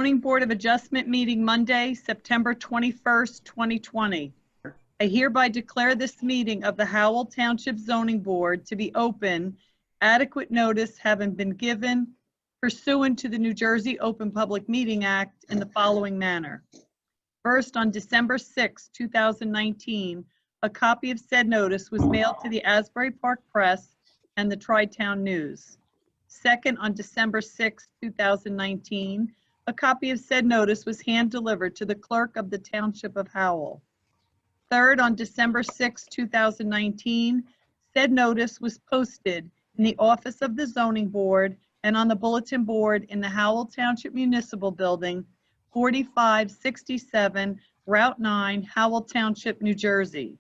Zoning Board of Adjustment meeting Monday, September 21st, 2020. I hereby declare this meeting of the Howell Township Zoning Board to be open, adequate notice having been given pursuant to the New Jersey Open Public Meeting Act in the following manner. First, on December 6, 2019, a copy of said notice was mailed to the Asbury Park Press and the Tri-Town News. Second, on December 6, 2019, a copy of said notice was hand-delivered to the clerk of the Township of Howell. Third, on December 6, 2019, said notice was posted in the office of the Zoning Board and on the bulletin board in the Howell Township Municipal Building, 4567 Route 9, Howell Township, New Jersey.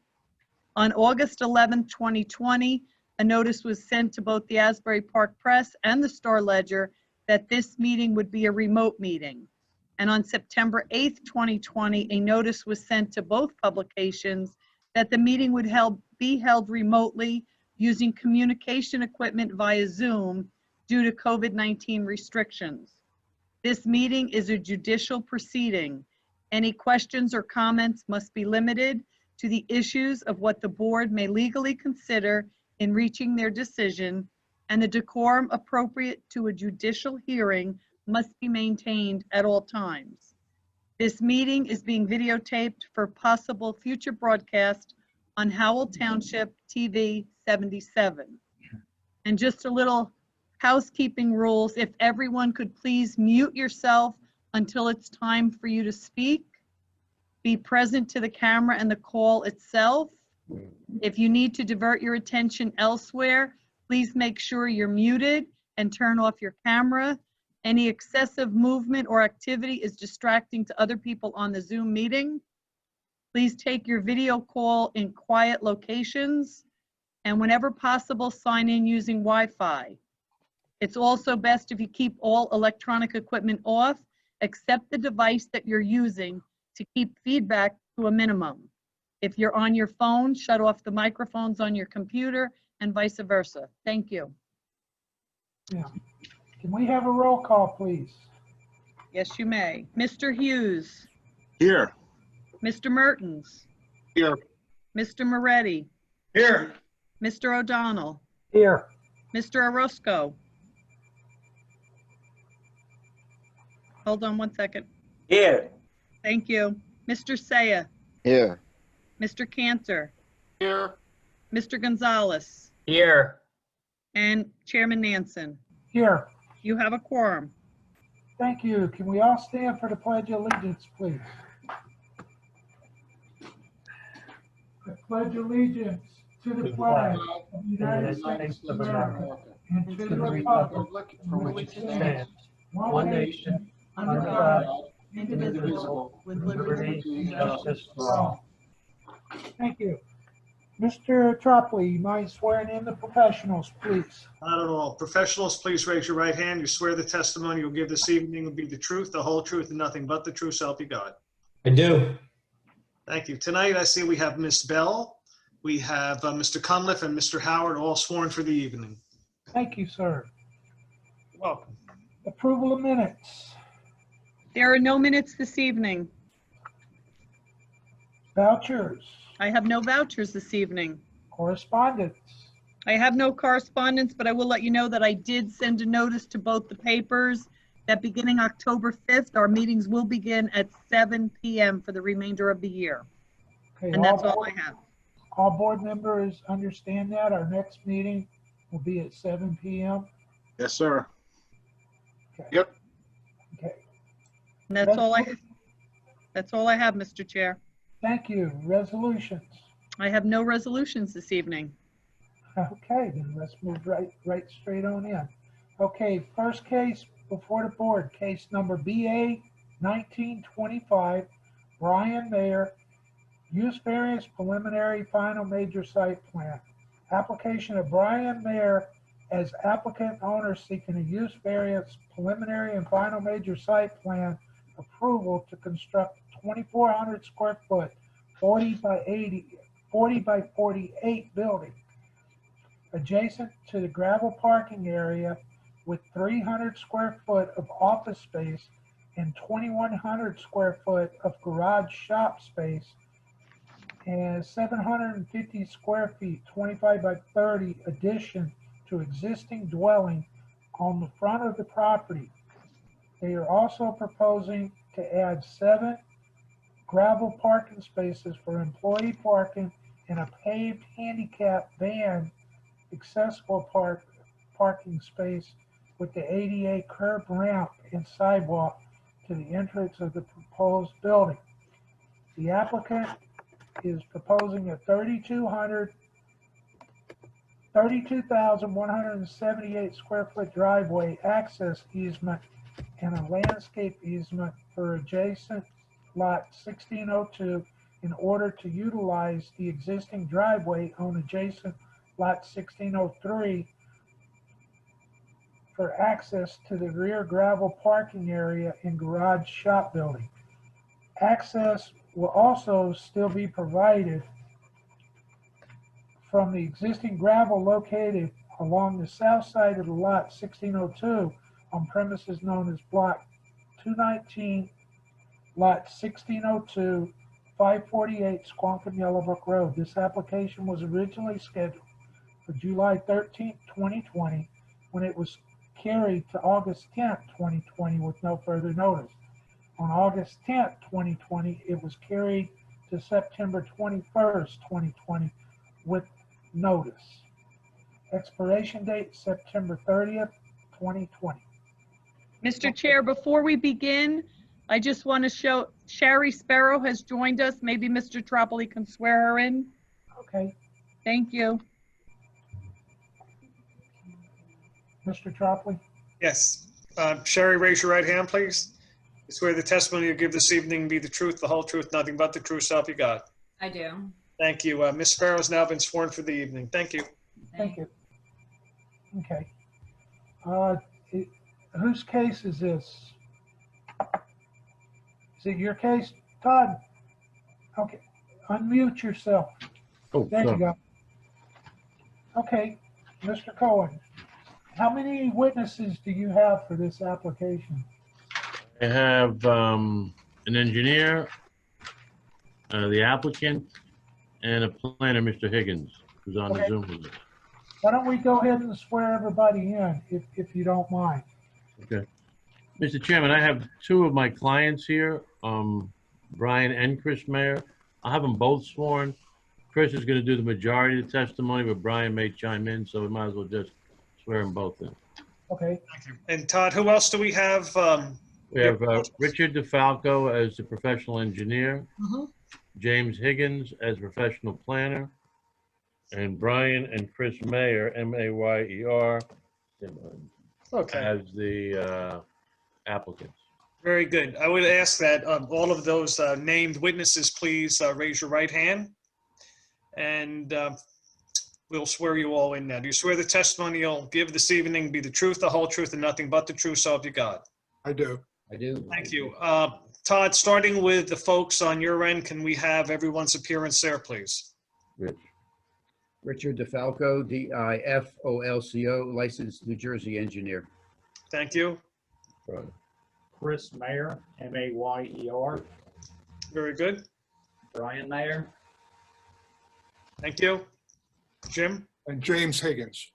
On August 11, 2020, a notice was sent to both the Asbury Park Press and the Star Ledger that this meeting would be a remote meeting. And on September 8th, 2020, a notice was sent to both publications that the meeting would be held remotely using communication equipment via Zoom due to COVID-19 restrictions. This meeting is a judicial proceeding. Any questions or comments must be limited to the issues of what the board may legally consider in reaching their decision, and the decorum appropriate to a judicial hearing must be maintained at all times. This meeting is being videotaped for possible future broadcast on Howell Township TV 77. And just a little housekeeping rules. If everyone could please mute yourself until it's time for you to speak. Be present to the camera and the call itself. If you need to divert your attention elsewhere, please make sure you're muted and turn off your camera. Any excessive movement or activity is distracting to other people on the Zoom meeting. Please take your video call in quiet locations, and whenever possible, sign in using Wi-Fi. It's also best if you keep all electronic equipment off, except the device that you're using, to keep feedback to a minimum. If you're on your phone, shut off the microphones on your computer and vice versa. Thank you. Yeah. Can we have a roll call, please? Yes, you may. Mr. Hughes. Here. Mr. Mertens. Here. Mr. Moretti. Here. Mr. O'Donnell. Here. Mr. Orozco. Hold on one second. Here. Thank you. Mr. Saya. Here. Mr. Cantor. Here. Mr. Gonzalez. Here. And Chairman Nansen. Here. You have a quorum. Thank you. Can we all stand for the Pledge of Allegiance, please? I pledge allegiance to the flag of the United States of America and to the republic for which it stands, one nation, under God, indivisible, with liberty and justice for all. Thank you. Mr. Tropoli, you mind swearing in the professionals, please? Not at all. Professionals, please raise your right hand. You swear the testimony you'll give this evening will be the truth, the whole truth, and nothing but the truth, so help you God. I do. Thank you. Tonight, I see we have Ms. Bell, we have Mr. Cunliffe, and Mr. Howard, all sworn for the evening. Thank you, sir. You're welcome. Approval of minutes. There are no minutes this evening. Vouchers. I have no vouchers this evening. Correspondence. I have no correspondence, but I will let you know that I did send a notice to both the papers that beginning October 5th, our meetings will begin at 7 p.m. for the remainder of the year. Okay, And that's all I have. All board members understand that our next meeting will be at 7 p.m. Yes, sir. Okay. Yep. Okay. And that's all I have, Mr. Chair. Thank you. Resolutions. I have no resolutions this evening. Okay, then let's move right straight on in. Okay, first case before the board, case number BA 1925, Brian Mayer, use variance preliminary final major site plan. Application of Brian Mayer as applicant owner seeking a use variance preliminary and final major site plan approval to construct 2,400 square foot, 40 by 48 building adjacent to the gravel parking area with 300 square foot of office space and 2,100 square foot of garage shop space and 750 square feet, 25 by 30 addition to existing dwelling on the front of the property. They are also proposing to add 7 gravel parking spaces for employee parking and a paved handicap van accessible parking space with the ADA curb ramp and sidewalk to the entrance of the proposed building. The applicant is proposing a 32,178 square foot driveway access easement and a landscape easement for adjacent lot 1602 in order to utilize the existing driveway on adjacent lot 1603 for access to the rear gravel parking area and garage shop building. Access will also still be provided from the existing gravel located along the south side of the lot 1602 on premises known as block 219, lot 1602, 548 Squonkam Yellowbrook Road. This application was originally scheduled for July 13th, 2020, when it was carried to August 10th, 2020 with no further notice. On August 10th, 2020, it was carried to September 21st, 2020 with notice. Expiration date, September 30th, 2020. Mr. Chair, before we begin, I just want to show Sherry Sparrow has joined us. Maybe Mr. Tropoli can swear her in. Okay, Thank you. Mr. Tropoli? Yes. Sherry, raise your right hand, please. I swear the testimony you give this evening be the truth, the whole truth, nothing but the truth, so help you God. I do. Thank you. Ms. Sparrow has now been sworn for the evening. Thank you. Thank you. Okay. Whose case is this? Is it your case, Todd? Okay, unmute yourself. Oh, There you sorry. go. Okay, Mr. Cohen, how many witnesses do you have for this application? I have an engineer, the applicant, and a planner, Mr. Higgins, who's on the Okay. Zoom with us. Why don't we go ahead and swear everybody in, if you don't mind? Okay. Mr. Chairman, I have 2 of my clients here, Brian and Chris Mayer. I'll have them both sworn. Chris is going to do the majority of the testimony, but Brian may chime in, so we might as well just swear them both in. Okay, Thank you. And Todd, who else do we have? We have Richard DeFalco as the professional engineer, Mhm. James Higgins as professional planner, and Brian and Chris Mayer, M-A-Y-E-R, Okay, as the applicants. very good. I would ask that all of those named witnesses, please raise your right hand. And we'll swear you all in now. Do you swear the testimony you'll give this evening be the truth, the whole truth, and nothing but the truth, so help you God? I do. I do. Thank you. Todd, starting with the folks on your end, can we have everyone's appearance there, please? Rich. Richard DeFalco, D-I-F-O-L-C-O, licensed New Jersey engineer. Thank you. Right. Chris Mayer, M-A-Y-E-R. Very good. Brian Mayer. Thank you. Jim? And James Higgins.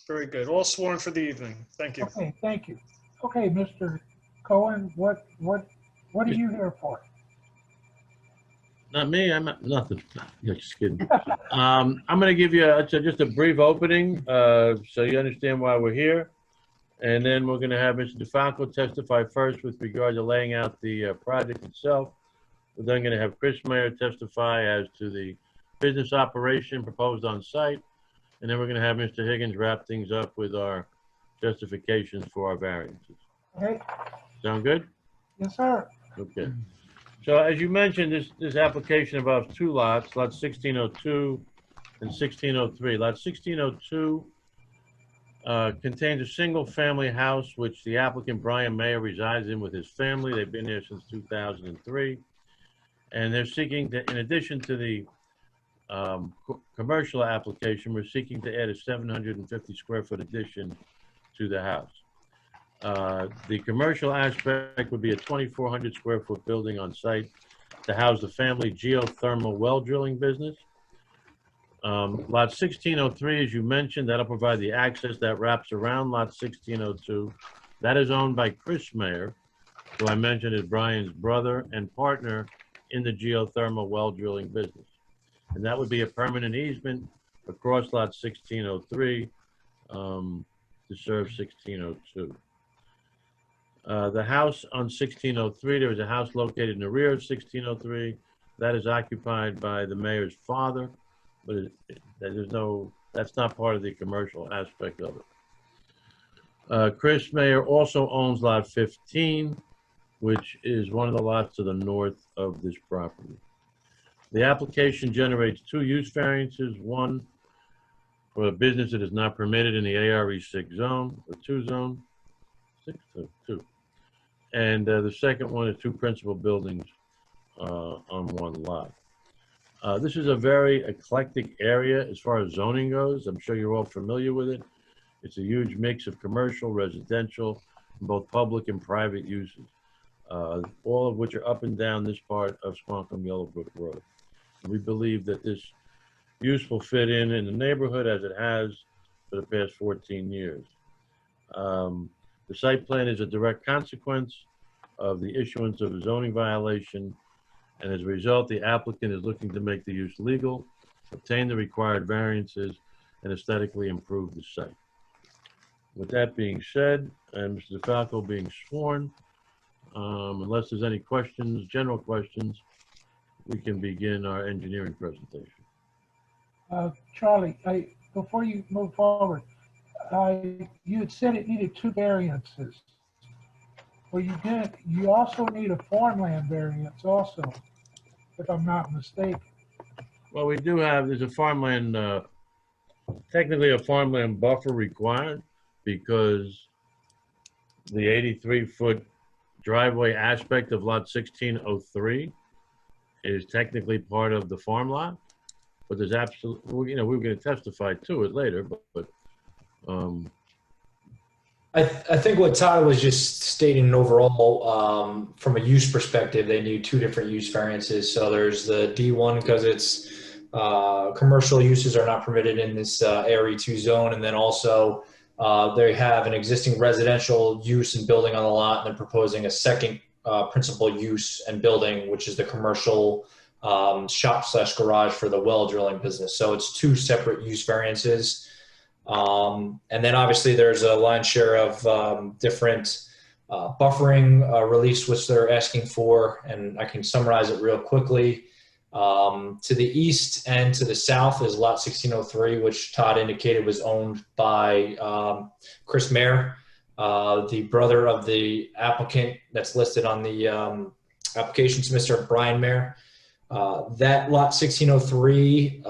Very good. All sworn for the evening. Thank you. okay, thank you. Okay, Mr. Cohen, what are you here for? Not me, I'm not, nothing. No, just kidding. I'm gonna give you just a brief opening, so you understand why we're here. And then we're gonna have Mr. DeFalco testify first with regard to laying out the project itself. We're then gonna have Chris Mayer testify as to the business operation proposed on site. And then we're gonna have Mr. Higgins wrap things up with our justifications for our variances. Okay, Sound good? yes, sir. Okay. So as you mentioned, this application involves 2 lots, lot 1602 and 1603. Lot 1602 contains a single-family house which the applicant Brian Mayer resides in with his family. They've been there since 2003. And they're seeking to, in addition to the commercial application, we're seeking to add a 750 square foot addition to the house. The commercial aspect would be a 2,400 square foot building on site to house the family geothermal well drilling business. Lot 1603, as you mentioned, that'll provide the access that wraps around lot 1602. That is owned by Chris Mayer, who I mentioned is Brian's brother and partner in the geothermal well drilling business. And that would be a permanent easement across lot 1603 to serve 1602. The house on 1603, there is a house located in the rear of 1603. That is occupied by the mayor's father, but that's not part of the commercial aspect of it. Chris Mayer also owns lot 15, which is one of the lots to the north of this property. The application generates 2 use variances, one for a business that is not permitted in the ARE6 zone, or 2 zone, 2. And the second one is 2 principal buildings on one lot. This is a very eclectic area as far as zoning goes. I'm sure you're all familiar with it. It's a huge mix of commercial, residential, both public and private uses, all of which are up and down this part of Squonkam Yellowbrook Road. And we believe that this use will fit in the neighborhood as it has for the past 14 years. The site plan is a direct consequence of the issuance of a zoning violation, and as a result, the applicant is looking to make the use legal, obtain the required variances, and aesthetically improve the site. With that being said, and Mr. DeFalco being sworn, unless there's any questions, general questions, we can begin our engineering presentation. Charlie, before you move forward, you had said it needed 2 variances. Well, you also need a farmland variance also, if I'm not mistaken. Well, we do have, there's a farmland, technically a farmland buffer required because the 83-foot driveway aspect of lot 1603 is technically part of the farm lot, but there's absolutely, we're going to testify to it later, but I think what Todd was just stating overall, from a use perspective, they need 2 different use variances. So there's the D1 because it's commercial uses are not permitted in this Area 2 zone, and then also they have an existing residential use and building on the lot, and they're proposing a second principal use and building, which is the commercial shop/garage for the well drilling business. So it's 2 separate use variances. And then obviously there's a line share of different buffering release, which they're asking for, and I can summarize it real quickly. To the east and to the south is lot 1603, which Todd indicated was owned by Chris Mayer, the brother of the applicant that's listed on the application to Mr. Brian Mayer. That lot 1603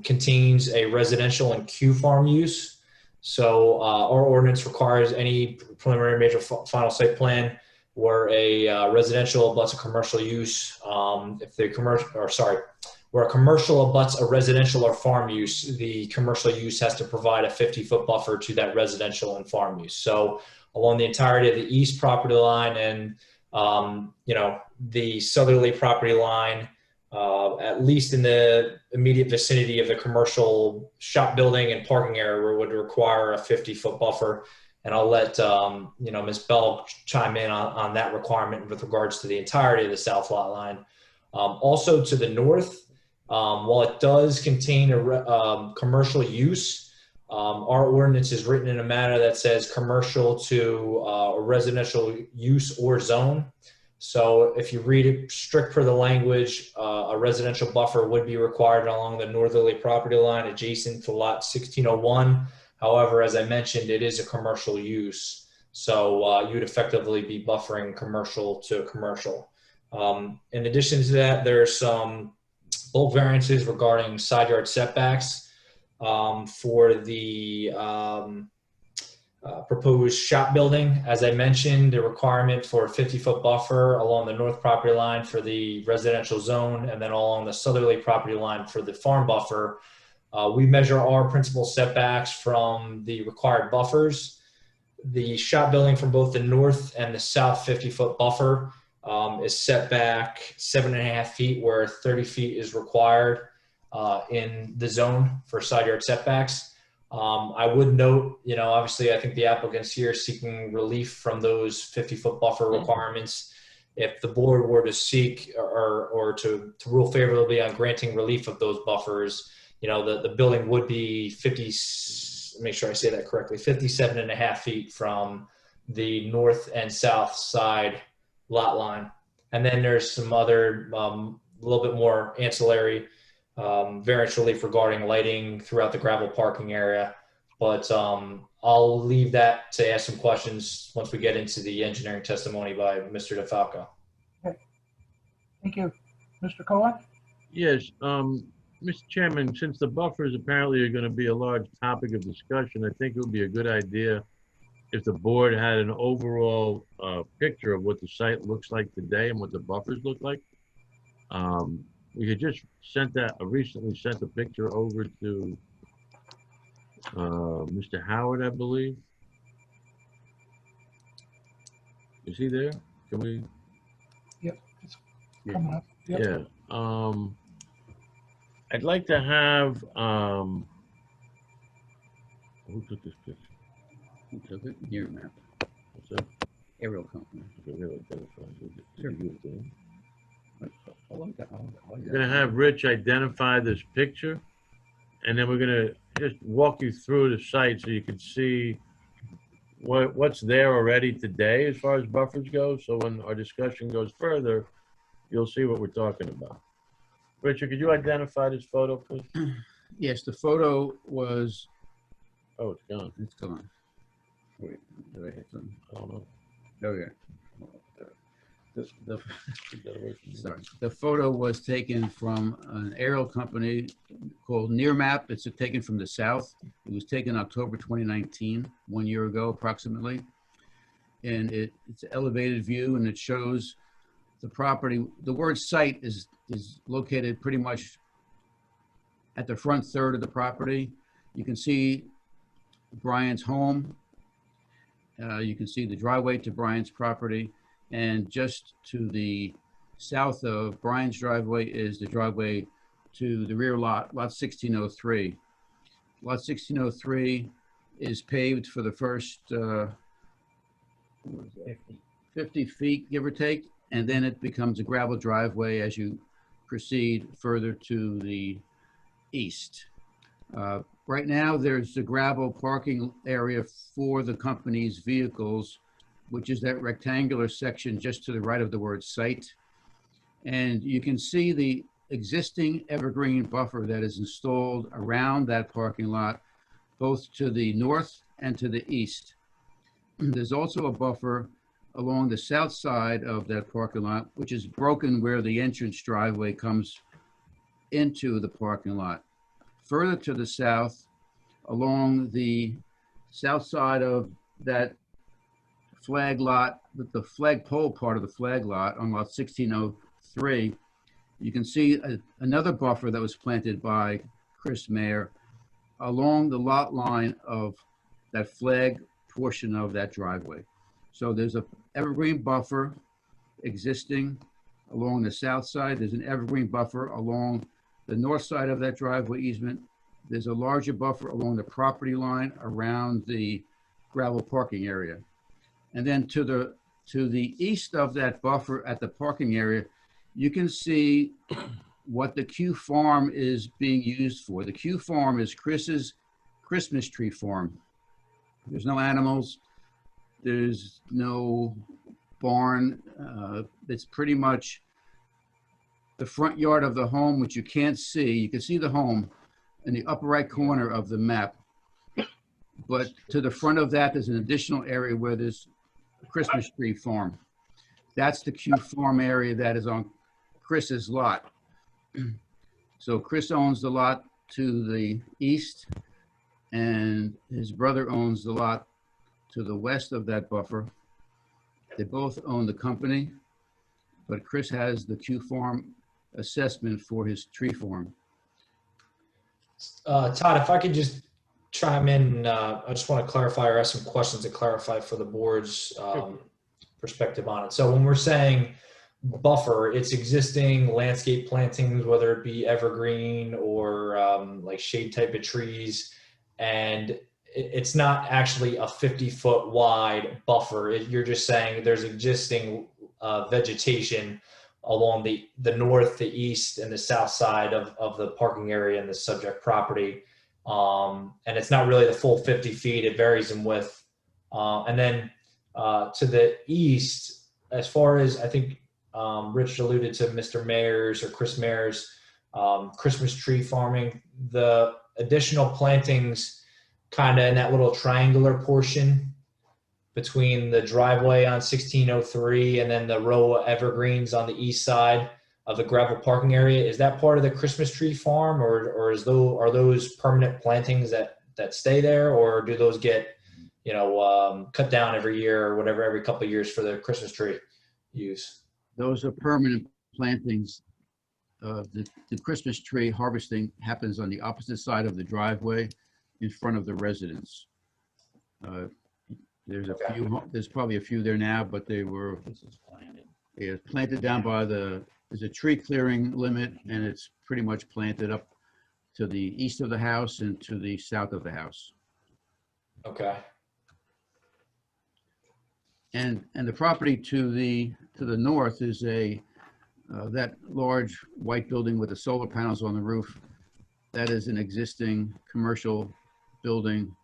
contains a residential and Q farm use. So our ordinance requires any preliminary major final site plan where a residential abuts a commercial use. If the commercial, or sorry, where a commercial abuts a residential or farm use, the commercial use has to provide a 50-foot buffer to that residential and farm use. So along the entirety of the east property line and the southerly property line, at least in the immediate vicinity of the commercial shop building and parking area, would require a 50-foot buffer. And I'll let Ms. Bell chime in on that requirement with regards to the entirety of the south lot line. Also to the north, while it does contain a commercial use, our ordinance is written in a manner that says commercial to a residential use or zone. So if you read it strict for the language, a residential buffer would be required along the northerly property line adjacent to lot 1601. However, as I mentioned, it is a commercial use. So you'd effectively be buffering commercial to commercial. In addition to that, there's some bulk variances regarding side yard setbacks for the proposed shop building. As I mentioned, the requirement for a 50-foot buffer along the north property line for the residential zone, and then along the southerly property line for the farm buffer. We measure our principal setbacks from the required buffers. the shop building from both the north and the south 50-foot buffer is set back 7.5 feet where 30 feet is required in the zone for side yard setbacks. I would note, obviously I think the applicant's here seeking relief from those 50-foot buffer requirements. If the board were to seek or to rule favorably on granting relief of those buffers, the building would be 57.5 feet from the north and south side lot line. And then there's some other, a little bit more ancillary variance relief regarding lighting throughout the gravel parking area. But I'll leave that to ask some questions once we get into the engineering testimony by Mr. DeFalco. Thank you. Mr. Cohen? Yes, Mr. Chairman, since the buffers apparently are going to be a large topic of discussion, I think it would be a good idea if the board had an overall picture of what the site looks like today and what the buffers look like. We had just recently sent a picture over to Mr. Howard, I believe. Is he there? Can we? Yep, it's coming up. Yep. Yeah. I'd like to have, who took this picture? Who took it? Near map. What's that? Aerial company. Okay, really identify. Sure. You do. I like that. I like We're gonna have Rich identify this picture, and then we're gonna just walk you through the site so you can see what's there already today as far as buffers go. So when our discussion goes further, you'll see what we're talking about. Richard, could you identify this photo, please? Yes, the photo was, Oh, it's gone. it's gone. Wait, did I hit something? I don't know. Oh, yeah. Keep that away from me. Sorry. The photo was taken from an aerial company called Nearmap. It's taken from the south. It was taken October 2019, 1 year ago approximately. And it's an elevated view, and it shows the property. The word site is located pretty much at the front third of the property. You can see Brian's home. You can see the driveway to Brian's property. And just to the south of Brian's driveway is the driveway to the rear lot, lot 1603. Lot 1603 is paved for the first 50 feet, give or take, and then it becomes a gravel driveway as you proceed further to the east. Right now, there's a gravel parking area for the company's vehicles, which is that rectangular section just to the right of the word site. And you can see the existing evergreen buffer that is installed around that parking lot, both to the north and to the east. There's also a buffer along the south side of that parking lot, which is broken where the entrance driveway comes into the parking lot. Further to the south, along the south side of that flag lot, the flagpole part of the flag lot on lot 1603, you can see another buffer that was planted by Chris Mayer along the lot line of that flag portion of that driveway. So there's a evergreen buffer existing along the south side. There's an evergreen buffer along the north side of that driveway easement. There's a larger buffer along the property line around the gravel parking area. And then to the east of that buffer at the parking area, you can see what the Q farm is being used for. The Q farm is Chris's Christmas tree farm. There's no animals. There's no barn. It's pretty much the front yard of the home, which you can't see. You can see the home in the upper right corner of the map. But to the front of that, there's an additional area where there's a Christmas tree farm. That's the Q farm area that is on Chris's lot. So Chris owns the lot to the east, and his brother owns the lot to the west of that buffer. They both own the company, but Chris has the Q farm assessment for his tree farm. Todd, if I could just chime in. I just want to clarify or ask some questions to clarify for the board's perspective on it. So when we're saying buffer, it's existing landscape plantings, whether it be evergreen or like shade type of trees, and it's not actually a 50-foot wide buffer. You're just saying there's existing vegetation along the north, the east, and the south side of the parking area in the subject property. And it's not really the full 50 feet. It varies in width. And then to the east, as far as I think Rich alluded to Mr. Mayer's or Chris Mayer's Christmas tree farming, the additional plantings kind of in that little triangular portion between the driveway on 1603 and then the row of evergreens on the east side of the gravel parking area. Is that part of the Christmas tree farm, or are those permanent plantings that stay there, or do those get, cut down every year or whatever, every couple of years for the Christmas tree use? Those are permanent plantings. The Christmas tree harvesting happens on the opposite side of the driveway in front of the residence. There's probably a few there now, but they were planted down by there's a tree clearing limit, and it's pretty much planted up to the east of the house and to the south of the house. Okay. And the property to the north is that large white building with the solar panels on the roof. That is an existing commercial building.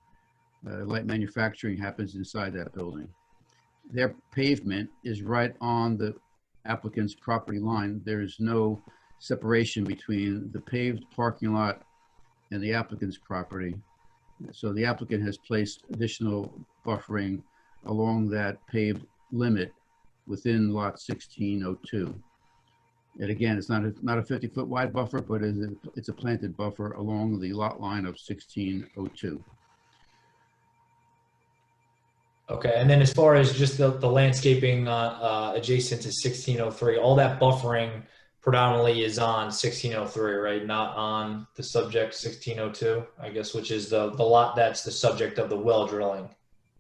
Light manufacturing happens inside that building. Their pavement is right on the applicant's property line. There's no separation between the paved parking lot and the applicant's property. So the applicant has placed additional buffering along that paved limit within lot 1602. And again, it's not a 50-foot wide buffer, but it's a planted buffer along the lot line of 1602. Okay, and then as far as just the landscaping adjacent to 1603, all that buffering predominantly is on 1603, right? Not on the subject 1602, I guess, which is the lot that's the subject of the well drilling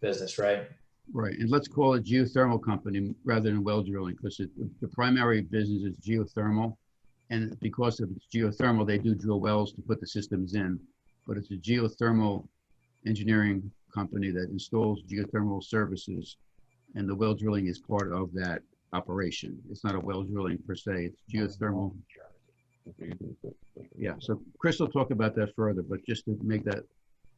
business, right? Right, and let's call it geothermal company rather than well drilling, because the primary business is geothermal. And because of its geothermal, they do drill wells to put the systems in, but it's a geothermal engineering company that installs geothermal services, and the well drilling is part of that operation. It's not a well drilling per se, it's geothermal. Yeah, so Chris will talk about that further, but just to make that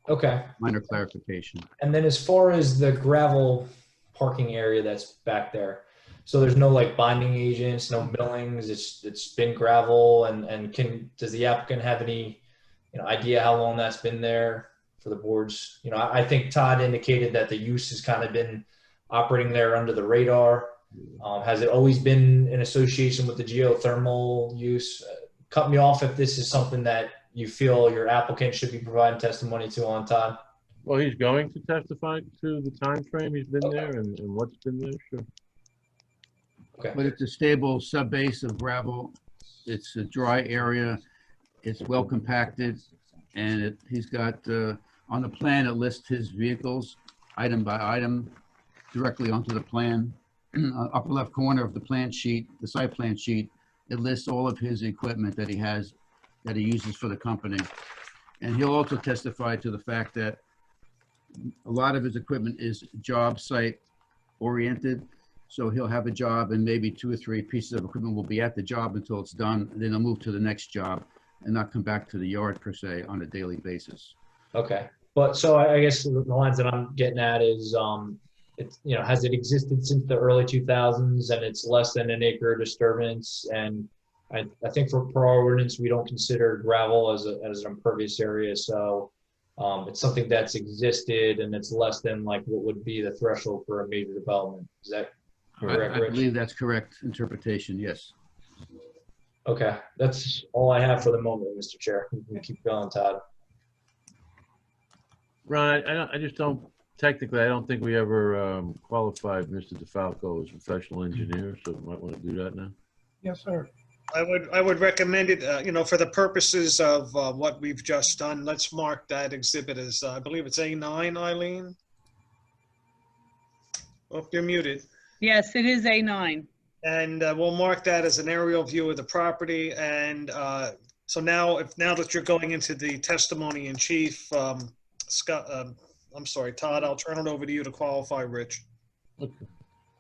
Okay. minor clarification. And then as far as the gravel parking area that's back there, so there's no like binding agents, no millings, it's been gravel, and does the applicant have any idea how long that's been there for the boards? I think Todd indicated that the use has kind of been operating there under the radar. Has it always been in association with the geothermal use? Cut me off if this is something that you feel your applicant should be providing testimony to on, Todd. Well, he's going to testify to the time frame he's been there and what's been there, sure. Okay. But it's a stable subbase of gravel. It's a dry area. It's well compacted, and he's got on the plan it lists his vehicles item by item directly onto the plan. Upper left corner of the plan sheet, the site plan sheet, it lists all of his equipment that he has, that he uses for the company. And he'll also testify to the fact that a lot of his equipment is job site oriented. So he'll have a job and maybe 2 or 3 pieces of equipment will be at the job until it's done. And then he'll move to the next job and not come back to the yard per se on a daily basis. Okay. But so I guess the lines that I'm getting at is, it's, has it existed since the early 2000s, and it's less than an acre disturbance? And I think for our ordinance, we don't consider gravel as an impervious area. So it's something that's existed and it's less than like what would be the threshold for a major development. Is that correct, I Rich? believe that's correct interpretation, yes. Okay. That's all I have for the moment, Mr. Chair. You can keep going, Todd. Ron, I just don't, technically, I don't think we ever qualified Mr. DeFalco as a professional engineer, so we might want to do that now. Yes, sir. I would recommend it, for the purposes of what we've just done, let's mark that exhibit as, I believe it's A9, Eileen? Oh, you're muted. Yes, it is A9. And we'll mark that as an aerial view of the property. And so now that you're going into the testimony in chief, Scott, I'm sorry, Todd, I'll turn it over to you to qualify Rich. Okay.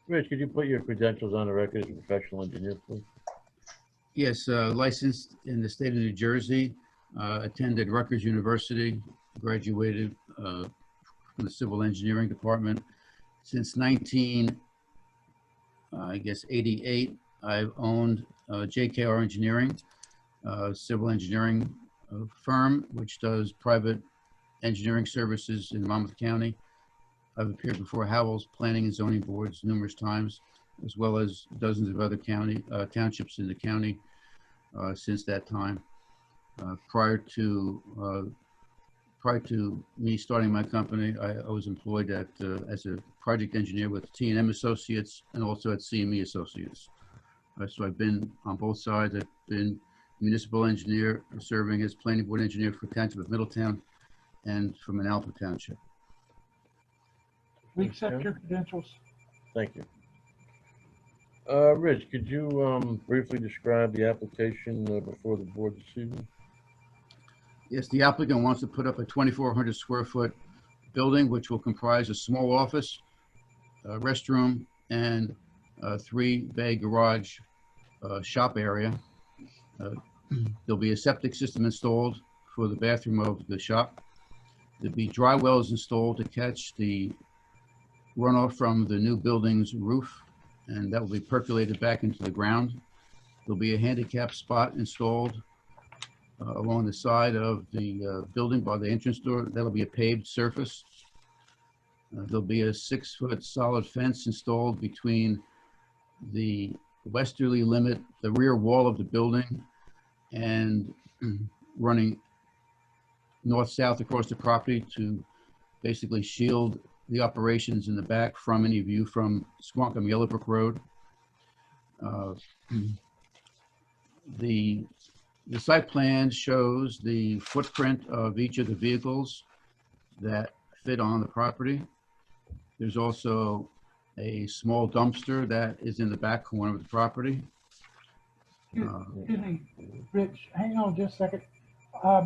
Rich, could you put your credentials on the record as a professional engineer, please? Yes, licensed in the state of New Jersey, attended Rutgers University, graduated from the civil engineering department. Since 88, I've owned JKR Engineering, civil engineering firm, which does private engineering services in Monmouth County. I've appeared before Howell's planning and zoning boards numerous times, as well as dozens of other townships in the county since that time. Prior to me starting my company, I was employed as a project engineer with T&M Associates and also at CME Associates. So I've been on both sides. I've been municipal engineer, serving as planning board engineer for Township of Middletown and for Manalpa Township. We accept your credentials. Thank you. Rich, could you briefly describe the application before the board this evening? Yes, the applicant wants to put up a 2,400 square foot building, which will comprise a small office, a restroom, and a 3-bay garage shop area. There'll be a septic system installed for the bathroom of the shop. There'll be dry wells installed to catch the runoff from the new building's roof, and that will be percolated back into the ground. There'll be a handicap spot installed along the side of the building by the entrance door. That'll be a paved surface. There'll be a 6-foot solid fence installed between the westerly limit, the rear wall of the building, and running north-south across the property to basically shield the operations in the back from any view from Squonkam Yellowbrook Road. The site plan shows the footprint of each of the vehicles that fit on the property. There's also a small dumpster that is in the back corner of the property. Excuse me, Rich, hang on just a second.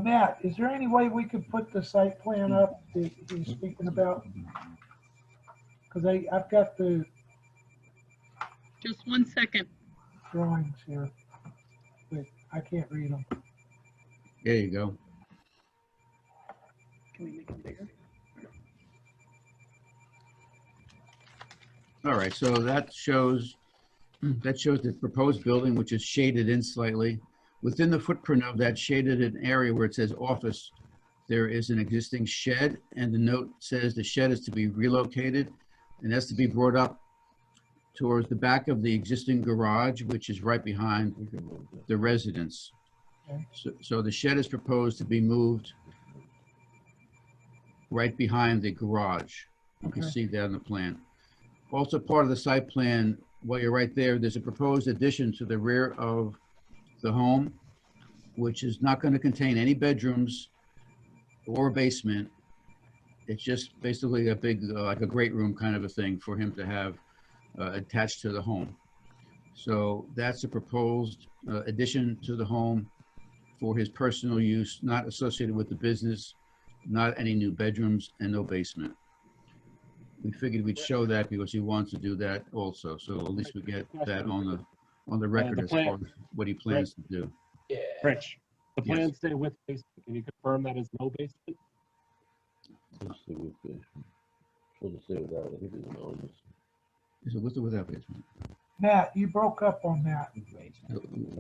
Matt, is there any way we could put the site plan up that he's speaking about? Because I've got the Just 1 second. drawings here, but I can't read them. There you go. Can we make it bigger? All right, so that shows the proposed building, which is shaded in slightly. Within the footprint of that shaded in area where it says office, there is an existing shed, and the note says the shed is to be relocated and has to be brought up towards the back of the existing garage, which is right behind the residence. Okay. So the shed is proposed to be moved right behind the garage. You can Okay. see that on the plan. Also part of the site plan, while you're right there, there's a proposed addition to the rear of the home, which is not going to contain any bedrooms or a basement. It's just basically a big, like a great room kind of a thing for him to have attached to the home. So that's a proposed addition to the home for his personal use, not associated with the business, not any new bedrooms, and no basement. We figured we'd show that because he wants to do that also. So at least we get that on the record the as plan- far as what he plans to do. Yeah. Rich, the Yes. plans say with basement. Can you confirm that is no basement? Let's see with basement. Supposed to say without, I think it's no. Is it with or without basement? Matt, you broke up on that.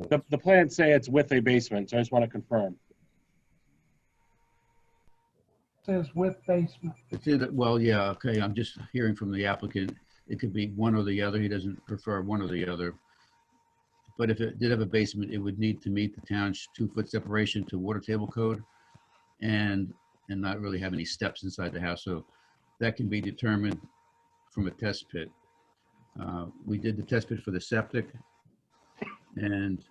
The plans say it's with a basement, so I just want to confirm. It says with basement. It's either, well, yeah, okay, I'm just hearing from the applicant. It could be one or the other. He doesn't prefer one or the other. But if it did have a basement, it would need to meet the town's 2-foot separation to water table code and not really have any steps inside the house. So that can be determined from a test pit. We did the test pit for the septic, and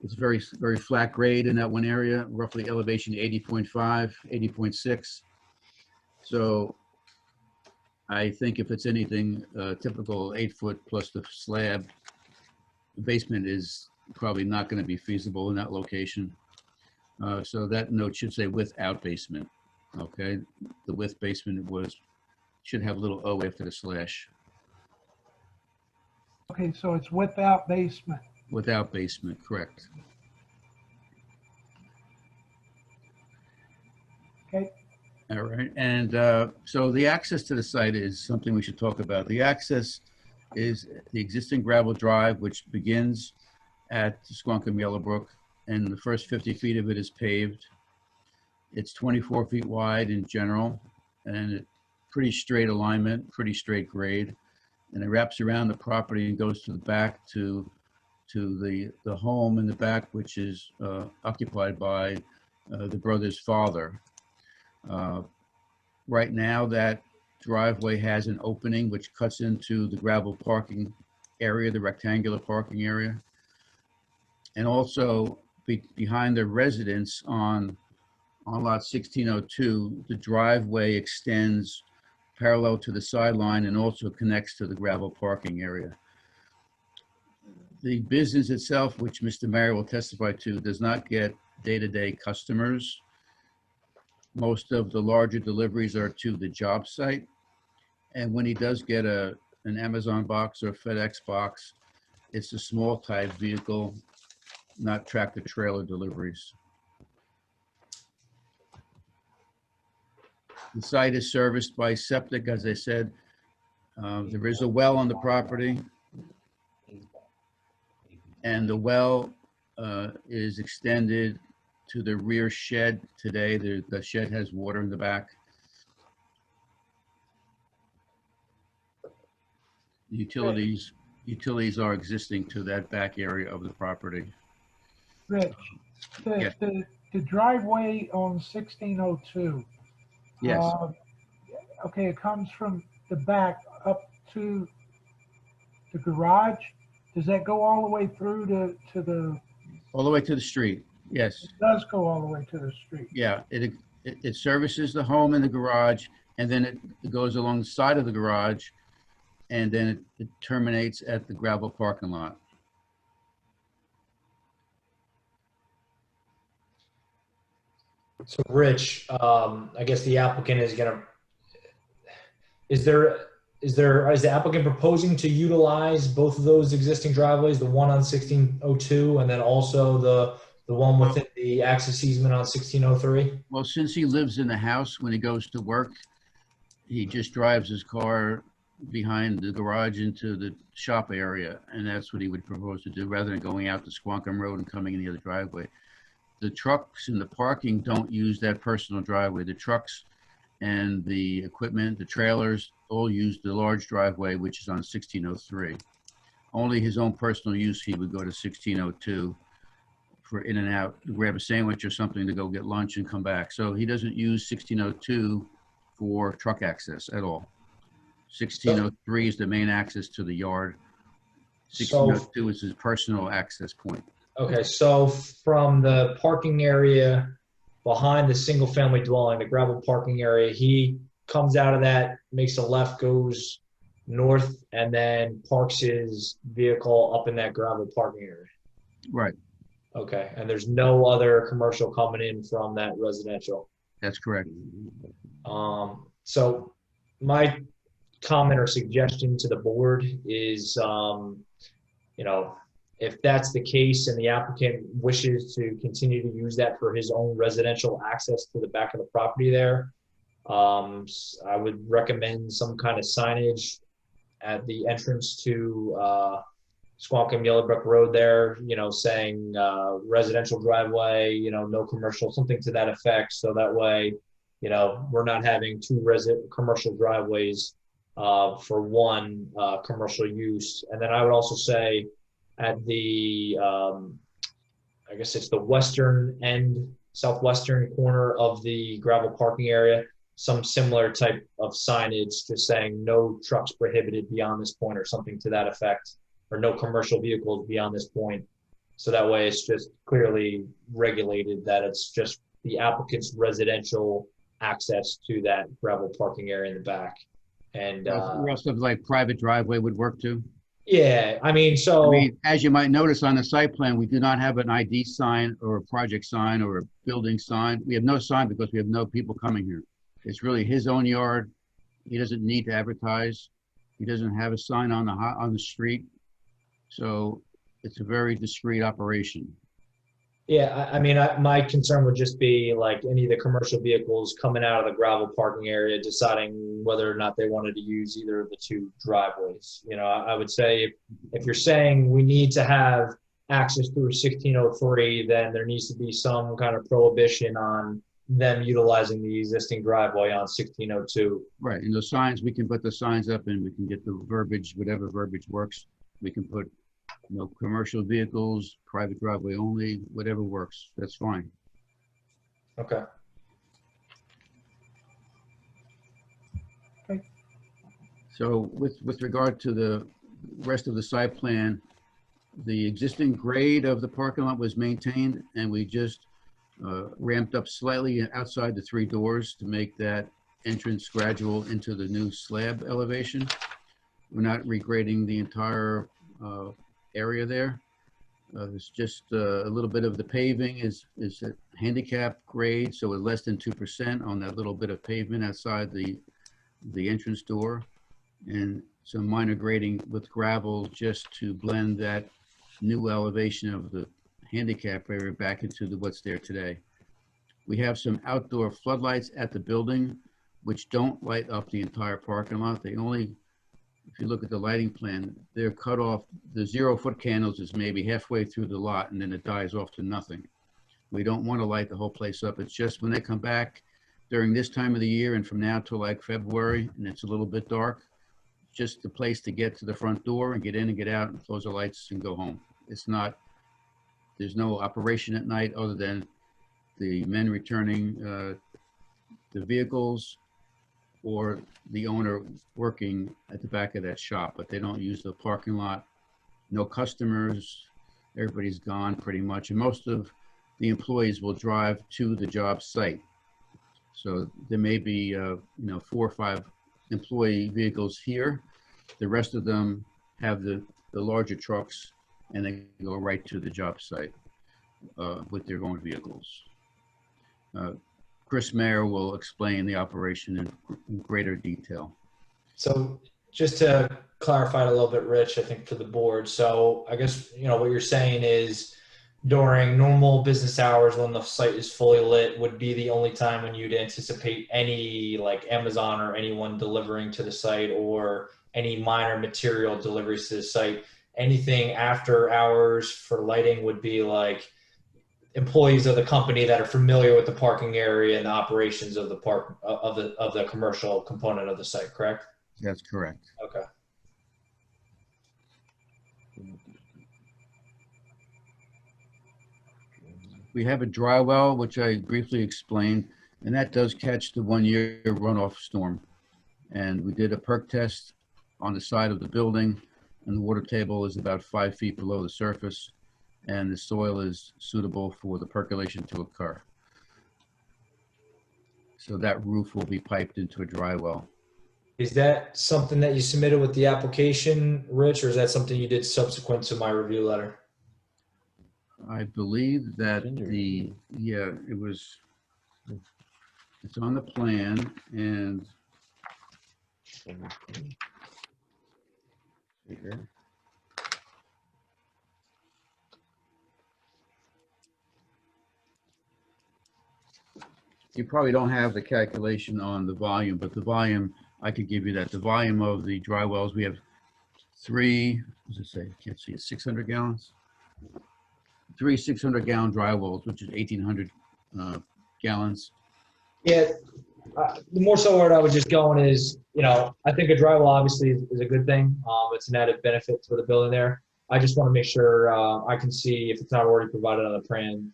It's very, very flat grade in that one area, roughly elevation 80.5, 80.6. So I think if it's anything typical 8 foot plus the slab, the basement is probably not going to be feasible in that location. So that note should say without basement. Okay, the with basement should have a little O after the slash. Okay, so it's without basement. Without basement, correct. Okay, All right, and so the access to the site is something we should talk about. The access is the existing gravel drive, which begins at Squonkam Yellowbrook, and the first 50 feet of it is paved. It's 24 feet wide in general, and pretty straight alignment, pretty straight grade. And it wraps around the property and goes to the back to the home in the back, which is occupied by the brother's father. Right now, that driveway has an opening which cuts into the gravel parking area, the rectangular parking area. And also behind the residence on lot 1602, the driveway extends parallel to the sideline and also connects to the gravel parking area. The business itself, which Mr. Mayor will testify to, does not get day-to-day customers. Most of the larger deliveries are to the job site. And when he does get an Amazon box or FedEx box, it's a small type vehicle, not tractor trailer deliveries. The site is serviced by septic, as I said. There is a well on the property. And the well is extended to the rear shed today. The shed has water in the back. Utilities are existing to that back area of the property. Rich, Yes. the driveway on 1602. Yes, Okay, it comes from the back up to the garage. Does that go all the way through to the, all the way to the street. Yes, it does go all the way to the street? yeah. It services the home and the garage, and then it goes along the side of the garage, and then it terminates at the gravel parking lot. So Rich, I guess the applicant is gonna, is the applicant proposing to utilize both of those existing driveways, the one on 1602 and then also the one within the access easement on 1603? Well, since he lives in the house, when he goes to work, he just drives his car behind the garage into the shop area, and that's what he would propose to do, rather than going out to Squonkam Road and coming in the other driveway. The trucks in the parking don't use that personal driveway. The trucks and the equipment, the trailers, all use the large driveway, which is on 1603. Only his own personal use, he would go to 1602 for in and out, to grab a sandwich or something, to go get lunch and come back. So he doesn't use 1602 for truck access at all. 1603 is the main access to the yard. 1602 is his personal access point. Okay, so from the parking area behind the single family dwelling, the gravel parking area, he comes out of that, makes a left, goes north, and then parks his vehicle up in that gravel parking area. Right, Okay, and there's no other commercial coming in from that residential. that's correct. So my comment or suggestion to the board is, if that's the case and the applicant wishes to continue to use that for his own residential access to the back of the property there, I would recommend some kind of signage at the entrance to Squonkam Yellowbrook Road there, saying residential driveway, no commercial, something to that effect. So that way, we're not having two commercial driveways for one commercial use. And then I would also say at the, I guess it's the western end, southwestern corner of the gravel parking area, some similar type of signage just saying no trucks prohibited beyond this point or something to that effect, or no commercial vehicles beyond this point. So that way it's just clearly regulated that it's just the applicant's residential access to that gravel parking area in the back. And Rest of like private driveway would work too. yeah, I mean, I so mean, as you might notice on the site plan, we do not have an ID sign or a project sign or a building sign. We have no sign because we have no people coming here. It's really his own yard. He doesn't need to advertise. He doesn't have a sign on the street. So it's a very discreet operation. yeah, I mean, my concern would just be like any of the commercial vehicles coming out of the gravel parking area, deciding whether or not they wanted to use either of the two driveways. You know, I would say if you're saying we need to have access through 1603, then there needs to be some kind of prohibition on them utilizing the existing driveway on 1602. Right, and those signs, we can put the signs up and we can get the verbiage, whatever verbiage works. We can put, you know, commercial vehicles, private driveway only, whatever works, that's fine. Okay. So with regard to the rest of the site plan, the existing grade of the parking lot was maintained, and we just ramped up slightly outside the 3 doors to make that entrance gradual into the new slab elevation. We're not regrading the entire area there. It's just a little bit of the paving is a handicap grade, so it's less than 2% on that little bit of pavement outside the entrance door, and some minor grading with gravel just to blend that new elevation of the handicap area back into what's there today. We have some outdoor floodlights at the building, which don't light up the entire parking lot. They only, if you look at the lighting plan, they're cut off. The 0-foot candles is maybe halfway through the lot, and then it dies off to nothing. We don't want to light the whole place up. It's just when they come back during this time of the year and from now till like February, and it's a little bit dark, just the place to get to the front door and get in and get out and close the lights and go home. It's not, there's no operation at night other than the men returning the vehicles or the owner working at the back of that shop, but they don't use the parking lot. No customers, everybody's gone pretty much. And most of the employees will drive to the job site. So there may be, 4 or 5 employee vehicles here. The rest of them have the larger trucks and they go right to the job site with their own vehicles. Chris Mayer will explain the operation in greater detail. So just to clarify it a little bit, Rich, I think for the board. So I guess, what you're saying is during normal business hours when the site is fully lit would be the only time when you'd anticipate any like Amazon or anyone delivering to the site or any minor material deliveries to the site. Anything after hours for lighting would be like employees of the company that are familiar with the parking area and the operations of the park of the commercial component of the site, correct? That's correct. Okay. We have a dry well, which I briefly explained, and that does catch the 1-year runoff storm. And we did a perk test on the side of the building, and the water table is about 5 feet below the surface, and the soil is suitable for the percolation to occur. So that roof will be piped into a dry well. Is that something that you submitted with the application, Rich, or is that something you did subsequent to my review letter? I believe that it's on the plan, and you probably don't have the calculation on the volume, but the volume, I could give you that. The volume of the dry wells, we have 3, what does it say? I can't see it, 600 gallons? 3 600-gallon dry wells, which is 1,800 gallons. Yeah, the more so where I was just going is, I think a dry well obviously is a good thing. It's an added benefit for the building there. I just want to make sure I can see if it's not already provided on the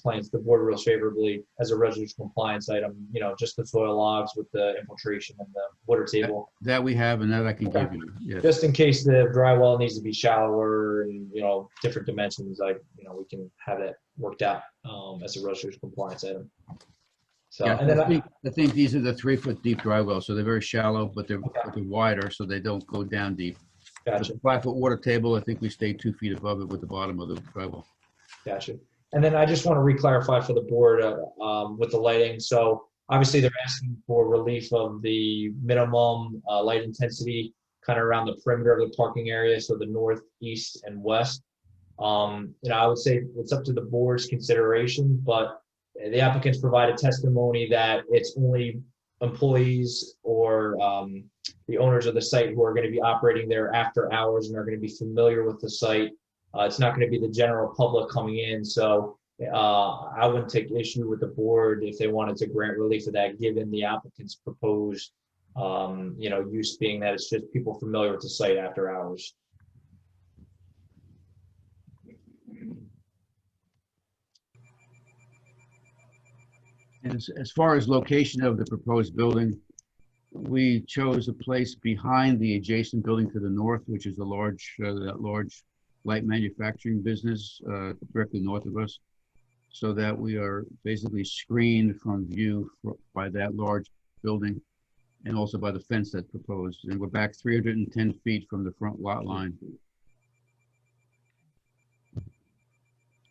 plans, the board rules favorably as a resolution compliance item, just the soil logs with the infiltration and the water table. That we have and that I can give you, yes. Just in case the dry well needs to be shallower and, different dimensions, we can have that worked out as a resolution compliance item. So, Yeah, and then I think these are the 3-foot deep dry wells, so they're very shallow, but they're wider, so they don't go down deep. Gotcha. The 5-foot water table, I think we stayed 2 feet above it with the bottom of the dry well. Gotcha. And then I just want to re-clarify for the board with the lighting. So obviously they're asking for relief of the minimum light intensity kind of around the perimeter of the parking area, so the north, east, and west. I would say it's up to the board's consideration, but the applicants provided testimony that it's only employees or the owners of the site who are going to be operating there after hours and are going to be familiar with the site. It's not going to be the general public coming in. So I wouldn't take issue with the board if they wanted to grant relief of that, given the applicant's proposed, use being that it's just people familiar with the site after hours. As far as location of the proposed building, we chose a place behind the adjacent building to the north, which is that large light manufacturing business directly north of us, so that we are basically screened from view by that large building and also by the fence that's proposed. And we're back 310 feet from the front lot line.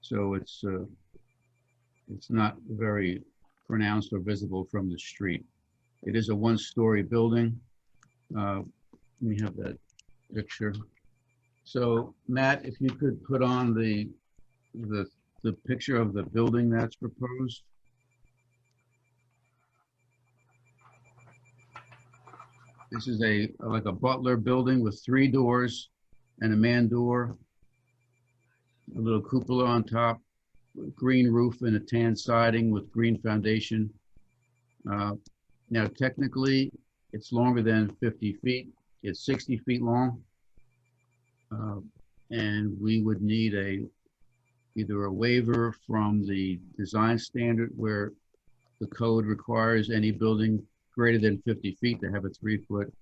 So it's not very pronounced or visible from the street. It is a 1-story building. Let me have that picture. So Matt, if you could put on the picture of the building that's proposed. This is like a butler building with 3 doors and a man door, a little cupola on top, green roof and a tan siding with green foundation. Now, technically, it's longer than 50 feet. It's 60 feet long. And we would need either a waiver from the design standard where the code requires any building greater than 50 feet to have a 3-foot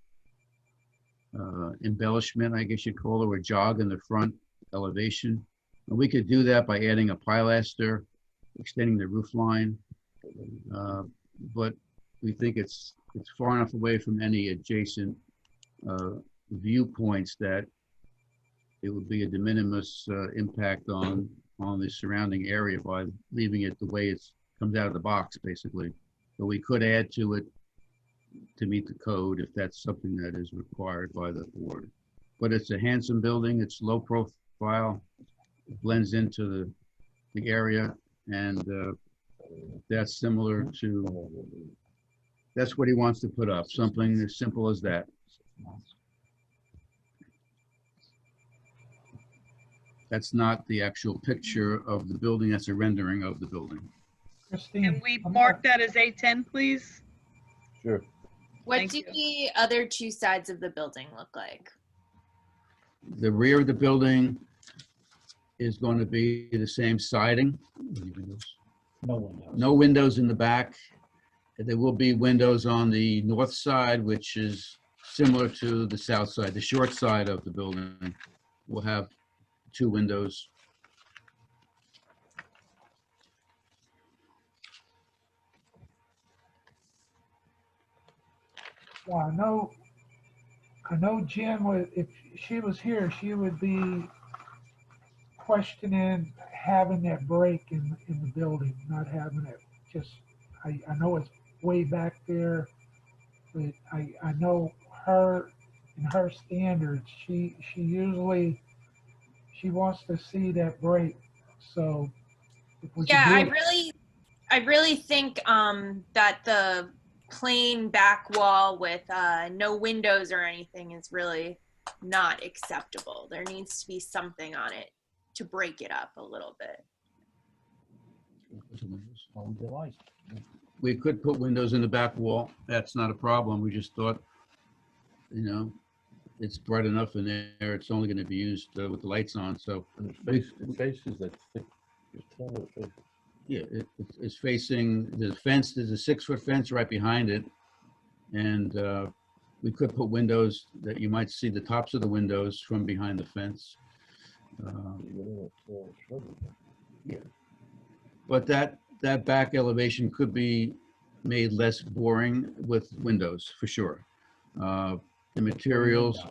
embellishment, I guess you'd call it, or jog in the front elevation. And we could do that by adding a pilaster, extending the roof line. But we think it's far enough away from any adjacent viewpoints that it would be a de minimis impact on the surrounding area by leaving it the way it comes out of the box, basically. But we could add to it to meet the code if that's something that is required by the board. But it's a handsome building. It's low profile, blends into the area, and that's similar to, that's what he wants to put up, something as simple as that. That's not the actual picture of the building, that's a rendering of the building. Christine. Can we mark that as A10, please? Sure. What Thank do you. the other 2 sides of the building look like? The rear of the building is going to be the same siding. No windows. No windows in the back. There will be windows on the north side, which is similar to the south side. The short side of the building will have 2 windows. Well, I know Jen would, if she was here, she would be questioning having that break in the building, not having it just, I know it's way back there, but I know her and her standards, she usually, she wants to see that break. So if we could Yeah, do it- I really think that the plain back wall with no windows or anything is really not acceptable. There needs to be something on it to break it up a little bit. We could put windows in the back wall. That's not a problem. We just thought, it's bright enough in there. It's only going to be used with the lights on. So And it faces that thick. Just tell me what it faces. yeah, it's facing the fence. There's a 6-foot fence right behind it. And we could put windows that you might see the tops of the windows from behind the fence. But that back elevation could be made less boring with windows for sure. The materials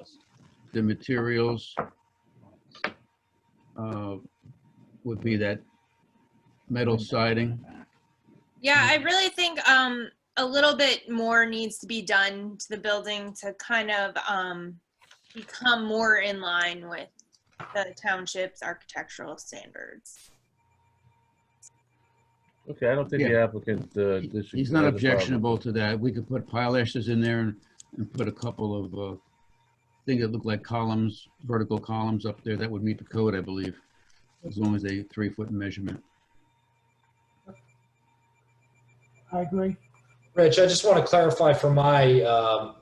would be that metal siding. Yeah, I really think a little bit more needs to be done to the building to kind of become more in line with the township's architectural standards. Okay, I don't think the applicant disagrees. He's not objectionable to that. We could put pilasters in there and put a couple of things that look like columns, vertical columns up there. That would meet the code, I believe, as long as they 3-foot measurement. I agree. Rich, I just want to clarify for my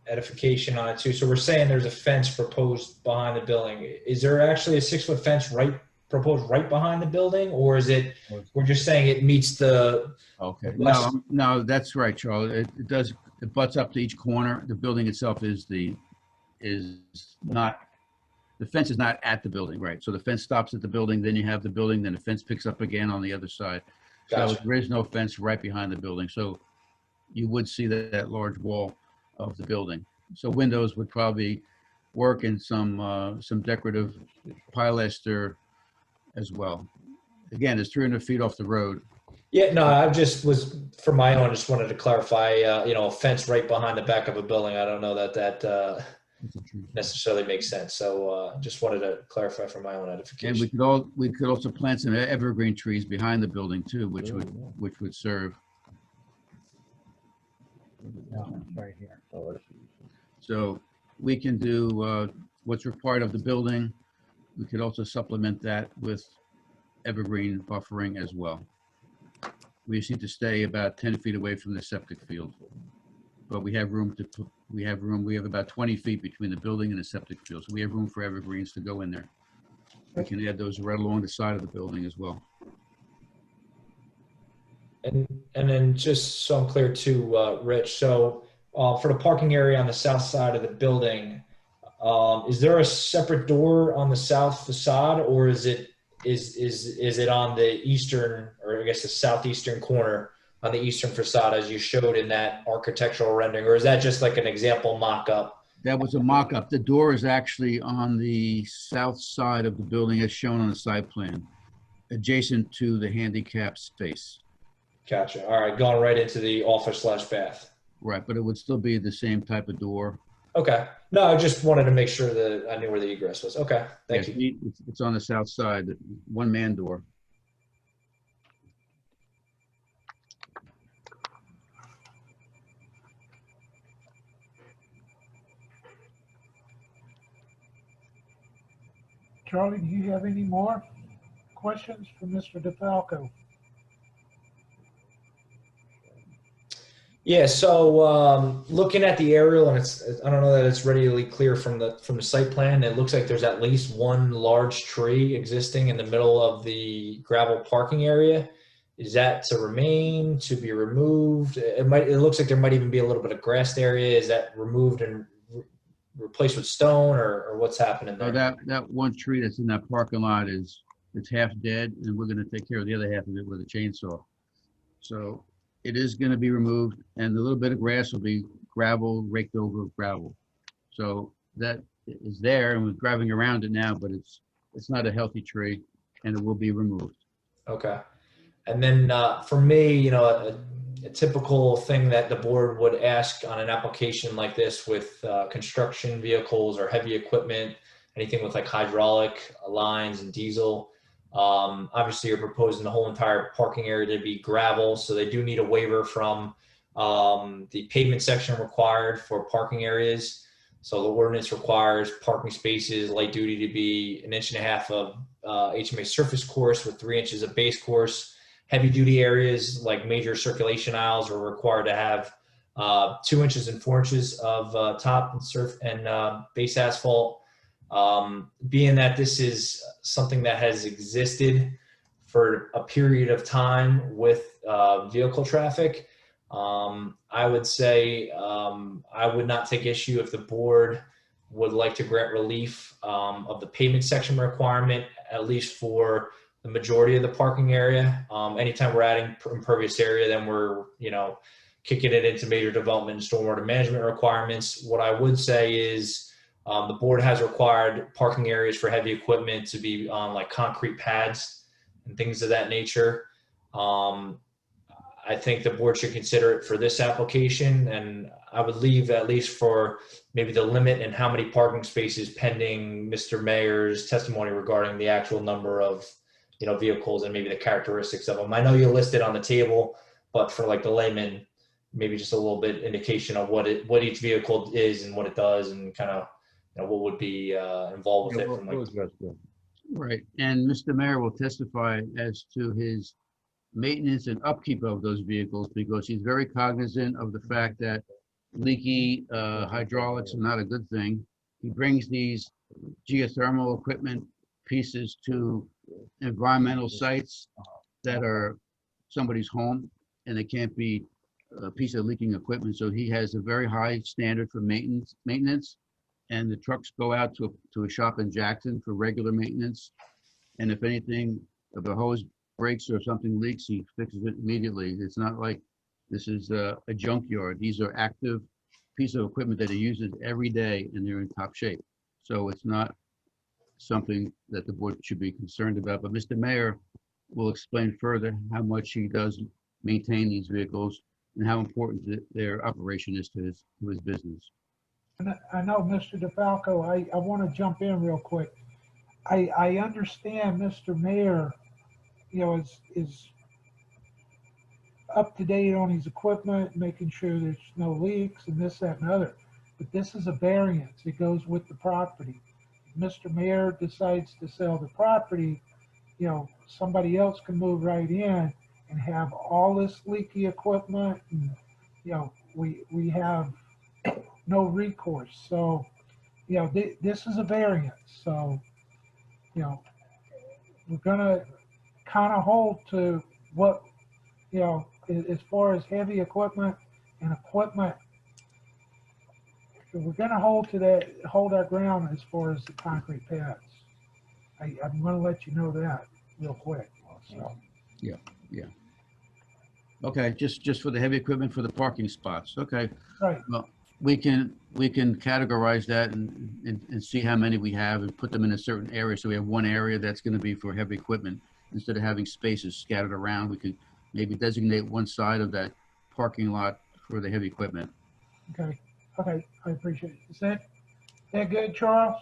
edification on it too. So we're saying there's a fence proposed behind the building. Is there actually a 6-foot fence proposed right behind the building, or is it, we're just saying it meets the? Okay, Less- no, that's right, Charlie. It butts up to each corner. The building itself is not, the fence is not at the building, right? So the fence stops at the building, then you have the building, then the fence picks up again on the other side. So Gotcha. there is no fence right behind the building. So you would see that large wall of the building. So windows would probably work in some decorative pilaster as well. Again, it's 300 feet off the road. Yeah, no, I just was, for my own, just wanted to clarify, a fence right behind the back of a building. I don't know that necessarily makes sense. So just wanted to clarify for my own edification. And we could also plant some evergreen trees behind the building too, which would serve. No, it's right here. So we can do what's required of the building. We could also supplement that with evergreen buffering as well. We just need to stay about 10 feet away from the septic field. But we have room to put, we have about 20 feet between the building and the septic field. So we have room for evergreens to go in there. We can add those right along the side of the building as well. And then just so I'm clear too, Rich, so for the parking area on the south side of the building, is there a separate door on the south facade, or is it on the eastern, or I guess the southeastern corner on the eastern facade as you showed in that architectural rendering, or is that just like an example mock-up? That was a mock-up. The door is actually on the south side of the building as shown on the site plan, adjacent to the handicap space. Gotcha. All right, going right into the office/bath. Right, but it would still be the same type of door. Okay. No, I just wanted to make sure that I knew where the egress was. Okay, thank you. It's on the south side, one-man door. Charlie, do you have any more questions for Mr. DeFalco? Yeah, so looking at the aerial, and I don't know that it's readily clear from the site plan. It looks like there's at least one large tree existing in the middle of the gravel parking area. Is that to remain, to be removed? It looks like there might even be a little bit of grassed area. Is that removed and replaced with stone, or what's happening there? That one tree that's in that parking lot it's half dead, and we're going to take care of the other half of it with a chainsaw. So it is going to be removed, and the little bit of grass will be gravel, raked over gravel. So that is there, and we're driving around it now, but it's not a healthy tree, and it will be removed. Okay. And then for me, a typical thing that the board would ask on an application like this with construction vehicles or heavy equipment, anything with like hydraulic lines and diesel. Obviously, you're proposing the whole entire parking area to be gravel, so they do need a waiver from the pavement section required for parking areas. So the ordinance requires parking spaces, light duty to be 1.5 inches of HMA surface course with 3 inches of base course. Heavy duty areas like major circulation aisles are required to have 2 inches and 4 inches of top and surf and base asphalt. Being that this is something that has existed for a period of time with vehicle traffic, I would say I would not take issue if the board would like to grant relief of the pavement section requirement, at least for the majority of the parking area. Anytime we're adding impervious area, then we're, kicking it into major development and stormwater management requirements. What I would say is the board has required parking areas for heavy equipment to be on like concrete pads and things of that nature. I think the board should consider it for this application, and I would leave at least for maybe the limit and how many parking spaces pending Mr. Mayor's testimony regarding the actual number of, vehicles and maybe the characteristics of them. I know you listed on the table, but for like the layman, maybe just a little bit indication of what each vehicle is and what it does and kind of, what would be involved with it. From like, Right, and Mr. Mayor will testify as to his maintenance and upkeep of those vehicles, because he's very cognizant of the fact that leaky hydraulics are not a good thing. He brings these geothermal equipment pieces to environmental sites that are somebody's home, and it can't be a piece of leaking equipment. So he has a very high standard for maintenance, and the trucks go out to a shop in Jackson for regular maintenance. And if anything, if the hose breaks or something leaks, he fixes it immediately. It's not like this is a junkyard. These are active pieces of equipment that he uses every day, and they're in top shape. So it's not something that the board should be concerned about. But Mr. Mayor will explain further how much he does maintain these vehicles and how important their operation is to his business. And I know, Mr. DeFalco, I want to jump in real quick. I understand Mr. Mayor, is up to date on his equipment, making sure there's no leaks and this, that, and other. But this is a variance. It goes with the property. If Mr. Mayor decides to sell the property, somebody else can move right in and have all this leaky equipment, and we have no recourse. So this is a variance. So we're gonna kind of hold to what as far as heavy equipment and equipment, we're gonna hold our ground as far as the concrete pads. I'm gonna let you know that real quick. So. Yeah. Okay, just for the heavy equipment for the parking spots. Okay. Right. Well, we can categorize that and see how many we have and put them in a certain area. So we have one area that's going to be for heavy equipment. Instead of having spaces scattered around, we could maybe designate one side of that parking lot for the heavy equipment. Okay, I appreciate it. Is that good, Charles?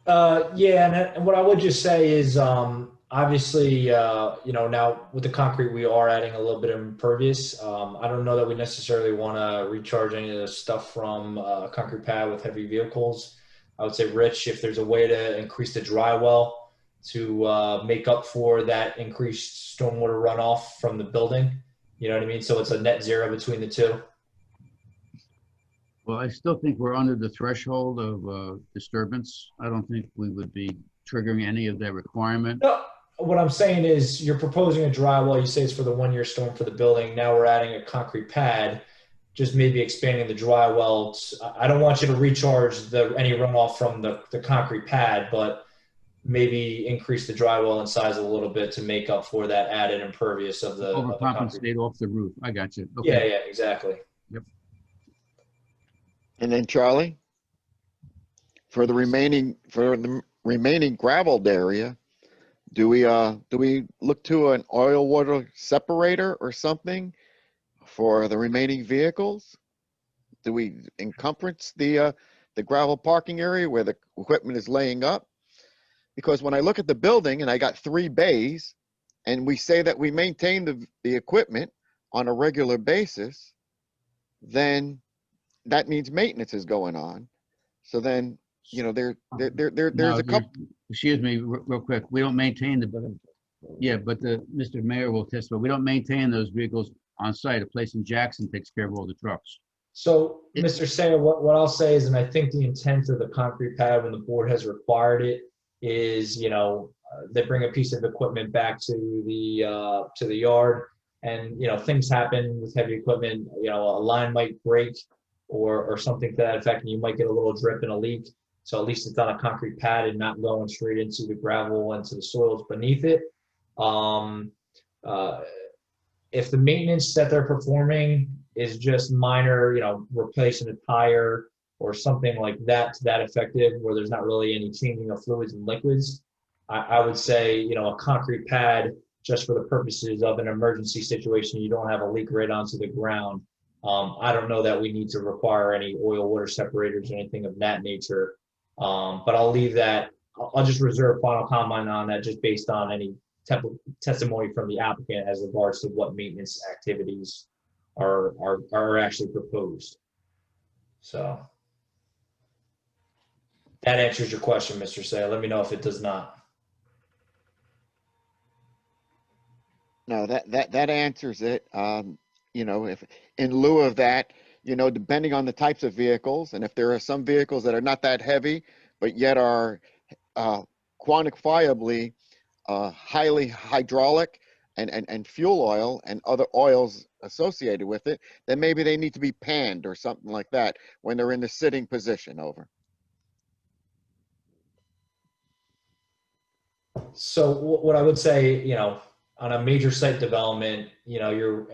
Yeah, and what I would just say is, obviously, now with the concrete, we are adding a little bit of impervious. I don't know that we necessarily want to recharge any of the stuff from a concrete pad with heavy vehicles. I would say, Rich, if there's a way to increase the dry well to make up for that increased stormwater runoff from the building, you know what I mean? So it's a net zero between the two. Well, I still think we're under the threshold of disturbance. I don't think we would be triggering any of that requirement. No, what I'm saying is you're proposing a dry well. You say it's for the 1 year storm for the building. Now we're adding a concrete pad, just maybe expanding the dry well. I don't want you to recharge any runoff from the concrete pad, but maybe increase the dry well in size a little bit to make up for that added impervious of the overcompensate off the roof. I got you. Okay. Yeah, exactly. Yep. And then Charlie, for the remaining gravelled area, do we look to an oil water separator or something for the remaining vehicles? Do we encumbrance the gravel parking area where the equipment is laying up? Because when I look at the building and I got 3 bays, and we say that we maintain the equipment on a regular basis, then that means maintenance is going on. So then, there's a couple. Excuse me, real quick. We don't maintain the building. Yeah, but Mr. Mayor will testify. We don't maintain those vehicles on site. A place in Jackson takes care of all the trucks. So, Mr. Sayer, what I'll say is, and I think the intent of the concrete pad when the board has required it is, they bring a piece of equipment back to the yard, and things happen with heavy equipment. A line might break or something to that effect, and you might get a little drip and a leak. So at least it's on a concrete pad and not going straight into the gravel, into the soils beneath it. If the maintenance that they're performing is just minor, replacing a tire or something like that to that effective, where there's not really any changing of fluids and liquids, I would say, a concrete pad, just for the purposes of an emergency situation, you don't have a leak right onto the ground. I don't know that we need to require any oil water separators or anything of that nature. But I'll leave that. I'll just reserve final comment on that, just based on any testimony from the applicant as regards to what maintenance activities are actually proposed. So that answers your question, Mr. Say. Let me know if it does not. No, that answers it. If in lieu of that, depending on the types of vehicles, and if there are some vehicles that are not that heavy, but yet are quantifiably highly hydraulic and fuel oil and other oils associated with it, then maybe they need to be panned or something like that when they're in the sitting position. Over. So what I would say, on a major site development, you're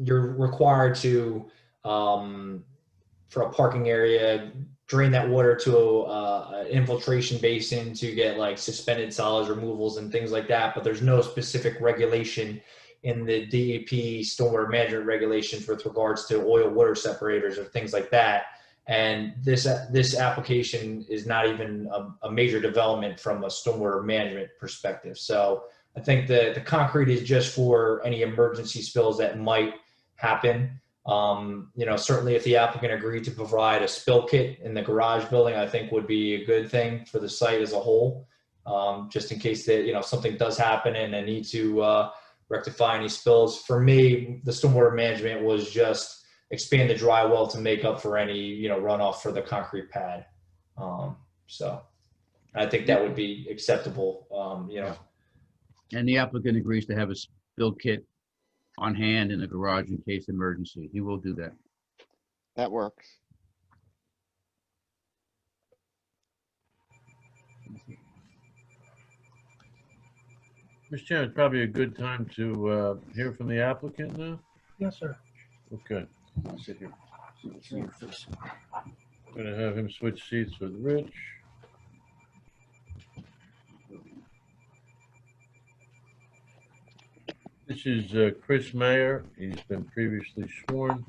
required to, for a parking area, drain that water to an infiltration basin to get like suspended solids removals and things like that. But there's no specific regulation in the DEP stormwater management regulations with regards to oil water separators or things like that. And this application is not even a major development from a stormwater management perspective. So I think the concrete is just for any emergency spills that might happen. Certainly if the applicant agreed to provide a spill kit in the garage building, I think would be a good thing for the site as a whole, just in case that, something does happen and they need to rectify any spills. For me, the stormwater management was just expand the dry well to make up for any, runoff for the concrete pad. So I think that would be acceptable, And the applicant agrees to have a spill kit on hand in the garage in case emergency. He will do that. That works. Mr. Chairman, it's probably a good time to hear from the applicant now. Yes, sir. Okay. I'll sit here. I'm going to have him switch seats with Rich. This is Chris Mayer. He's been previously sworn.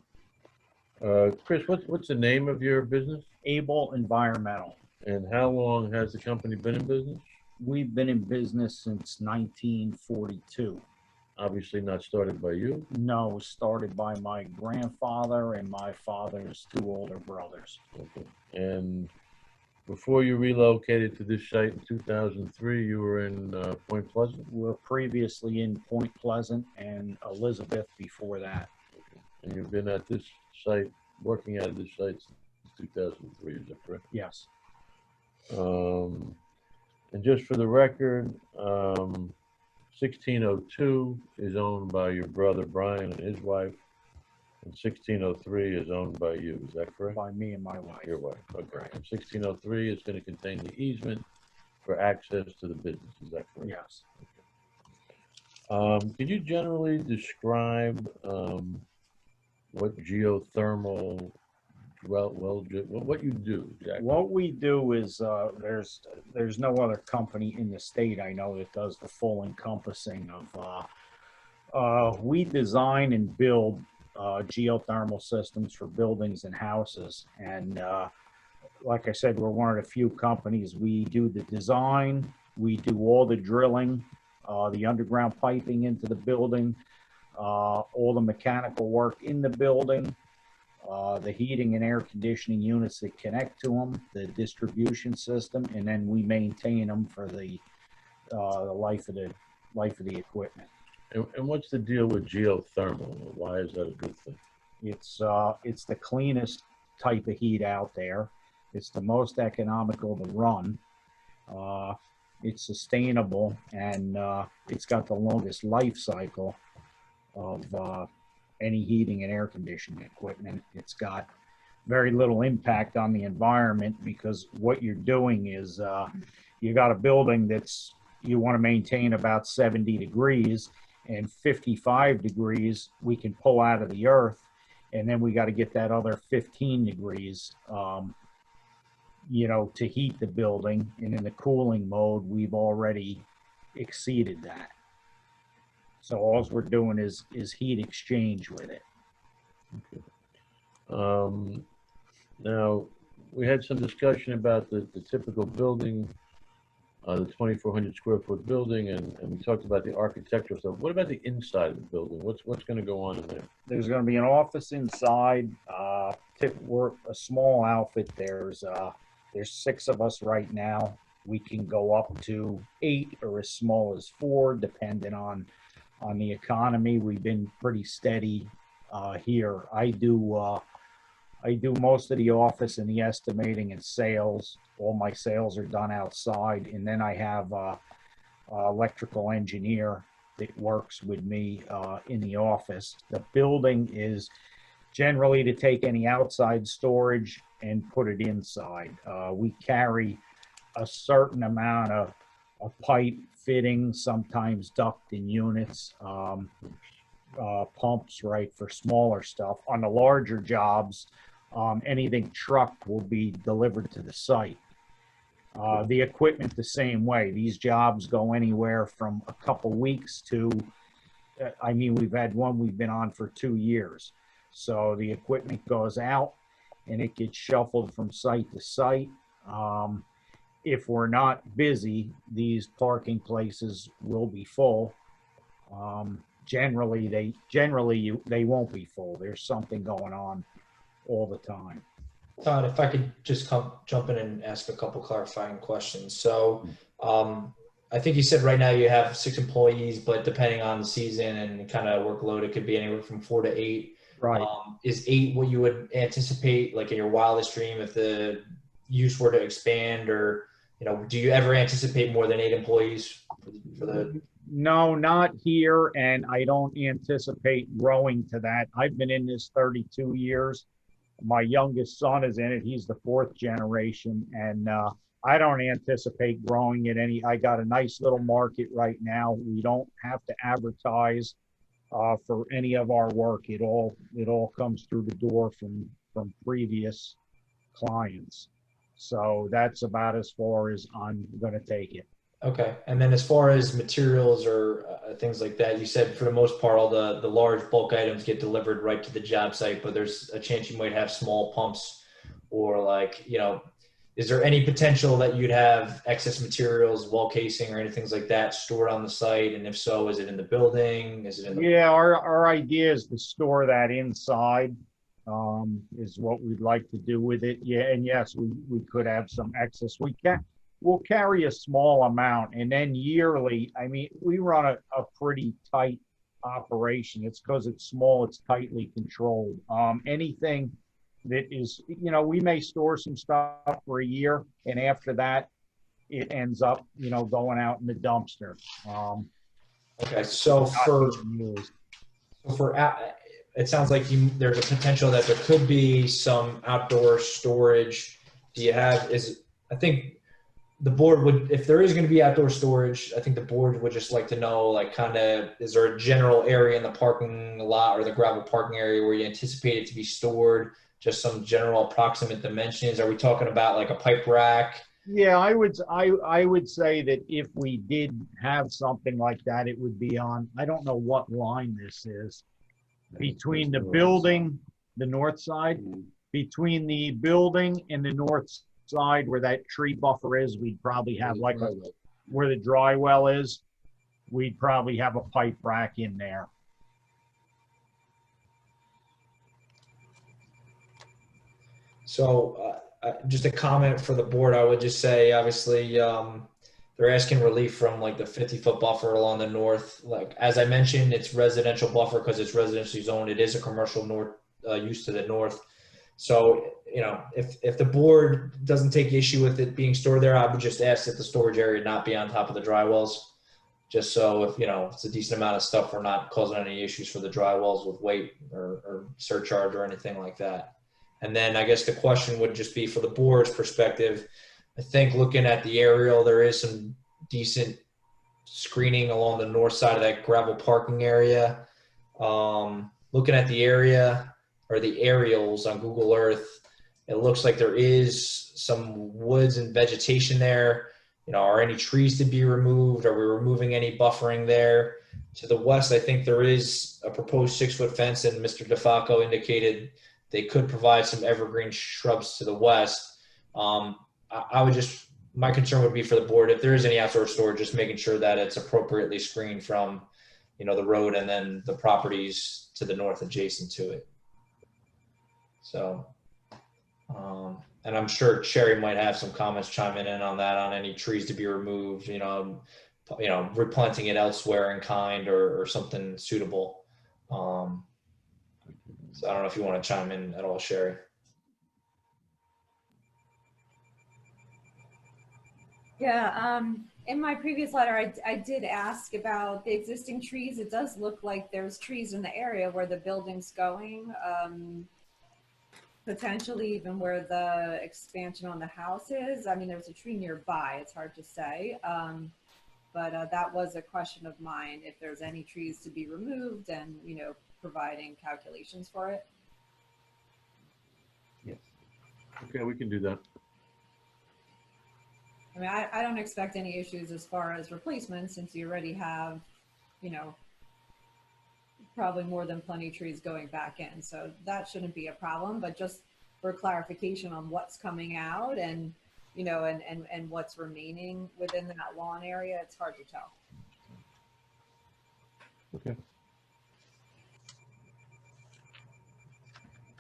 Chris, what's the name of your business? Able Environmental. And how long has the company been in business? We've been in business since 1942. Obviously not started by you. No, it was started by my grandfather and my father's two older brothers. Okay. And before you relocated to this site in 2003, you were in Point Pleasant? We were previously in Point Pleasant and Elizabeth before that. Okay. And you've been at this site, working at this site since 2003, is that correct? Yes. And just for the record, 1602 is owned by your brother Brian and his wife, and 1603 is owned by you. Is that correct? By me and my wife. Your wife. Okay. And 1603 is going to contain the easement for access to the business. Is that correct? Yes. Could you generally describe what geothermal what you do exactly? What we do is there's no other company in the state I know that does the full encompassing of we design and build geothermal systems for buildings and houses, and like I said, we're one of the few companies. We do the design, we do all the drilling, the underground piping into the building, all the mechanical work in the building, the heating and air conditioning units that connect to them, the distribution system, and then we maintain them for the life of the equipment. And what's the deal with geothermal? Why is that a good thing? It's the cleanest type of heat out there. It's the most economical to run. It's sustainable, and it's got the longest life cycle of any heating and air conditioning equipment. It's got very little impact on the environment, because what you're doing is you got a building that's, you want to maintain about 70 degrees, and 55 degrees we can pull out of the earth, and then we got to get that other 15 degrees to heat the building. And in the cooling mode, we've already exceeded that. So all we're doing is heat exchange with it. Now, we had some discussion about the typical building, the 2,400 square foot building, and we talked about the architectural stuff. What about the inside of the building? What's going to go on in there? There's going to be an office inside. We're a small outfit. There's 6 of us right now. We can go up to 8 or as small as 4, depending on the economy. We've been pretty steady here. I do most of the office and the estimating and sales. All my sales are done outside, and then I have a electrical engineer that works with me in the office. The building is generally to take any outside storage and put it inside. We carry a certain amount of pipe fittings, sometimes duct and units, pumps, right, for smaller stuff. On the larger jobs, anything trucked will be delivered to the site. The equipment the same way. These jobs go anywhere from a couple weeks to, we've had one we've been on for 2 years. So the equipment goes out and it gets shuffled from site to site. If we're not busy, these parking places will be full. Generally they won't be full. There's something going on all the time. Todd, if I could just jump in and ask a couple clarifying questions. So I think you said right now you have 6 employees, but depending on the season and kind of workload, it could be anywhere from 4 to 8. Right. Is 8 what you would anticipate, like in your wildest dream, if the use were to expand, or do you ever anticipate more than 8 employees for the? No, not here, and I don't anticipate growing to that. I've been in this 32 years. My youngest son is in it. He's the 4th generation, and I don't anticipate growing it any. I got a nice little market right now. We don't have to advertise for any of our work. It all comes through the door from previous clients. So that's about as far as I'm going to take it. Okay. And then as far as materials or things like that, you said for the most part, all the large bulk items get delivered right to the job site, but there's a chance you might have small pumps or is there any potential that you'd have excess materials, wall casing or anything like that stored on the site? And if so, is it in the building? Is it in the... Yeah, our idea is to store that inside, is what we'd like to do with it. Yeah. And yes, we could have some excess. We'll carry a small amount, and then yearly, we run a pretty tight operation. It's because it's small, it's tightly controlled. Anything that is, we may store some stuff for a year, and after that, it ends up, going out in the dumpster. Okay, so it sounds like there's a potential that there could be some outdoor storage. I think the board would, if there is going to be outdoor storage, I think the board would just like to know, is there a general area in the parking lot or the gravel parking area where you anticipate it to be stored? Just some general approximate dimensions. Are we talking about like a pipe rack? Yeah, I would say that if we did have something like that, it would be on, I don't know what line this is, between the building, the north side, between the building and the north side where that tree buffer is, we'd probably have where the dry well is, we'd probably have a pipe rack in there. So just a comment for the board, I would just say, obviously, there's they're asking relief from like the 50-foot buffer along the north. Like, as I mentioned, it's residential buffer because it's residentially zoned. It is a commercial north use to the north. So, if the board doesn't take issue with it being stored there, I would just ask that the storage area not be on top of the dry wells. Just so if, it's a decent amount of stuff, we're not causing any issues for the dry wells with weight or surcharge or anything like that. And then I guess the question would just be for the board's perspective. I think looking at the aerial, there is some decent screening along the north side of that gravel parking area. Looking at the area or the aerials on Google Earth, it looks like there is some woods and vegetation there. Are any trees to be removed? Are we removing any buffering there? To the west, I think there is a proposed 6-foot fence, and Mr. DeFalco indicated they could provide some evergreen shrubs to the west. My concern would be for the board, if there is any outdoor storage, just making sure that it's appropriately screened from, the road and then the properties to the north adjacent to it. So, and I'm sure Sherry might have some comments chiming in on that, on any trees to be removed, replanting it elsewhere in kind or something suitable. So I don't know if you want to chime in at all, Sherry. Yeah, in my previous letter, I did ask about the existing trees. It does look like there's trees in the area where the building's going, potentially even where the expansion on the house is. I mean, there's a tree nearby, it's hard to say. But that was a question of mine, if there's any trees to be removed and, providing calculations for it. Yes. Okay, we can do that. I mean, I don't expect any issues as far as replacements, since you already have, probably more than plenty of trees going back in. So that shouldn't be a problem, but just for clarification on what's coming out and, and what's remaining within that lawn area, it's hard to tell. Okay.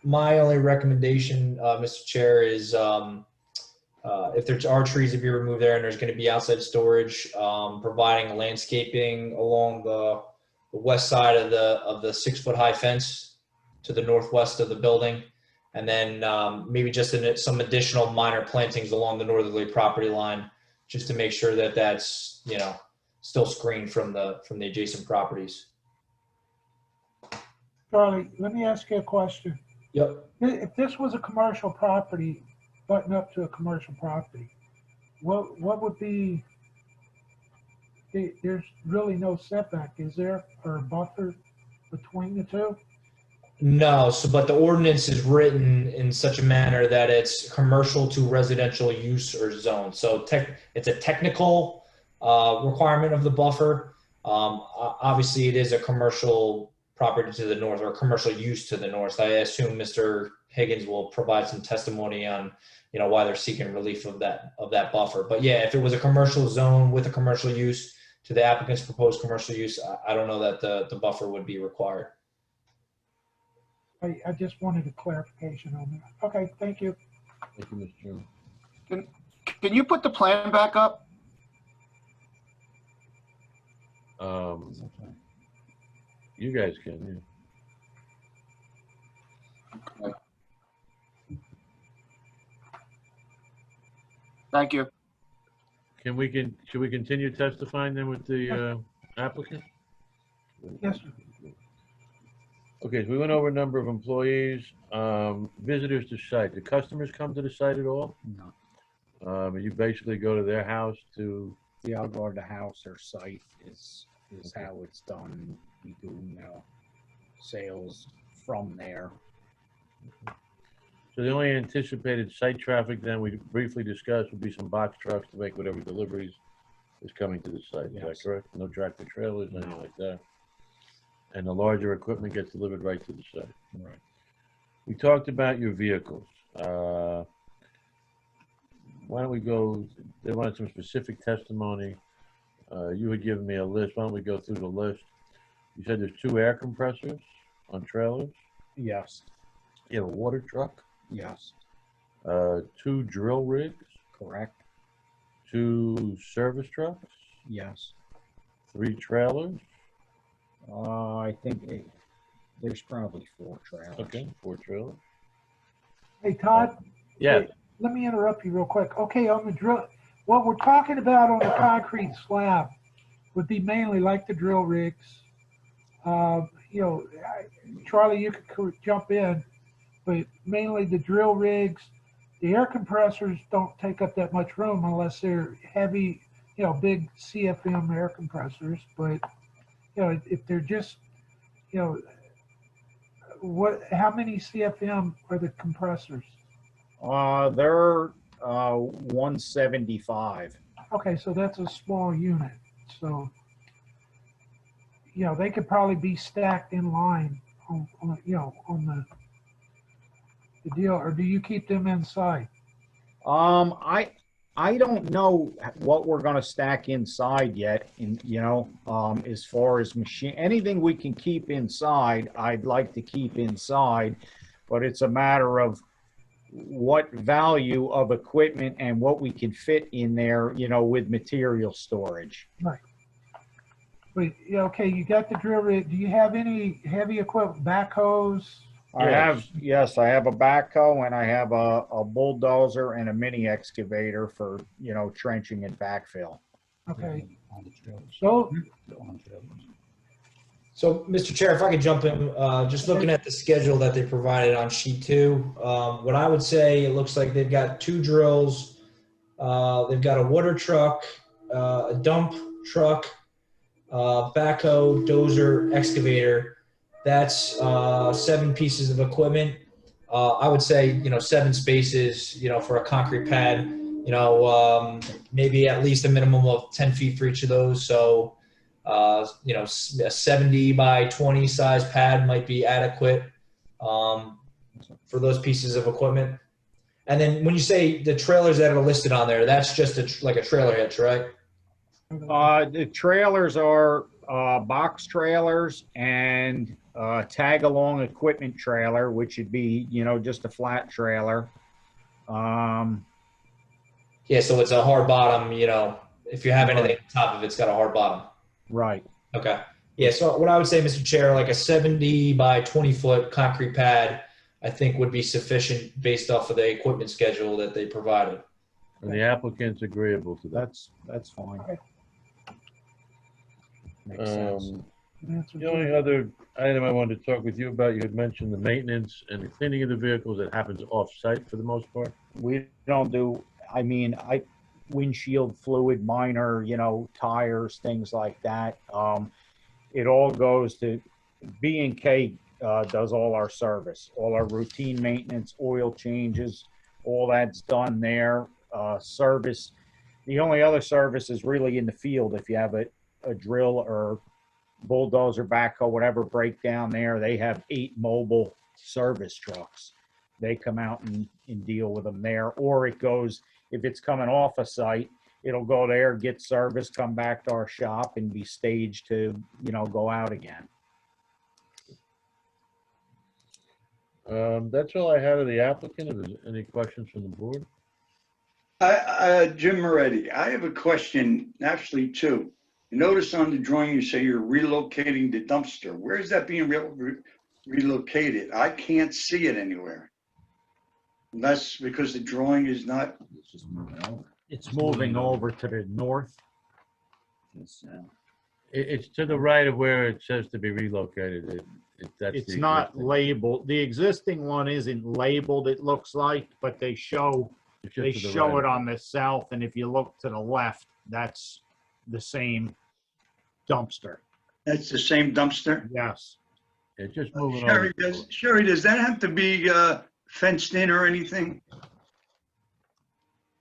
My only recommendation, Mr. Chair, is if there are trees to be removed there and there's going to be outside storage, providing landscaping along the west side of the 6-foot high fence to the northwest of the building, and then maybe just some additional minor plantings along the northerly property line, just to make sure that that's still screened from the adjacent properties. Charlie, let me ask you a question. Yep. If this was a commercial property, button up to a commercial property, what would be, there's really no setback, is there, or a buffer between the two? No, but the ordinance is written in such a manner that it's commercial to residential use or zone. So it's a technical requirement of the buffer. Obviously, it is a commercial property to the north, or commercial use to the north. I assume Mr. Higgins will provide some testimony on, why they're seeking relief of that buffer. But yeah, if it was a commercial zone with a commercial use to the applicant's proposed commercial use, I don't know that the buffer would be required. I just wanted a clarification on that. Okay, thank you. Thank you, Mr. Chairman. Can you put the plan back up? You guys can, yeah. Okay. Thank you. Should we continue testifying then with the applicant? Yes, sir. Okay, so we went over a number of employees, visitors to site. Do customers come to the site at all? No. You basically go to their house to. Yeah, I'll go to the house or site is how it's done. We do, sales from there. So the only anticipated site traffic then we briefly discussed would be some box trucks to make whatever deliveries is coming to the site. Is that correct? No tractor trailers, anything like that. And the larger equipment gets delivered right to the site. Right. We talked about your vehicles. Why don't we go, they wanted some specific testimony. You had given me a list. Why don't we go through the list? You said there's 2 air compressors on trailers. Yes. You have a water truck. Yes. 2 drill rigs. Correct. 2 service trucks, Yes. 3 trailers. I think there's probably 4 trailers. Okay, 4 trailers. Hey, Todd? Yeah. Hey, let me interrupt you real quick. Okay, on the drill, what we're talking about on the concrete slab would be mainly like the drill rigs. Charlie, you could jump in, but mainly the drill rigs. The air compressors don't take up that much room unless they're heavy, big CFM air compressors. But, if they're just, how many CFM are the compressors? They're 175. Okay, so that's a small unit. So, they could probably be stacked in line on the deal, or do you keep them inside? I don't know what we're gonna stack inside yet. As far as anything we can keep inside, I'd like to keep inside, but it's a matter of what value of equipment and what we can fit in there, with material storage. Right. But, okay, you got the drill rig. Do you have any heavy equipment, backhoes? I have a backhoe and I have a bulldozer and a mini excavator for, trenching and backfill. Okay. So, Mr. Chair, if I could jump in, just looking at the schedule that they provided on sheet 2, what I would say, it looks like they've got 2 drills, they've got a water truck, a dump truck, backhoe, dozer, excavator. That's 7 pieces of equipment. I would say, 7 spaces, for a concrete pad, maybe at least a minimum of 10 feet for each of those. So, a 70 by 20 size pad might be adequate for those pieces of equipment. And then when you say the trailers that are listed on there, that's just like a trailer hitch, right? The trailers are box trailers and tag along equipment trailer, which would be, just a flat trailer. Yeah, so it's a hard bottom, if you have anything on top of it, it's got a hard bottom. Right. Okay. Yeah, so what I would say, Mr. Chair, like a 70 by 20 foot concrete pad, I think would be sufficient based off of the equipment schedule that they provided. And the applicant's agreeable to that. That's fine. Okay. Makes sense. The only other item I wanted to talk with you about, you had mentioned the maintenance and the cleaning of the vehicles that happens off-site for the most part. We don't do, windshield fluid, minor, tires, things like that. It all goes to B&K, does all our service, all our routine maintenance, oil changes, all that's done there. Service, the only other service is really in the field. If you have a drill or bulldozer, backhoe, whatever breakdown there, they have 8 mobile service trucks. They come out and deal with them there. Or it goes, if it's coming off a site, it'll go there, get service, come back to our shop and be staged to, go out again. That's all I had of the applicant. If there's any questions from the board? Jim Moretti, I have a question, actually 2. You notice on the drawing you say you're relocating the dumpster. Where is that being relocated? I can't see it anywhere. Unless because the drawing is not. It's just moving over. It's moving over to the north. It's to the right of where it says to be relocated. It's not labeled. The existing one isn't labeled, it looks like, but they show it on the south. And if you look to the left, that's the same dumpster. That's the same dumpster? Yes. It's just moving Sherry, over. Sherry, does that have to be fenced in or anything?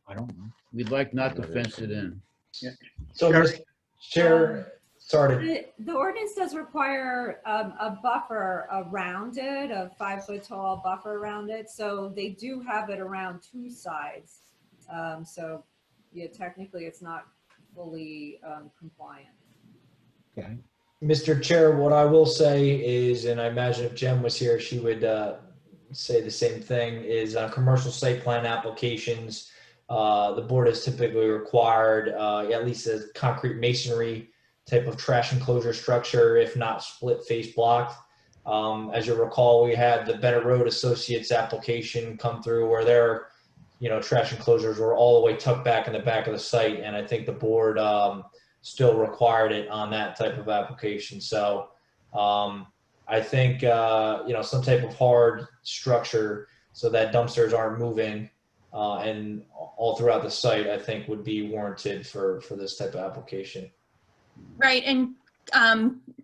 I don't know. We'd like not to fence it in. Yeah. So, Mr. Chair, sorry. The ordinance does require a buffer around it, a 5-foot tall buffer around it. So they do have it around 2 sides. So yeah, technically it's not fully compliant. Okay. Mr. Chair, what I will say is, and I imagine if Jen was here, she would say the same thing, is on commercial site plan applications, the board has typically required at least a concrete masonry type of trash enclosure structure, if not split face blocked. As you recall, we had the Bennett Road Associates application come through where their, trash enclosures were all the way tucked back in the back of the site. And I think the board still required it on that type of application. So I think, some type of hard structure so that dumpsters aren't moving and all throughout the site, I think would be warranted for this type of application. Right, and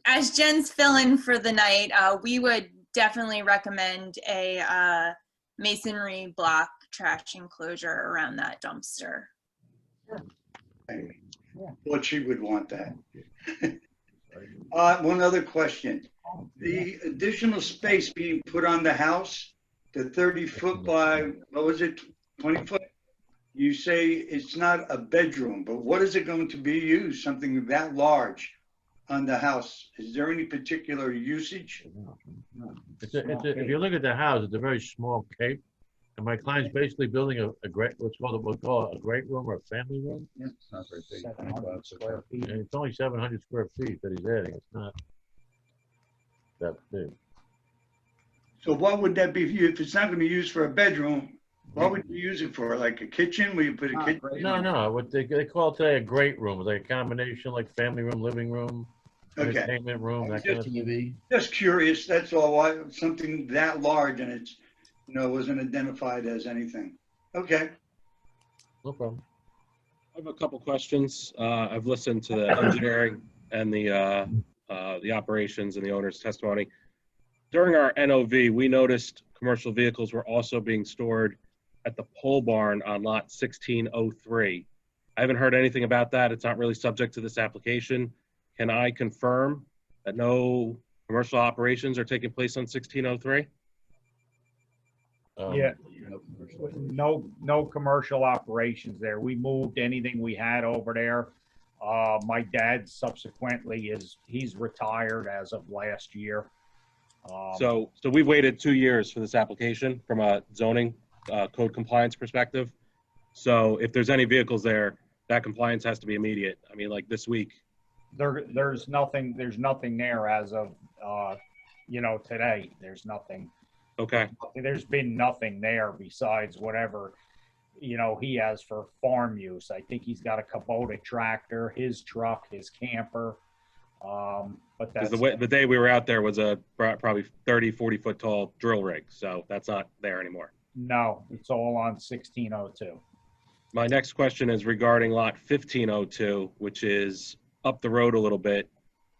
as Jen's fill-in for the night, we would definitely recommend a masonry block trash enclosure around that dumpster. Thought she would want that. One other question. The additional space being put on the house, the 30-foot by, what was it, 20 foot? You say it's not a bedroom, but what is it going to be used? Something that large on the house? Is there any particular usage? If you look at the house, it's a very small cape. And my client's basically building a great, we'll call it a great room or a family room. Yeah, it's not very big. 700 square feet. And it's only 700 square feet that he's adding. It's not that big. So what would that be if it's not going to be used for a bedroom? What would you use it for? Like a kitchen? Will you put a kitchen? No. What they call today a great room. It's like a combination like family room, living room, Okay. entertainment room, that kind of TV. Just curious, that's all. Why something that large and it's, wasn't identified as anything. Okay. No problem. I have a couple questions. I've listened to the engineering and the operations and the owner's testimony. During our NOV, we noticed commercial vehicles were also being stored at the pole barn on lot 1603. I haven't heard anything about that. It's not really subject to this application. Can I confirm that no commercial operations are taking place on 1603? Yeah, no commercial operations there. We moved anything we had over there. My dad subsequently he's retired as of last year. So we've waited 2 years for this application from a zoning code compliance perspective. So if there's any vehicles there, that compliance has to be immediate. I mean, like this week. There's nothing there as of today. There's nothing. Okay. There's been nothing there besides whatever he has for farm use. I think he's got a Kubota tractor, his truck, his camper. But that's the day we were out there was a probably 30-40 foot tall drill rig, so that's not there anymore. No, it's all on 1602. My next question is regarding lot 1502, which is up the road a little bit.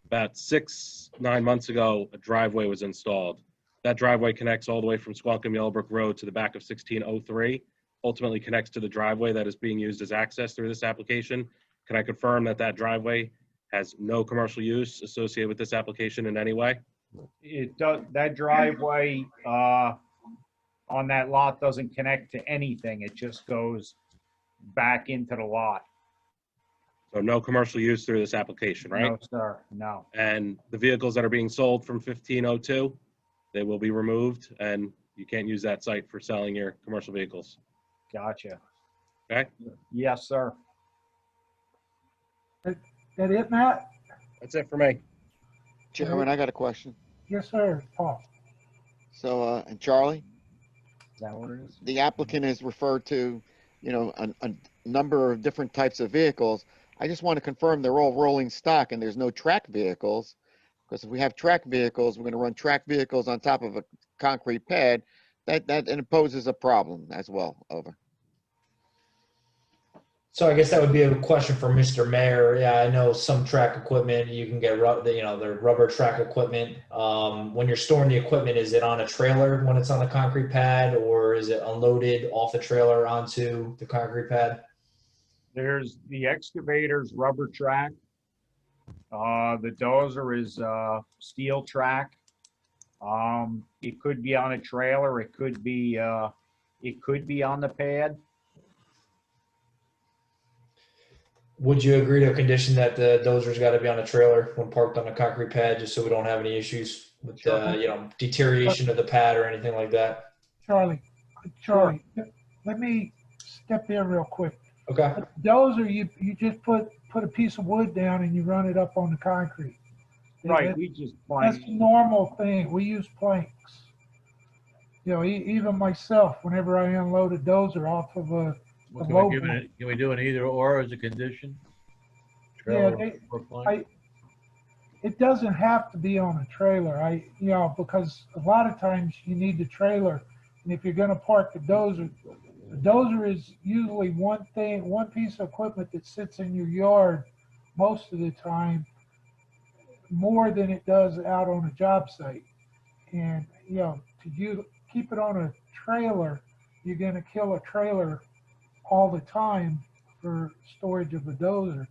About 6-9 months ago, a driveway was installed. That driveway connects all the way from Squonkam Yellowbrook Road to the back of 1603, ultimately connects to the driveway that is being used as access through this application. Can I confirm that that driveway has no commercial use associated with this application in any way? It does. That driveway on that lot doesn't connect to anything. It just goes back into the lot. So no commercial use through this application, right? No, sir. No. And the vehicles that are being sold from 1502, they will be removed, and you can't use that site for selling your commercial vehicles. Gotcha. Okay. Yes, sir. That it, Matt? That's it for me. Chairman, I got a question. Yes, sir, Paul. So, and Charlie, Is that what it is? the applicant has referred to, a number of different types of vehicles. I just want to confirm they're all rolling stock and there's no track vehicles. Because if we have track vehicles, we're going to run track vehicles on top of a concrete pad. That imposes a problem as well. Over. So I guess that would be a question for Mr. Mayor. Yeah, I know some track equipment, you can get, the rubber track equipment. When you're storing the equipment, is it on a trailer when it's on the concrete pad, or is it unloaded off the trailer onto the concrete pad? There's the excavator's rubber track. The dozer is steel track. It could be on a trailer. It could be on the pad. Would you agree to a condition that the dozer's got to be on a trailer when parked on a concrete pad, just so we don't have any issues with, deterioration of the pad or anything like that? Charlie, let me step in real quick. Okay. But dozer, you just put a piece of wood down and you run it up on the concrete. Right, That- we just That's plank. the normal thing. We use planks. You know, even myself, whenever I unload a dozer off of a Well, low can we do an either or as a condition? Yeah, Trailer or plank? it doesn't have to be on a trailer. Because a lot of times you need the trailer, and if you're going to park the dozer is usually one piece of equipment that sits in your yard most of the time, more than it does out on a job site. And to keep it on a trailer, you're going to kill a trailer all the time for storage of a dozer.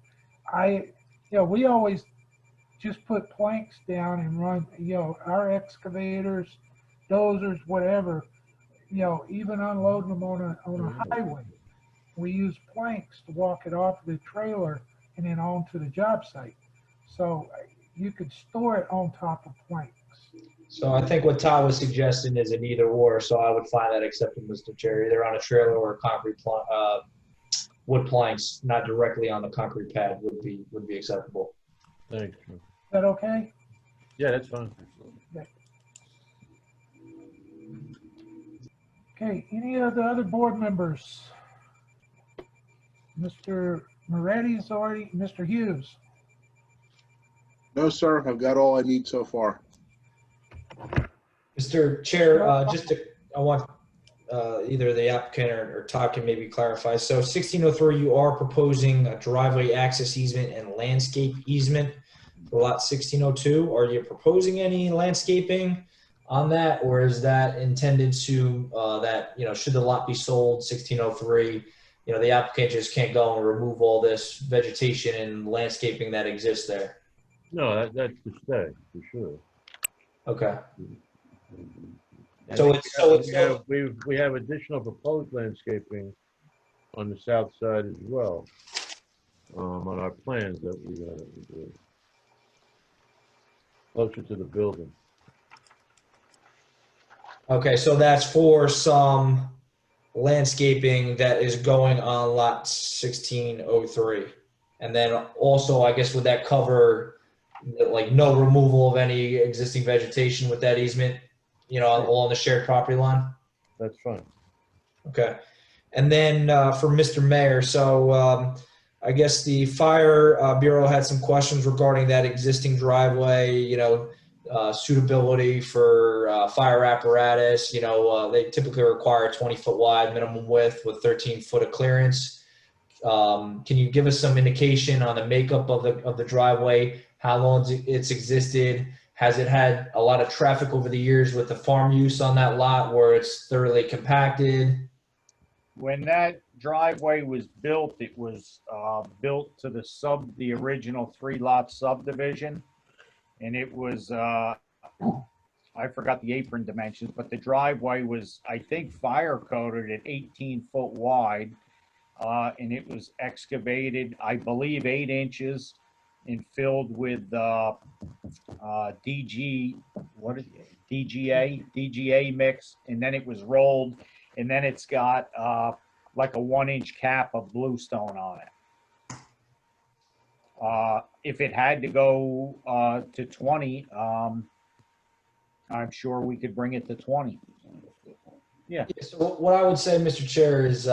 We always just put planks down and run, our excavators, dozers, whatever, even unloading them on a highway. We use planks to walk it off the trailer and then onto the job site. So you could store it on top of planks. So I think what Todd was suggesting is an either or, so I would find that acceptable, Mr. Chair, either on a trailer or concrete wood planks, not directly on the concrete pad would be acceptable. Thanks. Is that okay? Yeah, that's fine. Okay, any of the other board members? Mr. Moretti's already, Mr. Hughes. No, sir, I've got all I need so far. Mr. Chair, I want either the applicant or Todd can maybe clarify. So 1603, you are proposing a driveway access easement and landscape easement for lot 1602. Are you proposing any landscaping on that, or is that intended to should the lot be sold 1603, the applicant just can't go and remove all this vegetation and landscaping that exists there? No, that's to stay for sure. Okay. We have additional proposed landscaping on the south side as well, on our plans that we do. Closer to the building. Okay, so that's for some landscaping that is going on lot 1603. And then also, I guess, would that cover like no removal of any existing vegetation with that easement, along the shared property line? That's fine. Okay. And then for Mr. Mayor, so I guess the Fire Bureau had some questions regarding that existing driveway, suitability for fire apparatus. They typically require a 20-foot wide minimum width with 13 foot of clearance. Can you give us some indication on the makeup of the driveway, how long it's existed? Has it had a lot of traffic over the years with the farm use on that lot where it's thoroughly compacted? When that driveway was built, it was built to the original 3-lot subdivision. And it was, I forgot the apron dimensions, but the driveway was, I think, fire coded at 18 foot wide. And it was excavated, I believe, 8 inches and filled with DGA mix. And then it was rolled, and then it's got like a 1-inch cap of bluestone on it. If it had to go to 20, I'm sure we could bring it to 20. Yeah. So what I would say, Mr. Chair, is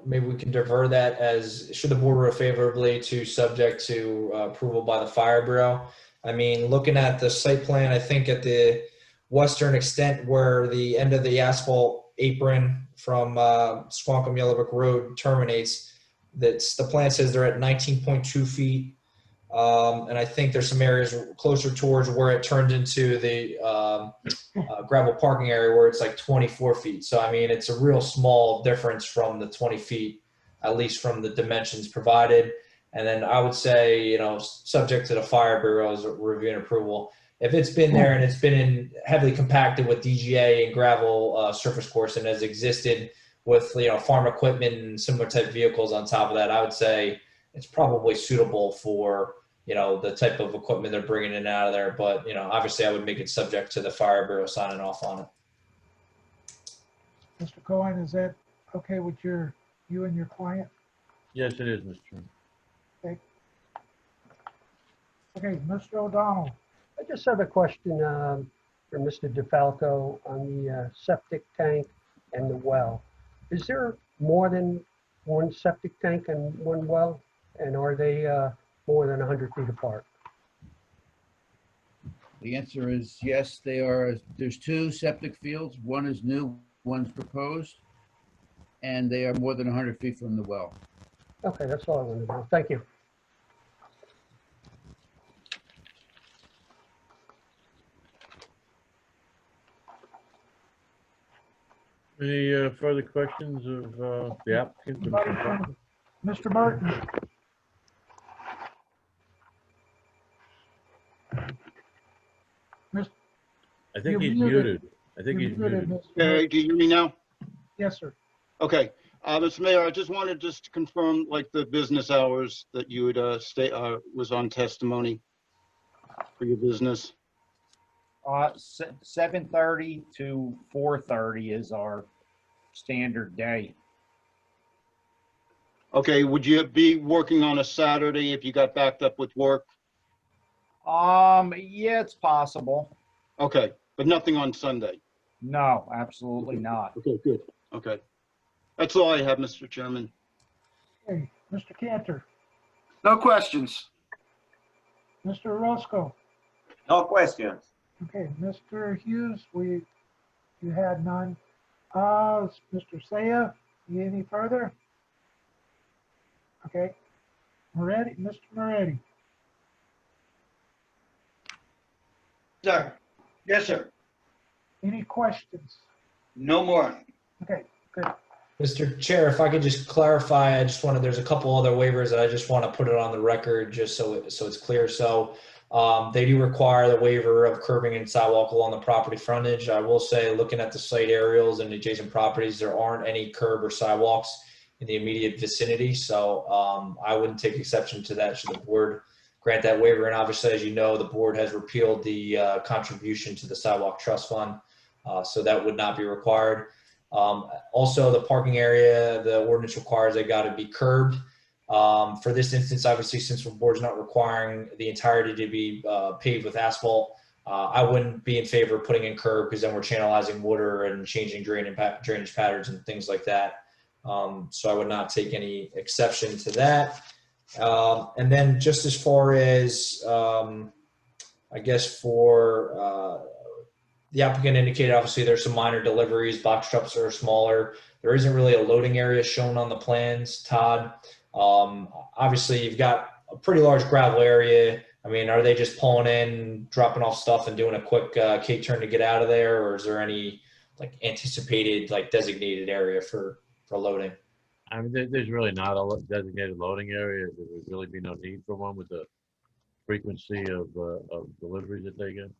maybe we can defer that as should the board rule favorably to subject to approval by the Fire Bureau. I mean, looking at the site plan, I think at the western extent where the end of the asphalt apron from Squonkam Yellowbrook Road terminates, the plan says they're at 19.2 feet. And I think there's some areas closer towards where it turned into the gravel parking area where it's like 24 feet. So, I mean, it's a real small difference from the 20 feet, at least from the dimensions provided. And then I would say, subject to the Fire Bureau's review and approval, if it's been there and it's been heavily compacted with DGA and gravel surface course and has existed with, farm equipment and similar type vehicles on top of that, I would say it's probably suitable for, the type of equipment they're bringing in and out of there. But, obviously I would make it subject to the Fire Bureau signing off on it. Mr. Cohen, is that okay with your You and your client? Yes, it is, Mr. Chairman. Okay. Okay, Mr. O'Donnell. I just have a question for Mr. DeFalco on the septic tank and the well. Is there more than one septic tank and one well? And are they more than 100 feet apart? The answer is yes, they are. There's two septic fields. One is new, one's proposed. And they are more than 100 feet from the well. Okay, that's all I wanted to know. Thank you. Any further questions of the applicant? Mr. Burton. I think he's muted. I think he's muted. Okay, do you hear me now? Yes, sir. Okay, Mr. Mayor, I just wanted to confirm like the business hours that you would was on testimony for your business. 7:30 to 4:30 is our standard day. Okay, would you be working on a Saturday if you got backed up with work? Yeah, it's possible. Okay, but nothing on Sunday? No, absolutely not. Okay, good. Okay. That's all I have, Mr. Chairman. Okay, Mr. Cantor. No questions. Mr. Roscoe. No questions. Okay, Mr. Hughes, you had none. Mr. Saya, you any further? Okay. Moretti, Mr. Moretti. Sir. Yes, sir. Any questions? No more. Okay, good. Mr. Chair, if I could just clarify, there's a couple other waivers that I just want to put it on the record just so it's clear. So they do require the waiver of curbing and sidewalk along the property frontage. I will say, looking at the site aerials and adjacent properties, there aren't any curb or sidewalks in the immediate vicinity. So I wouldn't take exception to that should the board grant that waiver. And obviously, as you know, the board has repealed the contribution to the sidewalk trust fund. So that would not be required. Also, the parking area, the ordinance requires they got to be curbed. For this instance, obviously, since the board's not requiring the entirety to be paved with asphalt, I wouldn't be in favor of putting in curb because then we're channelizing water and changing drainage patterns and things like that. So I would not take any exception to that. And then just as far as, I guess for the applicant indicated, obviously there's some minor deliveries, box trucks are smaller. There isn't really a loading area shown on the plans, Todd. Obviously you've got a pretty large gravel area. I mean, are they just pulling in, dropping off stuff and doing a quick K-turn to get out of there? Or is there any like anticipated, like designated area for loading? I mean, there's really not a designated loading area. There would really be no need for one with the frequency of deliveries that they get.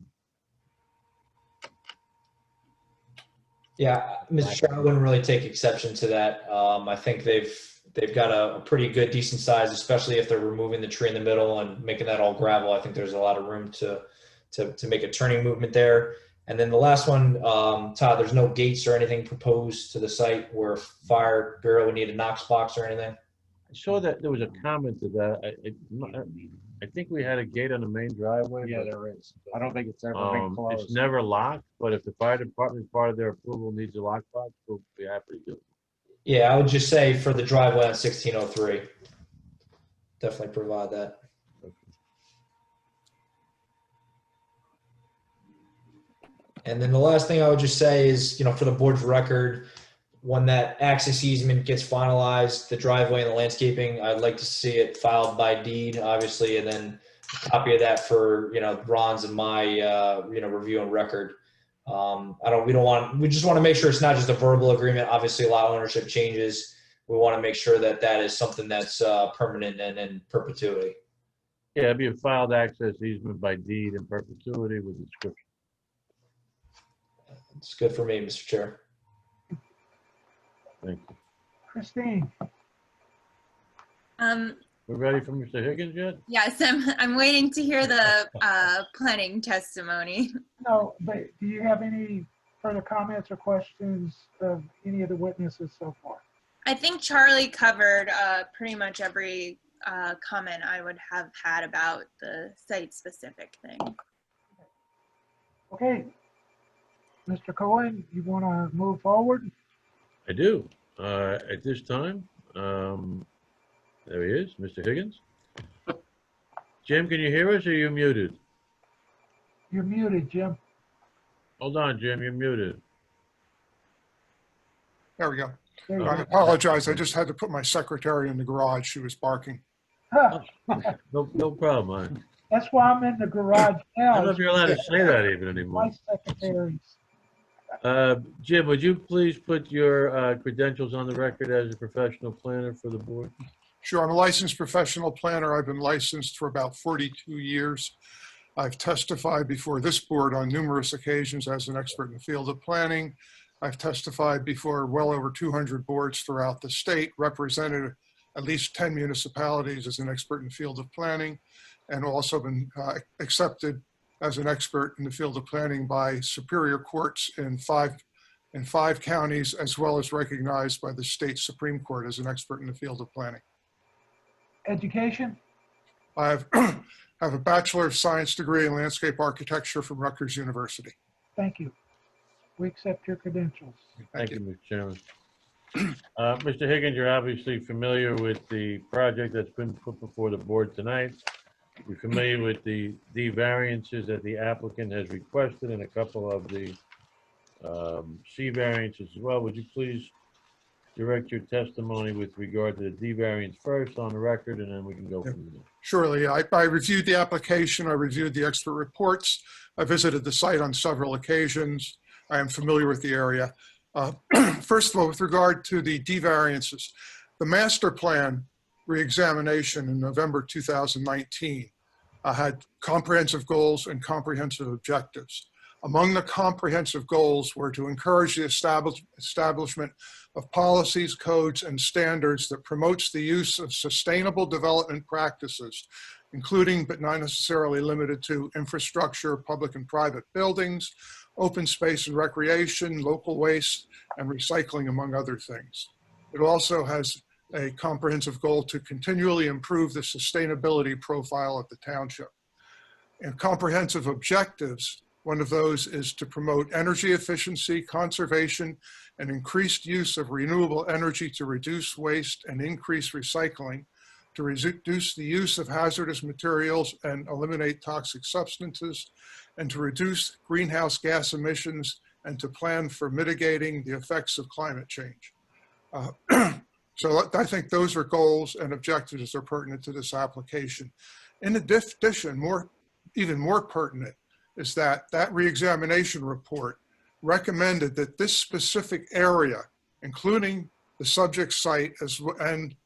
Yeah, Mr. Chair, I wouldn't really take exception to that. I think they've got a pretty good, decent size, especially if they're removing the tree in the middle and making that all gravel. I think there's a lot of room to make a turning movement there. And then the last one, Todd, there's no gates or anything proposed to the site where fire bureau would need a Knox box or anything? I saw that there was a comment to that. I think we had a gate on the main driveway. Yeah, there is. I don't think it's ever been closed. It's never locked, but if the fire department, part of their approval, needs a lockbox, we'll be happy to do it. Yeah, I would just say for the driveway on 1603, definitely provide that. And then the last thing I would just say is, for the board's record, when that access easement gets finalized, the driveway and the landscaping, I'd like to see it filed by deed, obviously, and then a copy of that for, Ron's and my, review and record. We just want to make sure it's not just a verbal agreement. Obviously, lot ownership changes. We want to make sure that that is something that's permanent and in perpetuity. Yeah, it'd be a filed access easement by deed in perpetuity with description. It's good for me, Mr. Chair. Thank you. Christine. We're ready for Mr. Higgins yet? Yes, I'm waiting to hear the planning testimony. No, but do you have any further comments or questions of any of the witnesses so far? I think Charlie covered pretty much every comment I would have had about the site-specific thing. Okay. Mr. Cohen, you want to move forward? I do. At this time, there he is, Mr. Higgins. Jim, can you hear us or are you muted? You're muted, Jim. Hold on, Jim, you're muted. There we go. There you I go. apologize. I just had to put my secretary in the garage. She was barking. No problem. That's why I'm in the garage I now. don't know if you're allowed to say that even anymore. My secretaries. Jim, would you please put your credentials on the record as a professional planner for the board? Sure, I'm a licensed professional planner. I've been licensed for about 42 years. I've testified before this board on numerous occasions as an expert in the field of planning. I've testified before well over 200 boards throughout the state, represented at least 10 municipalities as an expert in the field of planning, and also been accepted as an expert in the field of planning by superior courts in five counties, as well as recognized by the state Supreme Court as an expert in the field of planning. Education? I have a Bachelor of Science degree in landscape architecture from Rutgers University. Thank you. We accept your credentials. Thank you, Mr. Chairman. Mr. Higgins, you're obviously familiar with the project that's been put before the board tonight. You're familiar with the variances that the applicant has requested and a couple of the C variances as well. Would you please direct your testimony with regard to the D variance first on the record, and then we can go from there. Surely. I reviewed the application. I reviewed the expert reports. I visited the site on several occasions. I am familiar with the area. First of all, with regard to the D variances, the master plan reexamination in November 2019 had comprehensive goals and comprehensive objectives. Among the comprehensive goals were to encourage the establishment of policies, codes, and standards that promotes the use of sustainable development practices, including but not necessarily limited to infrastructure, public and private buildings, open space and recreation, local waste, and recycling, among other things. It also has a comprehensive goal to continually improve the sustainability profile of the township. And comprehensive objectives, one of those is to promote energy efficiency, conservation, and increased use of renewable energy to reduce waste and increase recycling, to reduce the use of hazardous materials and eliminate toxic substances, and to reduce greenhouse gas emissions, and to plan for mitigating the effects of climate change. So I think those are goals and objectives that are pertinent to this application. In addition, even more pertinent is that reexamination report recommended that this specific area, including the subject site and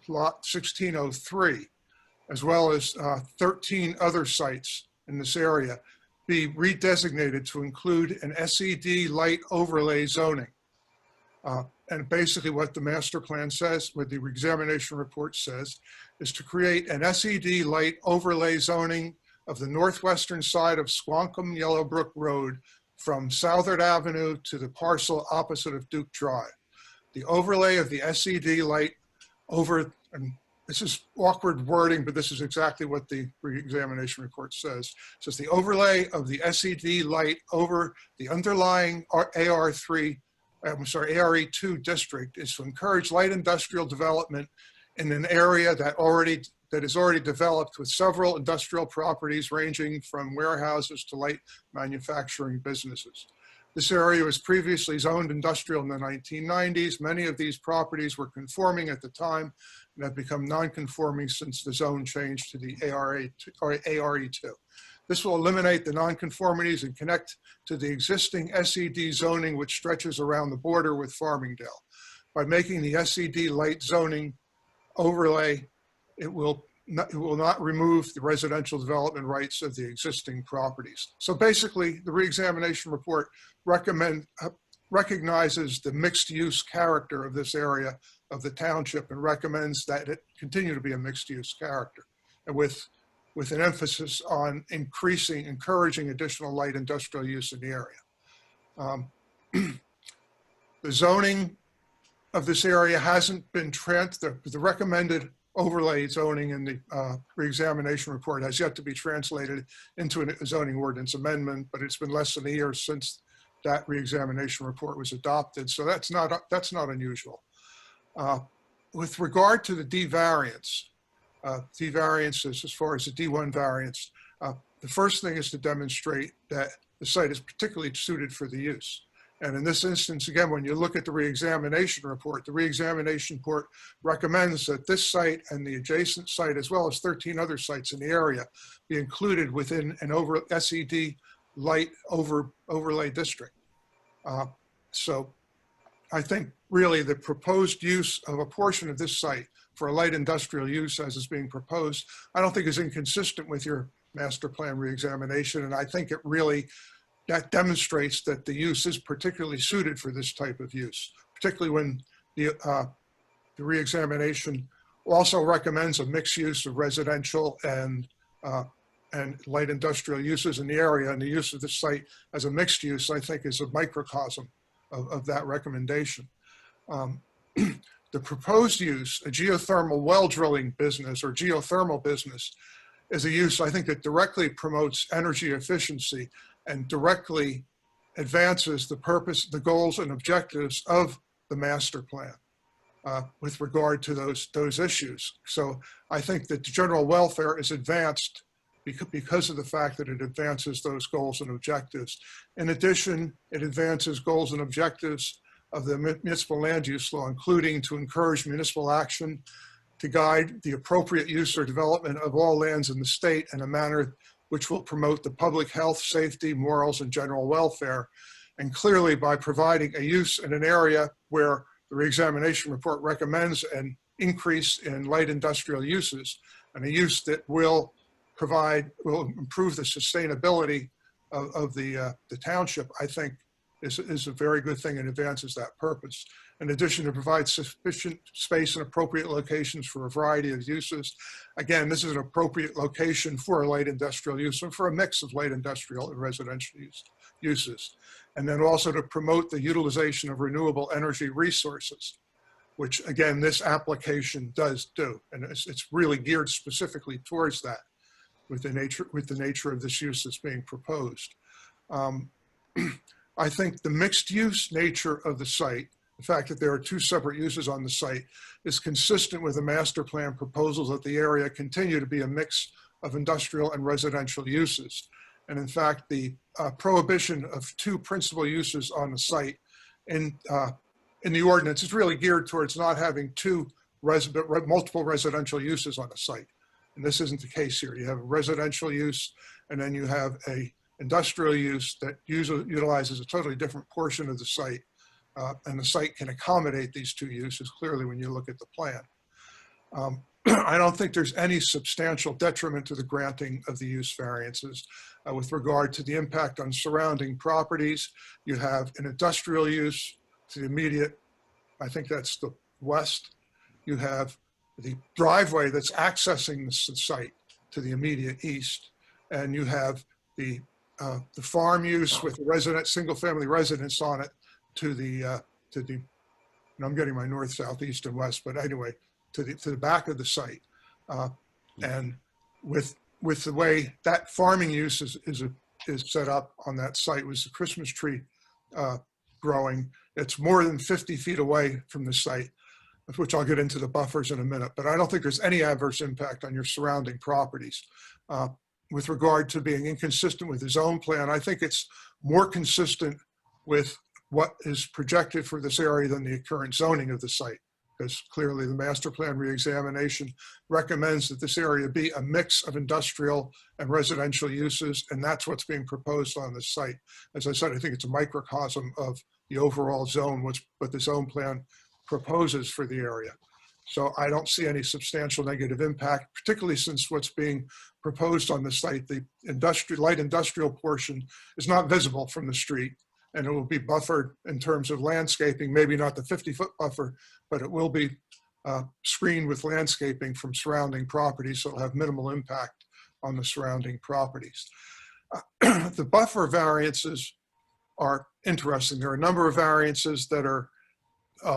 lot 1603, as well as 13 other sites in this area, be redesignated to include an SED light overlay zoning. And basically what the master plan says, what the examination report says, is to create an SED light overlay zoning of the northwestern side of Squonkam Yellowbrook Road from Southard Avenue to the parcel opposite of Duke Drive. The overlay of the SED light over, and this is awkward wording, but this is exactly what the re-examination report says. It says the overlay of the SED light over the underlying ARE2 district is to encourage light industrial development in an area that is already developed with several industrial properties ranging from warehouses to light manufacturing businesses. This area was previously zoned industrial in the 1990s. Many of these properties were conforming at the time and have become non-conforming since the zone changed to the ARE2. This will eliminate the non-conformities and connect to the existing SED zoning, which stretches around the border with Farmingdale. By making the SED light zoning overlay, it will not remove the residential development rights of the existing properties. So basically, the reexamination report recognizes the mixed use character of this area of the township and recommends that it continue to be a mixed use character, and with an emphasis on encouraging additional light industrial use in the area. The zoning of this area hasn't been the recommended overlay zoning in the reexamination report has yet to be translated into a zoning ordinance amendment, but it's been less than a year since that reexamination report was adopted. So that's not unusual. With regard to the D variance, variances as far as the D1 variance, the first thing is to demonstrate that the site is particularly suited for the use. And in this instance, again, when you look at the reexamination report, the reexamination report recommends that this site and the adjacent site, as well as 13 other sites in the area, be included within an SED light overlay district. So I think really the proposed use of a portion of this site for a light industrial use as is being proposed, I don't think is inconsistent with your master plan reexamination. And I think it really, that demonstrates that the use is particularly suited for this type of use, particularly when the reexamination also recommends a mixed use of residential and light industrial uses in the area. And the use of this site as a mixed use, I think, is a microcosm of that recommendation. The proposed use, a geothermal well drilling business or geothermal business, is a use I think that directly promotes energy efficiency and directly advances the purpose, the goals and objectives of the master plan with regard to those issues. So I think that the general welfare is advanced because of the fact that it advances those goals and objectives. In addition, it advances goals and objectives of the municipal land use law, including to encourage municipal action to guide the appropriate use or development of all lands in the state in a manner which will promote the public health, safety, morals, and general welfare. And clearly by providing a use in an area where the reexamination report recommends an increase in light industrial uses and a use that will improve the sustainability of the township, I think is a very good thing and advances that purpose. In addition, to provide sufficient space and appropriate locations for a variety of uses. Again, this is an appropriate location for a light industrial use and for a mix of light industrial and residential uses. And then also to promote the utilization of renewable energy resources, which again, this application does do. And it's really geared specifically towards that with the nature of this use that's being proposed. I think the mixed use nature of the site, the fact that there are two separate uses on the site, is consistent with the master plan proposals that the area continue to be a mix of industrial and residential uses. And in fact, the prohibition of two principal uses on the site in the ordinance is really geared towards not having multiple residential uses on a site. And this isn't the case here. You have a residential use, and then you have a industrial use that utilizes a totally different portion of the site. And the site can accommodate these two uses clearly when you look at the plan. I don't think there's any substantial detriment to the granting of the use variances with regard to the impact on surrounding properties. You have an industrial use to the immediate, I think that's the west. You have the driveway that's accessing the site to the immediate east. And you have the farm use with the single family residence on it to the, and I'm getting my north, south, east, and west, but anyway, to the back of the site. And with the way that farming use is set up on that site was the Christmas tree growing. It's more than 50 feet away from the site, which I'll get into the buffers in a minute, but I don't think there's any adverse impact on your surrounding properties. With regard to being inconsistent with the zone plan, I think it's more consistent with what is projected for this area than the current zoning of the site, because clearly the master plan reexamination recommends that this area be a mix of industrial and residential uses, and that's what's being proposed on the site. As I said, I think it's a microcosm of the overall zone, what the zone plan proposes for the area. So I don't see any substantial negative impact, particularly since what's being proposed on the site, the light industrial portion is not visible from the street, and it will be buffered in terms of landscaping, maybe not the 50-foot buffer, but it will be screened with landscaping from surrounding properties, so it'll have minimal impact on the surrounding properties. The buffer variances are interesting. There are a number of variances that are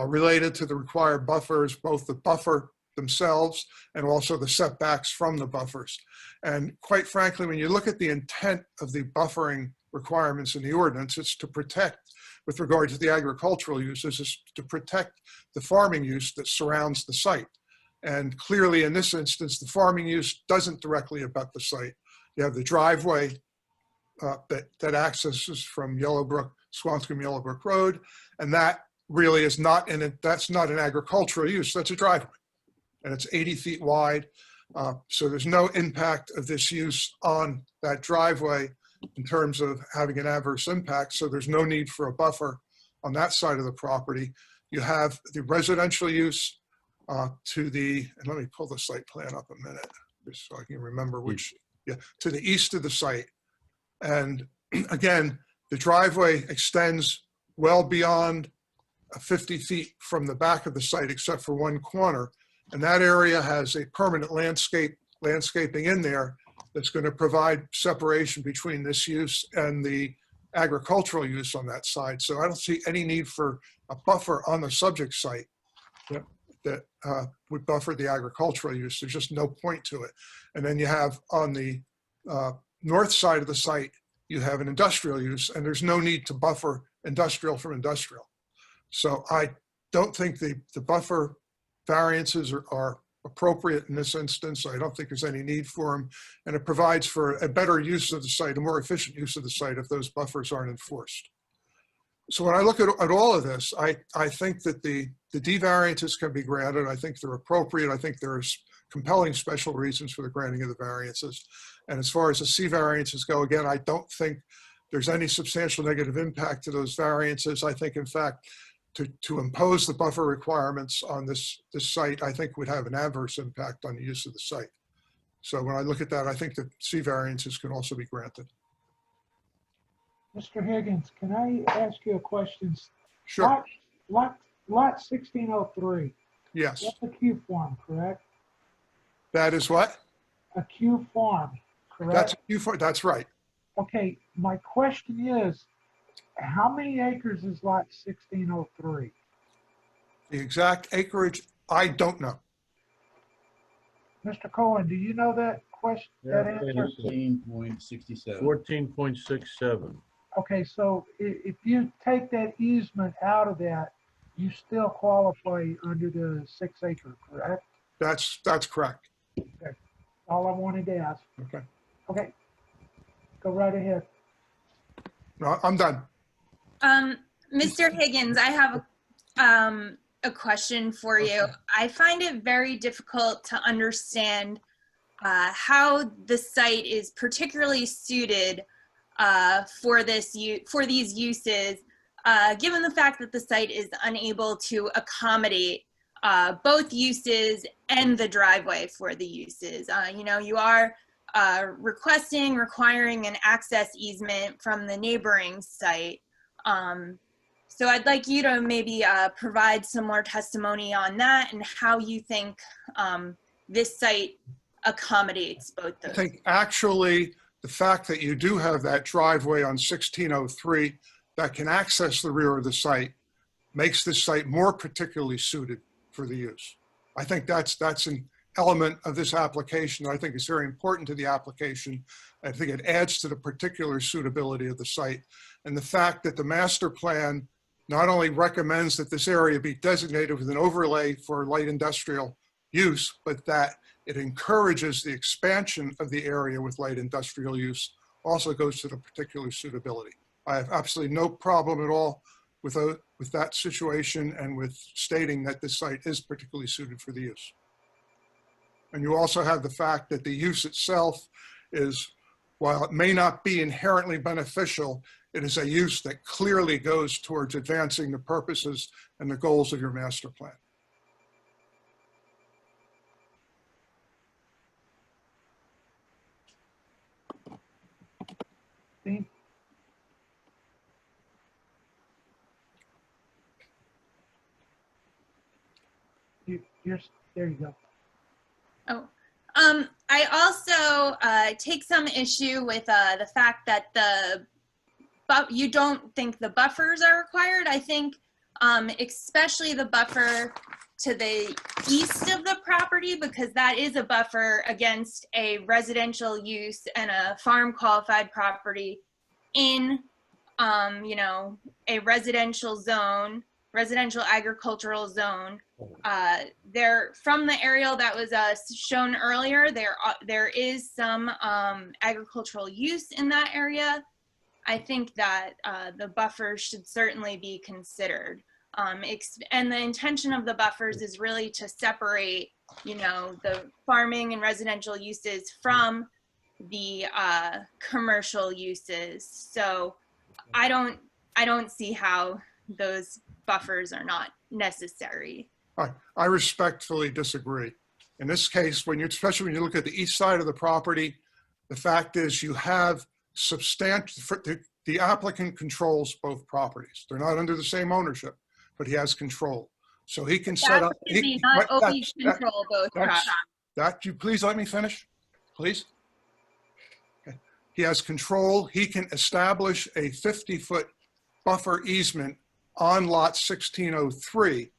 related to the required buffers, both the buffer themselves and also the setbacks from the buffers. And quite frankly, when you look at the intent of the buffering requirements in the ordinance, it's to protect, with regard to the agricultural uses, is to protect the farming use that surrounds the site. And clearly in this instance, the farming use doesn't directly abut the site. You have the driveway that accesses from Yellowbrook, Swanscombe Yellowbrook Road, and that really is not that's not an agricultural use, that's a driveway. And it's 80 feet wide. So there's no impact of this use on that driveway in terms of having an adverse impact. So there's no need for a buffer on that side of the property. You have the residential use to the, and let me pull the site plan up a minute, just so I can remember which, to the east of the site. And again, the driveway extends well beyond 50 feet from the back of the site, except for one corner. And that area has a permanent landscaping in there that's going to provide separation between this use and the agricultural use on that side. So I don't see any need for a buffer on the subject site that would buffer the agricultural use. There's just no point to it. And then you have on the north side of the site, you have an industrial use, and there's no need to buffer industrial from industrial. So I don't think the buffer variances are appropriate in this instance. I don't think there's any need for them. And it provides for a better use of the site, a more efficient use of the site if those buffers aren't enforced. So when I look at all of this, I think that the D variances can be granted. I think they're appropriate. I think there's compelling special reasons for the granting of the variances. And as far as the C variances go, again, I don't think there's any substantial negative impact to those variances. I think, in fact, to impose the buffer requirements on this site, I think would have an adverse impact on the use of the site. So when I look at that, I think that C variances can also be granted. Mr. Higgins, can I ask you a question? Sure. Lot 1603. Yes. That's a Q farm, correct? That is what? A Q farm, correct? That's a Q farm. That's right. Okay, my question is, how many acres is lot 1603? The exact acreage, I don't know. Mr. Cohen, do you know that question, that answer? 14.67. 14.67. Okay, so if you take that easement out of that, you still qualify under the 6 acre, correct? That's correct. Okay. All I wanted to ask. Okay. Okay. Go right ahead. No, I'm done. Mr. Higgins, I have a question for you. I find it very difficult to understand how the site is particularly suited for these uses, given the fact that the site is unable to accommodate both uses and the driveway for the uses. You know, you are requiring an access easement from the neighboring site. So I'd like you to maybe provide some more testimony on that and how you think this site accommodates both those. I think actually the fact that you do have that driveway on 1603 that can access the rear of the site makes this site more particularly suited for the use. I think that's an element of this application that I think is very important to the application. I think it adds to the particular suitability of the site. And the fact that the master plan not only recommends that this area be designated with an overlay for light industrial use, but that it encourages the expansion of the area with light industrial use also goes to the particular suitability. I have absolutely no problem at all with that situation and with stating that this site is particularly suited for the use. And you also have the fact that the use itself is, while it may not be inherently beneficial, it is a use that clearly goes towards advancing the purposes and the goals of your master plan. There you go. Oh, I also take some issue with the fact that you don't think the buffers are required. I think especially the buffer to the east of the property, because that is a buffer against a residential use and a farm qualified property in, you know, a residential zone, residential agricultural zone. There, from the aerial that was shown earlier, there is some agricultural use in that area. I think that the buffer should certainly be considered. And the intention of the buffers is really to separate, you know, the farming and residential uses from the commercial uses. So I don't see how those buffers are not necessary. I respectfully disagree. In this case, especially when you look at the east side of the property, the fact is you have the applicant controls both properties. They're not under the same ownership, but he has control. So he can set up. Not always control both properties. You please let me finish, please. Okay. He has control. He can establish a 50-foot buffer easement on lot 1603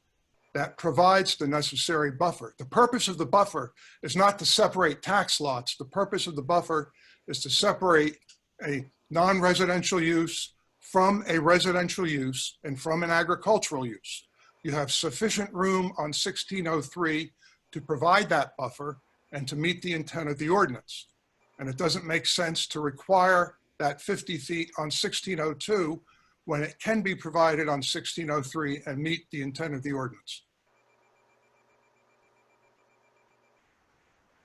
that provides the necessary buffer. The purpose of the buffer is not to separate tax lots. The purpose of the buffer is to separate a non-residential use from a residential use and from an agricultural use. You have sufficient room on 1603 to provide that buffer and to meet the intent of the ordinance. And it doesn't make sense to require that 50 feet on 1602 when it can be provided on 1603 and meet the intent of the ordinance.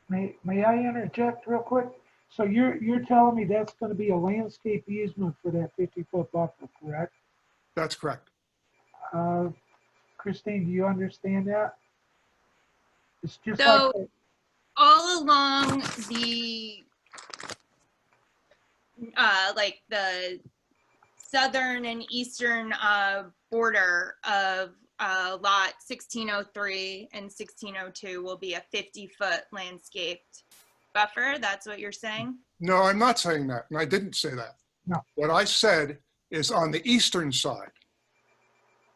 May I interject real quick? So you're telling me that's going to be a landscape easement for that 50-foot buffer, correct? That's correct. Christine, do you understand that? It's just So like all along the like the southern and eastern border of lot 1603 and 1602 will be a 50-foot landscaped buffer. That's what you're saying? No, I'm not saying that, and I didn't say that. No. What I said is on the eastern side,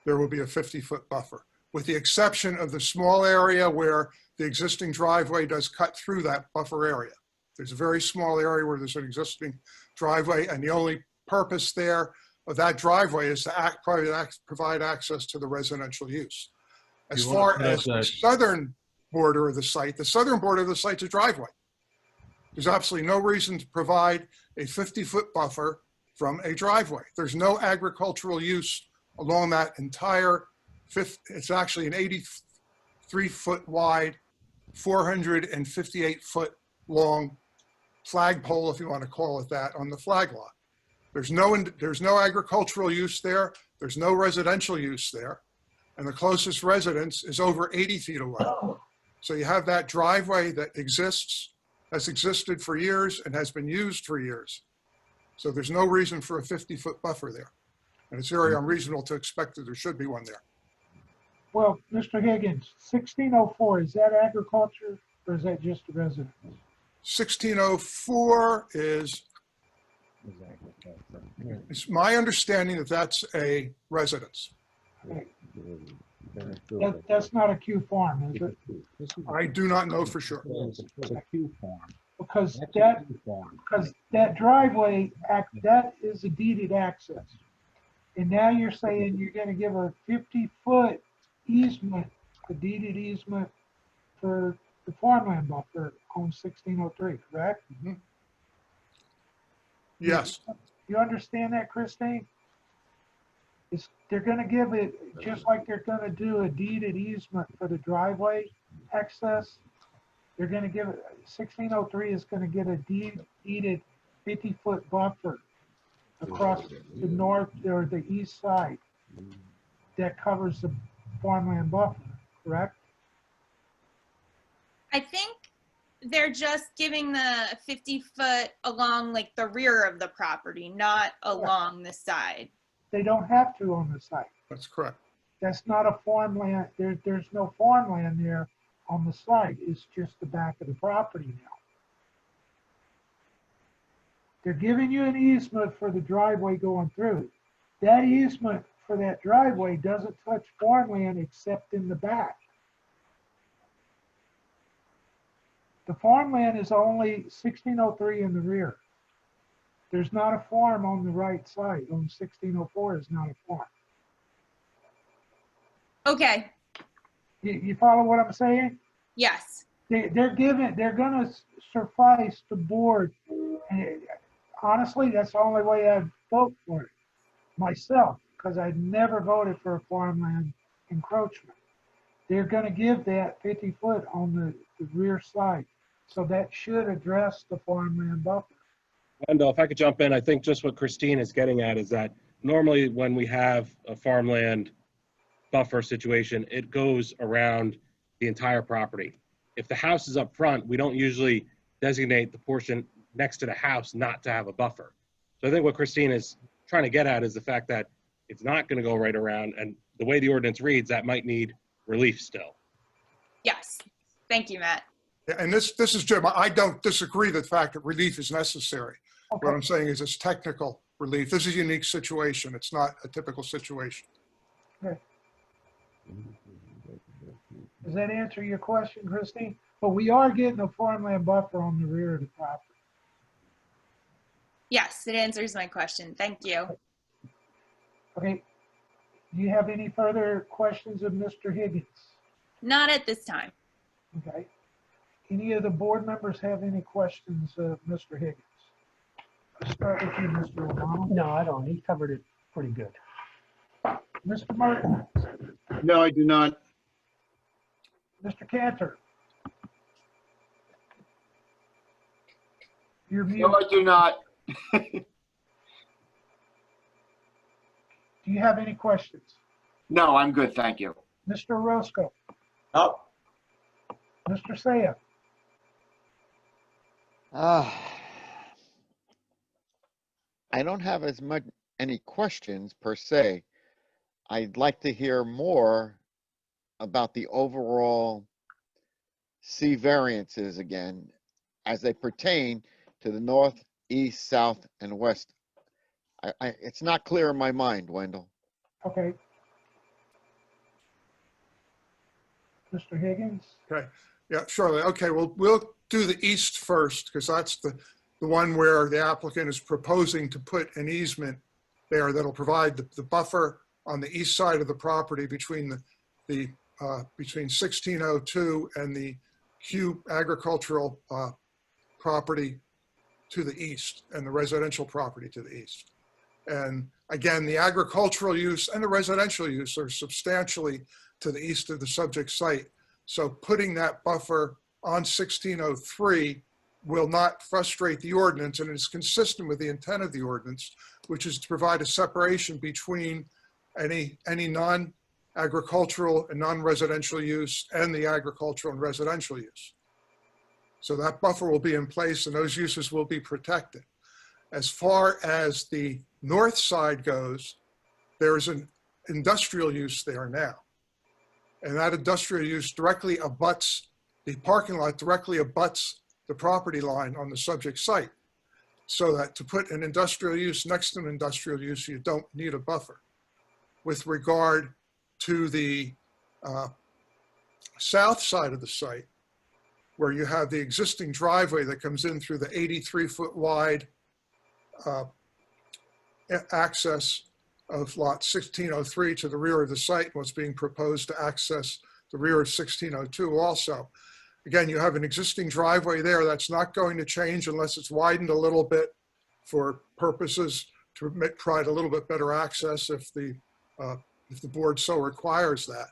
there will be a 50-foot buffer, with the exception of the small area where the existing driveway does cut through that buffer area. There's a very small area where there's an existing driveway, and the only purpose there of that driveway is to provide access to the residential use. As far as the southern border of the site, the southern border of the site's a driveway. There's absolutely no reason to provide a 50-foot buffer from a driveway. There's no agricultural use along that entire it's actually an 83-foot wide, 458-foot long flagpole, if you want to call it that, on the flag lot. There's no agricultural use there. There's no residential use there. And the closest residence is over 80 feet away. So you have that driveway that has existed for years and has been used for years. So there's no reason for a 50-foot buffer there. And it's very unreasonable to expect that there should be one there. well, Mr. Higgins, 1604, is that agriculture or is that just a residence? 1604 is, it's my understanding that that's a residence. That's not a Q farm, is it? I do not know for sure. It's a Q farm. Because that driveway, that is a deeded access. And now you're saying you're gonna give a 50-foot easement, a deeded easement for the farmland buffer on 1603, correct? Mm-hmm. Yes. You understand that, Christine? They're gonna give it, just like they're gonna do a deeded easement for the driveway access, they're gonna give it, 1603 is gonna get a deeded 50-foot buffer across the north or the east side that covers the farmland buffer, correct? I think they're just giving the 50-foot along like the rear of the property, not along the side. They don't have to on the site. That's correct. That's not a farmland. There's no farmland there on the site. It's just the back of the property now. They're giving you an easement for the driveway going through. That easement for that driveway doesn't touch farmland except in the back. The farmland is only 1603 in the rear. There's not a farm on the right side. On 1604 is not a farm. Okay, You follow what I'm saying? yes. They're gonna suffice the board. And honestly, that's the only way I'd vote for it myself, because I'd never voted for a farmland encroachment. They're gonna give that 50 foot on the rear side. So that should address the farmland buffer. Wendell, if I could jump in, I think just what Christine is getting at is that normally when we have a farmland buffer situation, it goes around the entire property. If the house is up front, we don't usually designate the portion next to the house not to have a buffer. So I think what Christine is trying to get at is the fact that it's not going to go right around, and the way the ordinance reads, that might need relief still. Yes. Thank you, Matt. Yeah, and this is Jim. I don't disagree that the fact that relief is necessary. Okay. What I'm saying is it's technical relief. This is a unique situation. It's not a typical situation. Okay. Does that answer your question, Christine? But we are getting a farmland buffer on the rear of the property. Yes, it answers my question. Thank you. Okay. Do you have any further questions of Mr. Higgins? Not at this time. Okay. Any of the board members have any questions of Mr. Higgins? Let's start with you, Mr. O'Donnell. No, I don't. He covered it pretty good. Mr. Martin, No, I do not. Mr. Cantor. You're No, mute. I do not. Do you have any questions? No, I'm good, thank you. Mr. Roscoe, Oh, Mr. Saya, I don't have as much any questions per se. I'd like to hear more about the overall C variances again as they pertain to the north, east, south, and west. It's not clear in my mind, Wendell. okay. Mr. Higgins, Okay. Yeah, surely. Okay, well, we'll do the east first because that's the one where the applicant is proposing to put an easement there that'll provide the buffer on the east side of the property between between 1602 and the Q agricultural property to the east and the residential property to the east. And again, the agricultural use and the residential use are substantially to the east of the subject site. So putting that buffer on 1603 will not frustrate the ordinance, and it is consistent with the intent of the ordinance, which is to provide a separation between any non-agricultural and non-residential use and the agricultural and residential use. So that buffer will be in place and those uses will be protected. As far as the north side goes, there is an industrial use there now. And that industrial use directly abuts, the parking lot directly abuts the property line on the subject site. So that to put an industrial use next to an industrial use, you don't need a buffer. With regard to the south side of the site, where you have the existing driveway that comes in through the 83-foot wide access of lot 1603 to the rear of the site, what's being proposed to access the rear of 1602 also. Again, you have an existing driveway there that's not going to change unless it's widened a little bit for purposes to provide a little bit better access if the board so requires that.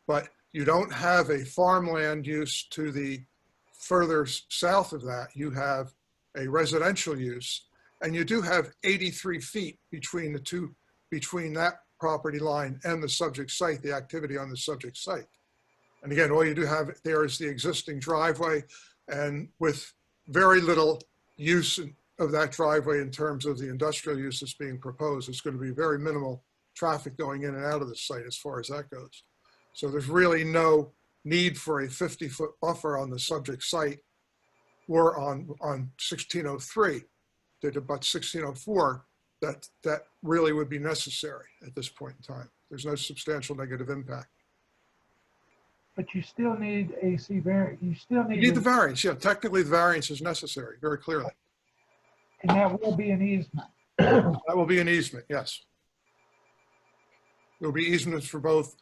But you don't have a farmland use to the further south of that. You have a residential use, and you do have 83 feet between the two, between that property line and the subject site, the activity on the subject site. And again, all you do have there is the existing driveway, and with very little use of that driveway in terms of the industrial use that's being proposed, it's going to be very minimal traffic going in and out of the site as far as that goes. So there's really no need for a 50-foot buffer on the subject site or on 1603 that abuts 1604 that really would be necessary at this point in time. There's no substantial negative impact. But you still need AC variance, you still You need. need the variance, yeah, technically the variance is necessary, very clearly. And that will be an easement. That will be an easement, yes. There'll be easements for both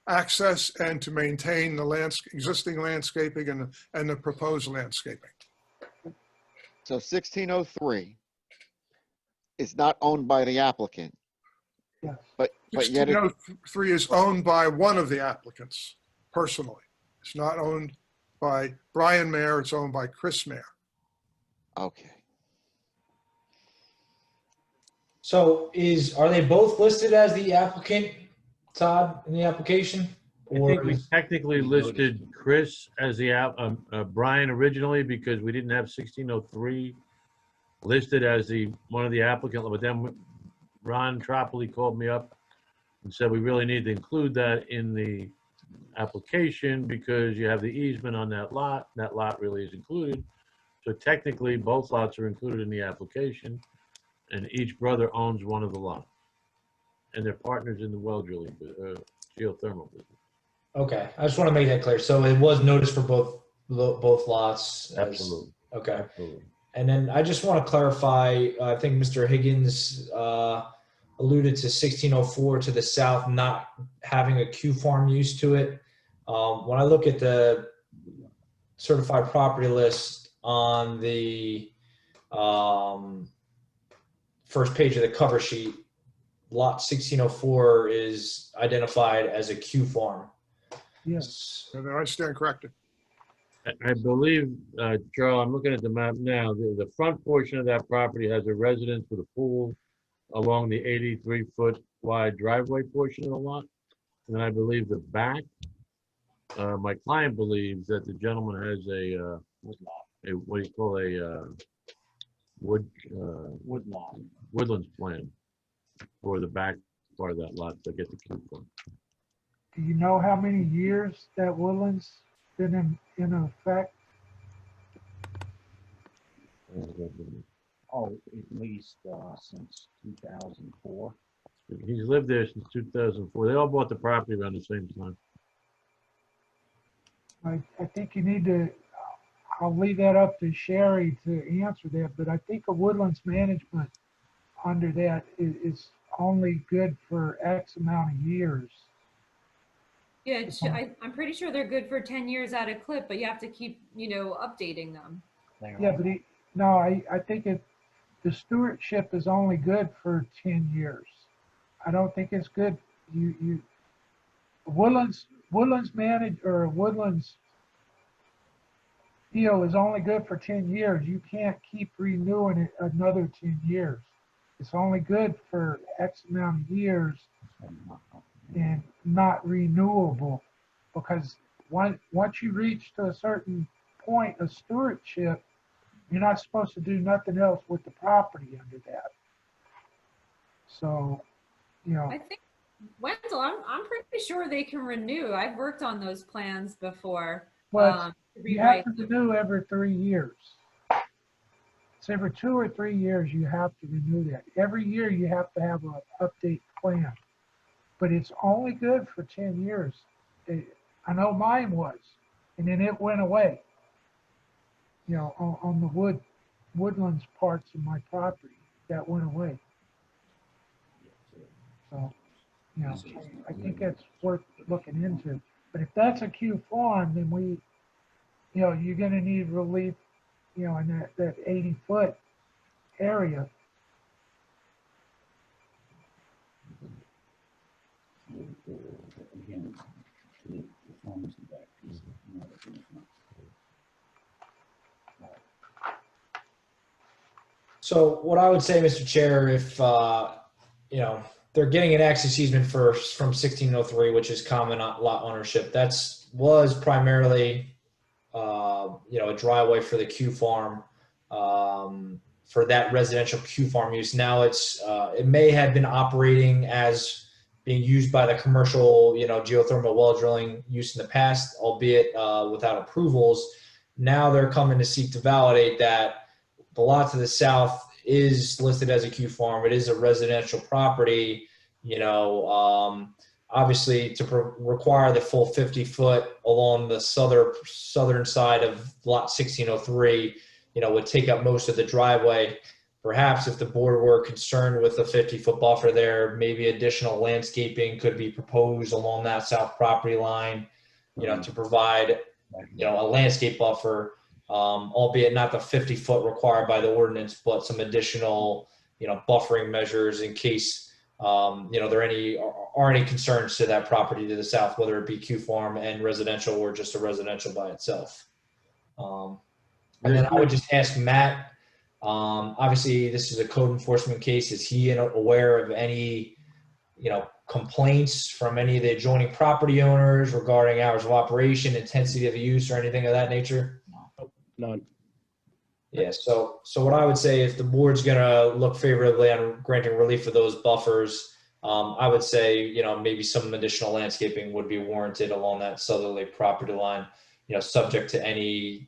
access and to maintain the existing landscaping and the proposed landscaping. So 1603 is not owned by the applicant. Yes. But yet it, 1603 is owned by one of the applicants personally. It's not owned by Brian Mayer, it's owned by Chris Mayer. okay. So are they both listed as the applicant, Todd, in the application? I think we technically listed Chris as the Brian originally because we didn't have 1603 listed as one of the applicants. But then Ron Tropoli called me up and said we really need to include that in the application because you have the easement on that lot. That lot really is included. So technically, both lots are included in the application, and each brother owns one of the lots. And they're partners in the well drilling, geothermal business. Okay, I just want to make that clear. So it was noticed for both lots. Absolutely. Okay. Absolutely. And then I just want to clarify, I think Mr. Higgins alluded to 1604 to the south not having a Q farm use to it. When I look at the certified property list on the first page of the cover sheet, lot 1604 is identified as a Q farm. Yes. And then I stand corrected. I believe, Charles, I'm looking at the map now, the front portion of that property has a residence with a pool along the 83-foot wide driveway portion of the lot. And then I believe the back, my client believes that the gentleman has a what do you call woodlands plan for the back part of that lot to get the Q farm. Do you know how many years that woodland's been in effect? Oh, at least since 2004. He's lived there since 2004. They all bought the property around the same time. I think you need to, I'll leave that up to Sherry to answer that, but I think a woodlands management under that is only good for X amount of years. Yeah, I'm pretty sure they're good for 10 years at a clip, but you have to keep, updating them. Yeah, but no, I think the stewardship is only good for 10 years. I don't think it's good. Woodlands deal is only good for 10 years. You can't keep renewing it another 10 years. It's only good for X amount of years and not renewable, because once you reach to a certain point of stewardship, you're not supposed to do nothing else with the property under that. So, I think, Wenzel, I'm pretty sure they can renew. I've worked on those plans before. But you have to renew every 3 years. It's every 2 or 3 years you have to renew that. Every year you have to have an update plan. But it's only good for 10 years. I know mine was, and then it went away. On the woodlands parts of my property, that went away. So, I think that's worth looking into. But if that's a Q farm, then you're going to need relief, in that 80-foot area. So what I would say, Mr. Chair, if, they're getting an access easement from 1603, which is common lot ownership, was primarily, a driveway for the Q farm, for that residential Q farm use. Now it may have been operating as being used by the commercial, geothermal well drilling use in the past, albeit without approvals. Now they're coming to seek to validate that the lot to the south is listed as a Q farm. It is a residential property, obviously to require the full 50-foot along the southern side of lot 1603, would take up most of the driveway. Perhaps if the board were concerned with a 50-foot buffer there, maybe additional landscaping could be proposed along that south property line, to provide, a landscape buffer, albeit not the 50-foot required by the ordinance, but some additional, buffering measures in case, there are any concerns to that property to the south, whether it be Q farm and residential or just a residential by itself. And then I would just ask Matt, obviously this is a code enforcement case. Is he aware of any, complaints from any of the adjoining property owners regarding hours of operation, intensity of the use, or anything of that nature? None. Yeah, so what I would say, if the board's gonna look favorably on granting relief for those buffers, I would say, maybe some additional landscaping would be warranted along that southerly property line, subject to any,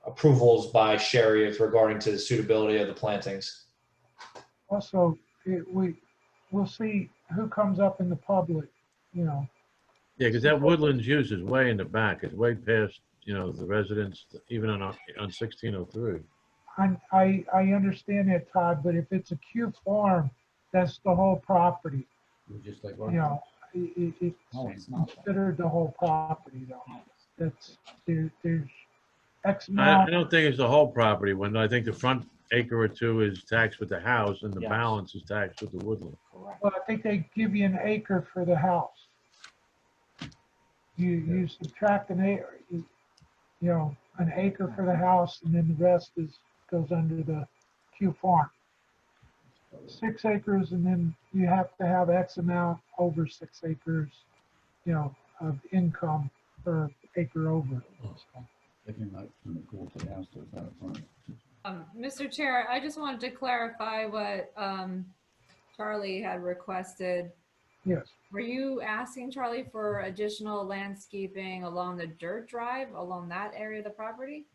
approvals by sheriff regarding to the suitability of the plantings. Also, we'll see who comes up in the public, Yeah, because that woodlands use is way in the back. It's way past, the residents, even on 1603. I understand that, Todd, but if it's a Q farm, that's the whole property. Just like, It's considered the whole property, though. There's X I amount. don't think it's the whole property. When I think the front acre or two is taxed with the house and the Yes. balance is taxed with the woodland. Well, I think they give you an acre for the house. You subtract an acre, an acre for the house, and then the rest goes under the Q farm. 6 acres, and then you have to have X amount over 6 acres, of income per acre over. Mr. Chair, I just wanted to clarify what Charlie had requested. Yes. Were you asking, Charlie, for additional landscaping along the dirt drive, along that area of the property?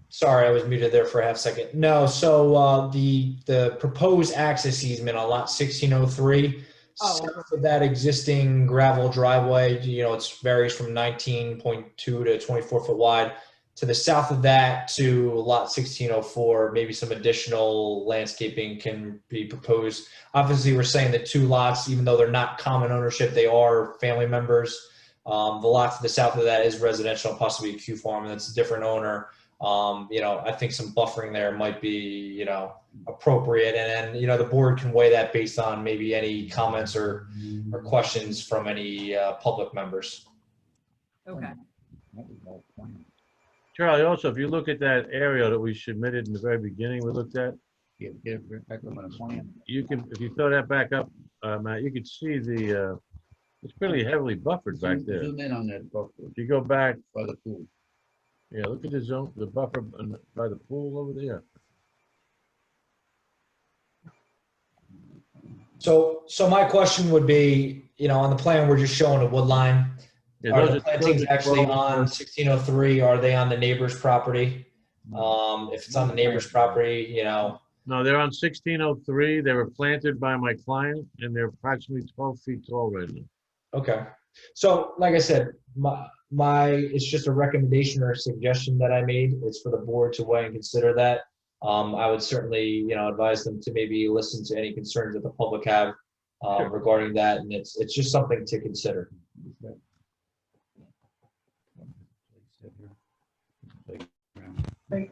Sorry, I was muted there for a half second. No, so the proposed access easement on lot 1603, south of that existing gravel driveway, it varies from 19.2 to 24-foot wide. To the south of that to lot 1604, maybe some additional landscaping can be proposed. Obviously, we're saying the 2 lots, even though they're not common ownership, they are family members. The lot to the south of that is residential, possibly a Q farm, and it's a different owner. I think some buffering there might be, appropriate. And then, the board can weigh that based on maybe any comments or questions from any public members. Okay. Charlie, also, if you look at that area that we submitted in the very beginning, we looked at, you can, if you throw that back up, Matt, you can see it's pretty heavily buffered back there. Zoom in on that buffer If you go back, by the pool. yeah, look at the buffer by the pool over there. So my question would be, on the plan, we're just showing a wood line. Yeah, Are those the plantings actually on 1603? Are they on the neighbor's property? If it's on the neighbor's property, No, they're on 1603. They were planted by my client, and they're approximately 12 feet tall right now. Okay. So, like I said, it's just a recommendation or a suggestion that I made. It's for the board to weigh and consider that. I would certainly, advise them to maybe listen to any concerns that the public have regarding that, and it's just something to consider. Hey,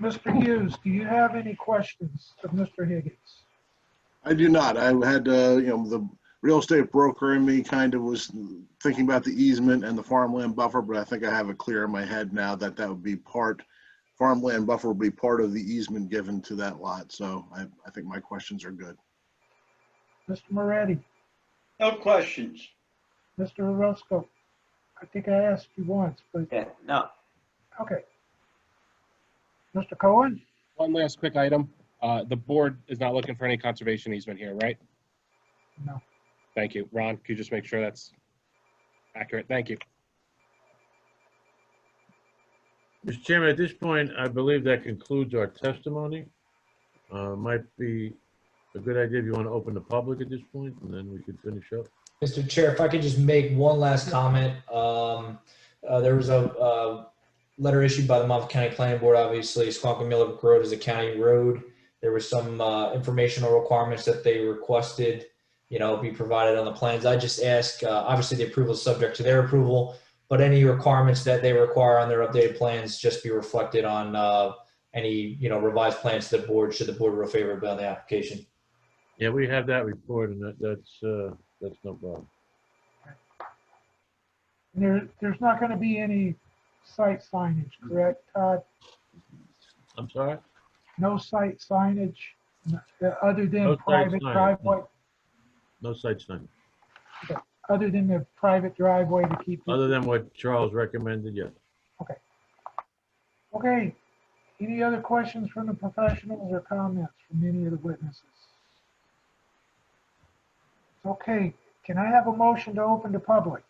Mr. Hughes, do you have any questions of Mr. Higgins? I do not. I had, the real estate broker in me kind of was thinking about the easement and the farmland buffer, but I think I have it clear in my head now that would be farmland buffer will be part of the easement given to that lot. So I think my questions are good. Mr. Moretti, No questions. Mr. Orozco, I think I asked you once, but. Yeah, no. Okay. Mr. Cohen? One last quick item. The board is not looking for any conservation easement here, right? No. Thank you. Ron, could you just make sure that's accurate? Thank you. Mr. Chairman, at this point, I believe that concludes our testimony. Might be a good idea if you want to open the public at this point, and then we could finish up. Mr. Chair, if I could just make one last comment. There was a letter issued by the Monmouth County Planning Board. Obviously, Squonkton Millbrook Road is a county road. There were some informational requirements that they requested, be provided on the plans. I just ask, obviously the approval is subject to their approval, but any requirements that they require on their updated plans just be reflected on any, revised plans to the board, should the board rule favorably on the application. Yeah, we have that report, and that's no problem. There's not going to be any site signage, correct, Todd? I'm sorry? No site signage other than No site private signage, driveway, No site sign. other than the private driveway to keep. Other than what Charles recommended, yes. Okay. Okay. Any other questions from the professionals or comments from any of the witnesses? Okay. Can I have a motion to open to public?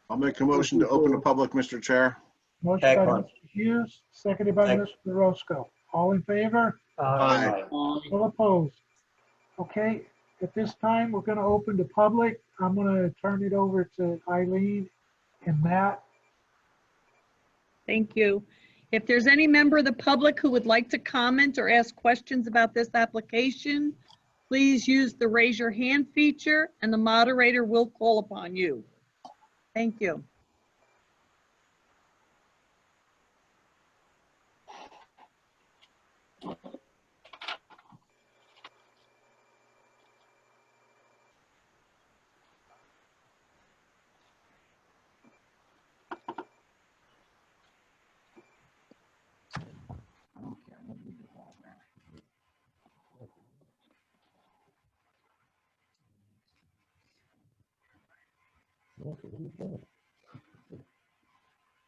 I'll make a motion to open the public, Mr. Chair. Motion by Second. Mr. Hughes, seconded by Second. Mr. Roscoe. All in favor? Aye. All opposed? Okay, at this time, we're going to open to public. I'm going to turn it over to Eileen and Matt. Thank you. If there's any member of the public who would like to comment or ask questions about this application, please use the raise your hand feature and the moderator will call upon you. Thank you.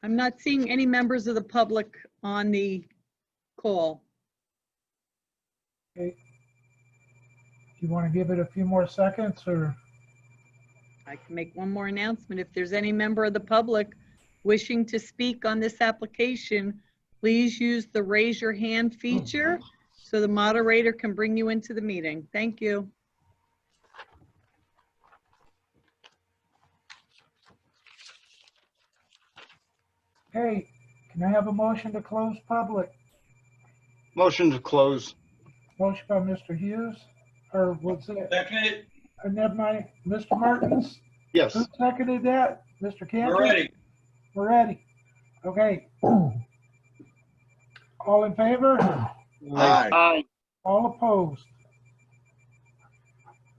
I'm not seeing any members of the public on the call. Okay. Do you want to give it a few more seconds or? I can make one more announcement. If there's any member of the public wishing to speak on this application, please use the raise your hand feature so the moderator can bring you into the meeting. Thank you. Okay, can I have a motion to close public? Motion to close. Motion by Mr. Hughes, or what's it? Second. Never mind, Mr. Martins? Yes. Who seconded that? Mr. Cantor? We're ready. We're ready. Okay. All in favor? Aye. All opposed?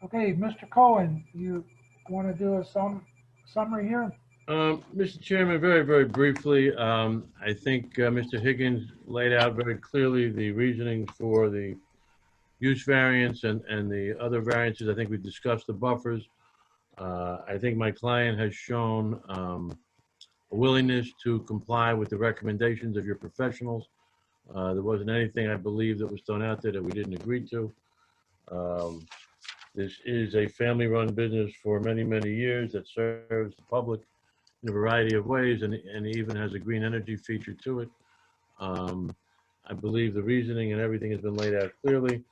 Okay, Mr. Cohen, you want to do a summary here? Mr. Chairman, very, very briefly, I think Mr. Higgins laid out very clearly the reasoning for the use variance and the other variances. I think we discussed the buffers. I think my client has shown a willingness to comply with the recommendations of your professionals. There wasn't anything, I believe, that was thrown out there that we didn't agree to. This is a family-run business for many, many years that serves the public in a variety of ways and even has a green energy feature to it. I believe the reasoning and everything has been laid out clearly,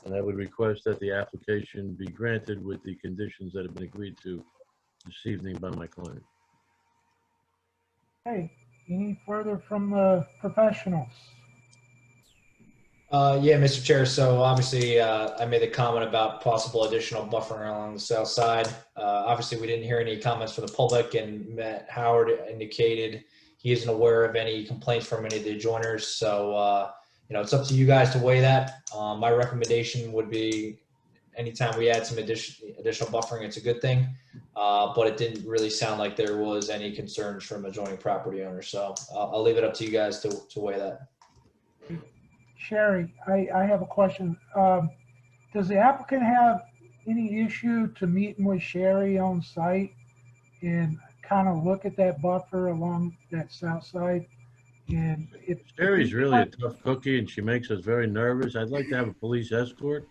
and I would request that the application be granted with the conditions that have been agreed to this evening by my client. Hey, any further from the professionals? Yeah, Mr. Chair. So obviously, I made the comment about possible additional buffering along the south side. Obviously, we didn't hear any comments from the public, and Matt Howard indicated he isn't aware of any complaints from any of the adjoiners. So, it's up to you guys to weigh that. My recommendation would be anytime we add some additional buffering, it's a good thing. But it didn't really sound like there was any concerns from adjoining property owners. So I'll leave it up to you guys to weigh that. Sherry, I have a question. Does the applicant have any issue to meeting with Sherry on site and kind of look at that buffer along that south side? And if Sherry's really a tough cookie and she makes us very nervous. I'd like to have a police escort.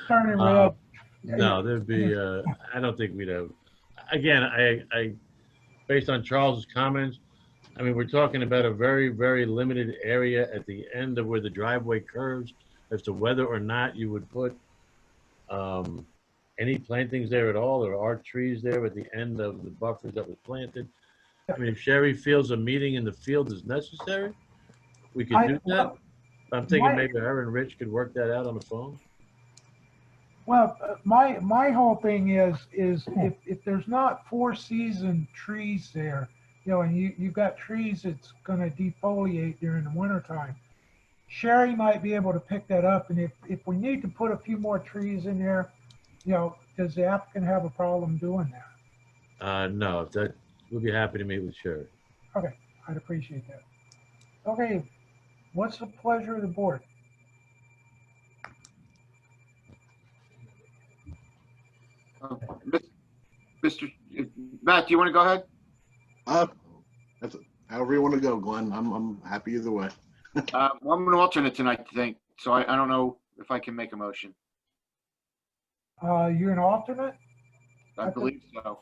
Turning red. No, there'd be, I don't think we'd have, again, I based on Charles's comments, I mean, we're talking about a very, very limited area at the end of where the driveway curves as to whether or not you would put any plantings there at all. There are trees there at the end of the buffers that was planted. I mean, if Sherry feels a meeting in the field is necessary, we could do that. I'm thinking maybe her and Rich could work that out on the phone. Well, my whole thing is if there's not four-season trees there, you know, and you've got trees that's going to defoliate during the wintertime, Sherry might be able to pick that up. And if we need to put a few more trees in there, you know, does the applicant have a problem doing that? No, that we'll be happy to meet with Sherry. Okay, I'd appreciate that. Okay, what's the pleasure of the board? Mr. Matt, do you want to go ahead? That's however you want to go, Glenn. I'm happy either way. Well, I'm an alternate tonight, I think, so I don't know if I can make a motion. You're an alternate? I believe so.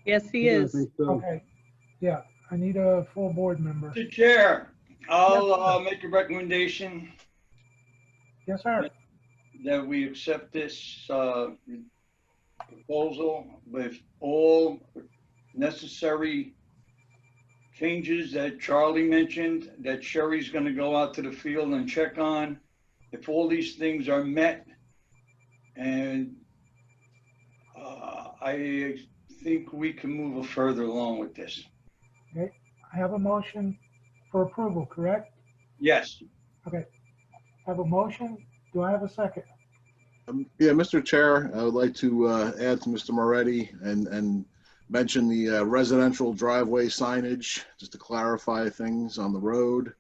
Yes, he is. Okay, yeah, I need a full board member. Mr. Chair, I'll make a recommendation Yes, sir. that we accept this proposal with all necessary changes that Charlie mentioned, that Sherry's going to go out to the field and check on. If all these things are met, and I think we can move further along with this. Okay, I have a motion for approval, correct? Yes. Okay, I have a motion. Do I have a second? Yeah, Mr. Chair, I would like to add to Mr. Moretti and mention the residential driveway signage, just to clarify things on the road.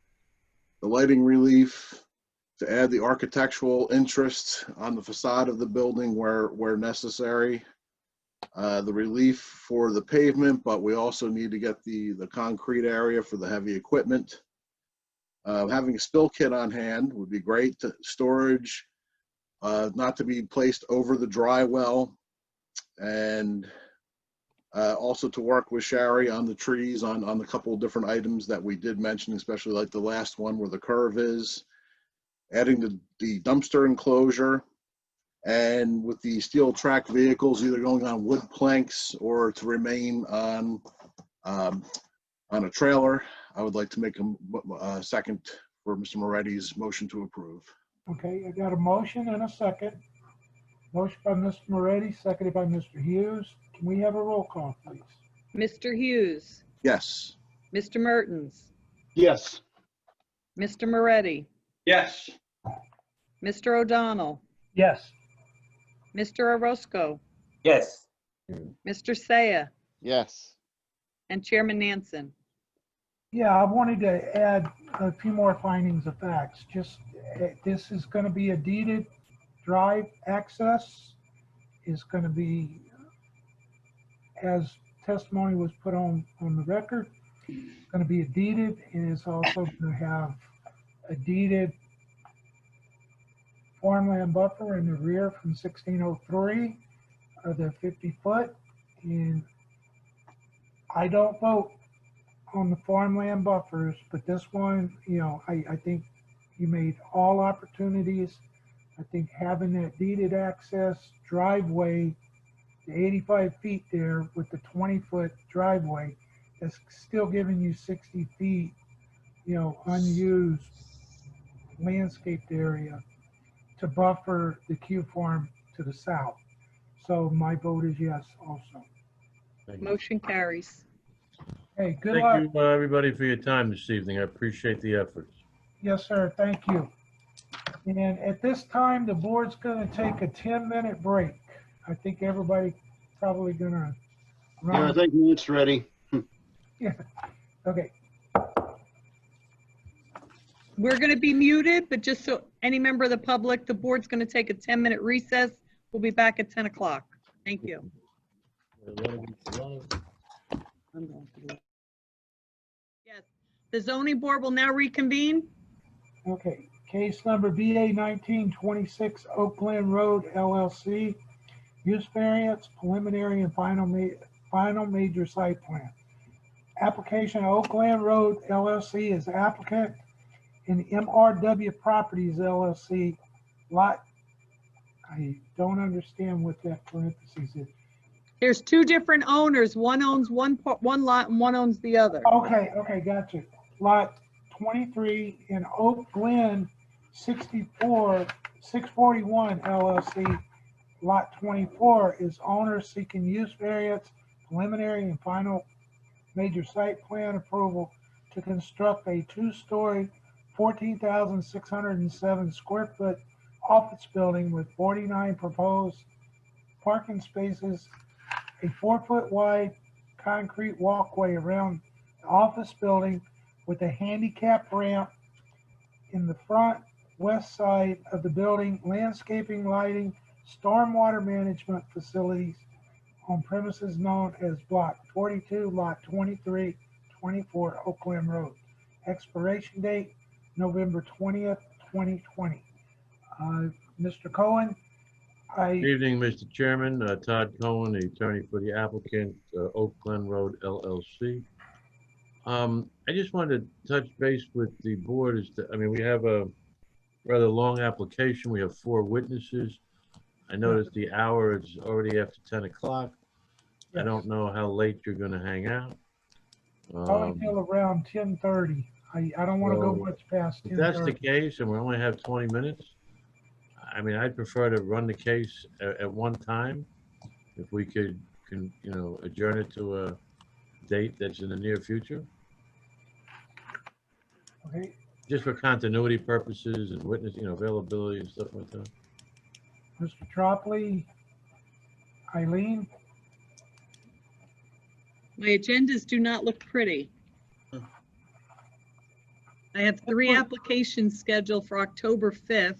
The lighting relief, to add the architectural interest on the facade of the building where necessary. The relief for the pavement, but we also need to get the concrete area for the heavy equipment. Having a spill kit on hand would be great. Storage, not to be placed over the dry well, and also to work with Sherry on the trees on the couple of different items that we did mention, especially like the last one where the curve is. Adding the dumpster enclosure, and with the steel track vehicles either going on wood planks or to remain on a trailer. I would like to make a second for Mr. Moretti's motion to approve. Okay, I got a motion and a second. Motion by Mr. Moretti, seconded by Mr. Hughes. Can we have a roll call, please? Mr. Hughes, Yes. Mr. Mertens, Yes. Mr. Moretti, Yes. Mr. O'Donnell, Yes. Mr. Orozco, Yes. Mr. Saya, Yes. and Chairman Nansen. Yeah, I wanted to add a few more findings of facts. Just, this is going to be a deeded drive access. Is going to be, as testimony was put on the record, going to be a deeded, and it's also going to have a deeded farmland buffer in the rear from 1603 of the 50-foot. And I don't vote on the farmland buffers, but this one, you know, I think you made all opportunities. I think having that deeded access driveway, the 85 feet there with the 20-foot driveway, that's still giving you 60 feet, you know, unused landscaped area to buffer the Q farm to the south. So my vote is yes also. Motion carries. Hey, good luck. Thank you, everybody, for your time this evening. I appreciate the efforts. Yes, sir. Thank you. And at this time, the board's going to take a 10-minute break. I think everybody probably going to run. Yeah, I think it's ready. Yeah. Okay. We're going to be muted, but just so any member of the public, the board's going to take a 10-minute recess. We'll be back at 10 o'clock. Thank you. Yes, the zoning board will now reconvene. Okay. Case number BA 1926 Oakland Road LLC. Use variance, preliminary and final major site plan. application Oakland Road LLC is applicant, and MRW Properties LLC, lot, I don't understand what that parentheses is. There's two different owners. One owns one lot and one owns the other. Okay, gotcha. Lot 23 in Oak Glen 641 LLC. Lot 24 is owner seeking use variance, preliminary and final major site plan approval to construct a two-story, 14,607 square foot office building with 49 proposed parking spaces, a 4-foot wide concrete walkway around the office building with a handicap ramp in the front west side of the building, landscaping, lighting, stormwater management facilities on premises known as Block 42, Lot 23, 24 Oakland Road. Expiration date, November 20th, 2020. Mr. Cohen, Good evening, Mr. Chairman. Todd Cohen, the attorney for the applicant, Oak Glen Road LLC. I just wanted to touch base with the board. We have a rather long application. We have 4 witnesses. I noticed the hour is already after 10 o'clock. I don't know how late you're going to hang out. Probably till around 10:30. I don't want to go much past 10:30. If that's the case, and we only have 20 minutes, I'd prefer to run the case at one time. If we could adjourn it to a date that's in the near future. Okay. Just for continuity purposes and witness, availability and stuff like that. Mr. Tropoli, Eileen? My agendas do not look pretty. I have 3 applications scheduled for October 5th.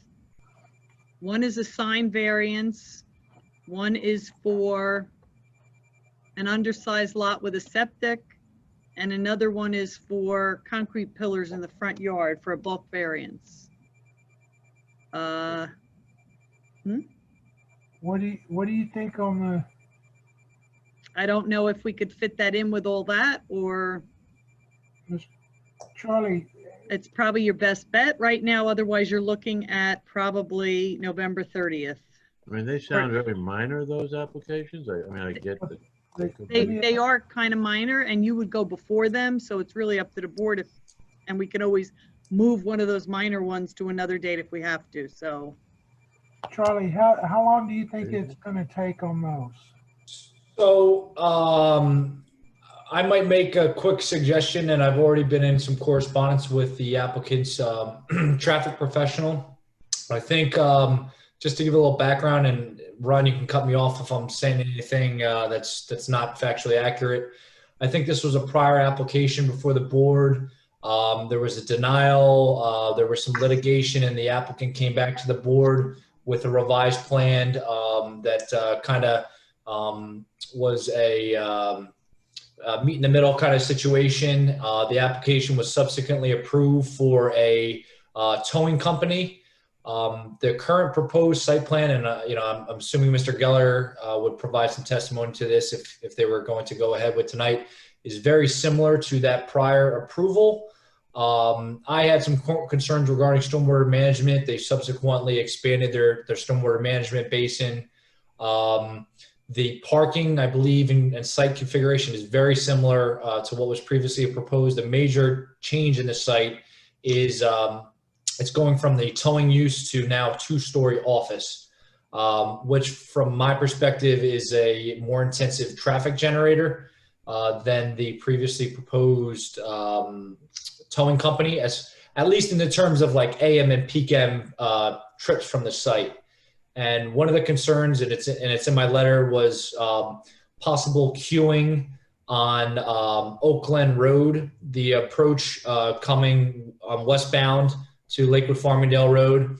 One is a sign variance. One is for an undersized lot with a septic. And another one is for concrete pillars in the front yard for a bulk variance. What do you think on the? I don't know if we could fit that in with all that, or Charlie, it's probably your best bet right now. Otherwise, you're looking at probably November 30th. They sound very minor, those applications. I get that. They are kind of minor, and you would go before them, so it's really up to the board. And we can always move one of those minor ones to another date if we have to. So, Charlie, how long do you think it's going to take on those? So I might make a quick suggestion, and I've already been in some correspondence with the applicant's traffic professional. I think just to give a little background, and Ron, you can cut me off if I'm saying anything that's not factually accurate. I think this was a prior application before the board. There was a denial. There was some litigation, and the applicant came back to the board with a revised plan that kind of was a meet in the middle kind of situation. The application was subsequently approved for a towing company. The current proposed site plan, and I'm assuming Mr. Geller would provide some testimony to this if they were going to go ahead with tonight, is very similar to that prior approval. I had some concerns regarding stormwater management. They subsequently expanded their stormwater management basin. The parking, I believe, and site configuration is very similar to what was previously proposed. The major change in the site is it's going from the towing use to now 2-story office, which from my perspective is a more intensive traffic generator than the previously proposed towing company, at least in the terms of like AM and PM trips from the site. And one of the concerns, and it's in my letter, was possible queuing on Oak Glen Road, the approach coming westbound to Lakewood Farmingdale Road.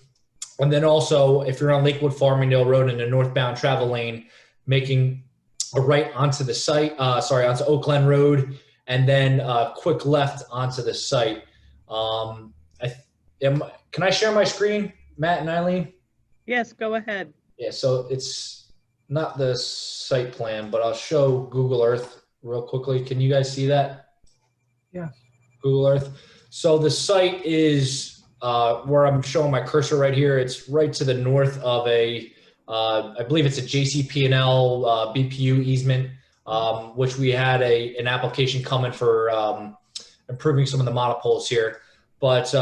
And then also, if you're on Lakewood Farmingdale Road in the northbound travel lane, making a right onto the site, onto Oak Glen Road, and then a quick left onto the site. Can I share my screen, Matt and Eileen? yes, go ahead. Yeah, so it's not the site plan, but I'll show Google Earth real quickly. Can you guys see that? Yes. Google Earth. So the site is where I'm showing my cursor right here. It's right to the north of I believe it's a JCP&L BPU easement, which we had an application coming for improving some of the monopoles here. But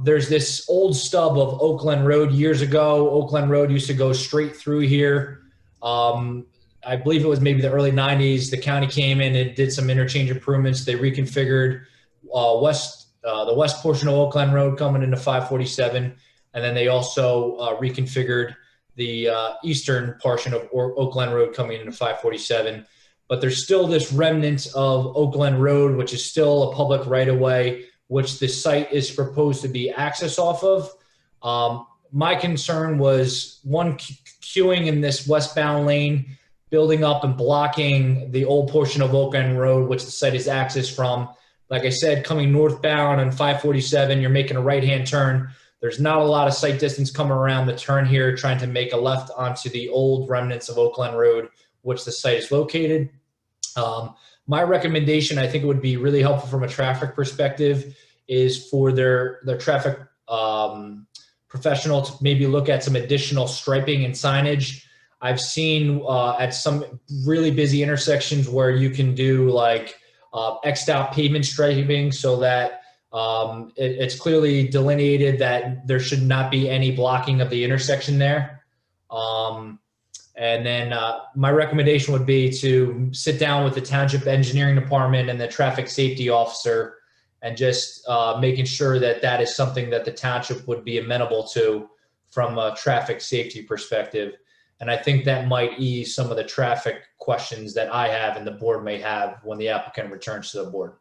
there's this old stub of Oakland Road years ago. Oakland Road used to go straight through here. I believe it was maybe the early 90s. The county came in and did some interchange improvements. They reconfigured the west portion of Oakland Road coming into 547. And then they also reconfigured the eastern portion of Oakland Road coming into 547. But there's still this remnant of Oakland Road, which is still a public right-of-way, which the site is proposed to be access off of. My concern was one, queuing in this westbound lane, building up and blocking the old portion of Oakland Road, which the site is accessed from. Like I said, coming northbound on 547, you're making a right-hand turn. There's not a lot of sight distance coming around the turn here, trying to make a left onto the old remnants of Oakland Road, which the site is located. My recommendation, I think it would be really helpful from a traffic perspective, is for their traffic professional to maybe look at some additional striping and signage. I've seen at some really busy intersections where you can do like X'd out pavement striping so that it's clearly delineated that there should not be any blocking of the intersection there. And then my recommendation would be to sit down with the Township Engineering Department and the traffic safety officer and just making sure that that is something that the township would be amenable to from a traffic safety perspective. And I think that might ease some of the traffic questions that I have and the board may have when the applicant returns to the board.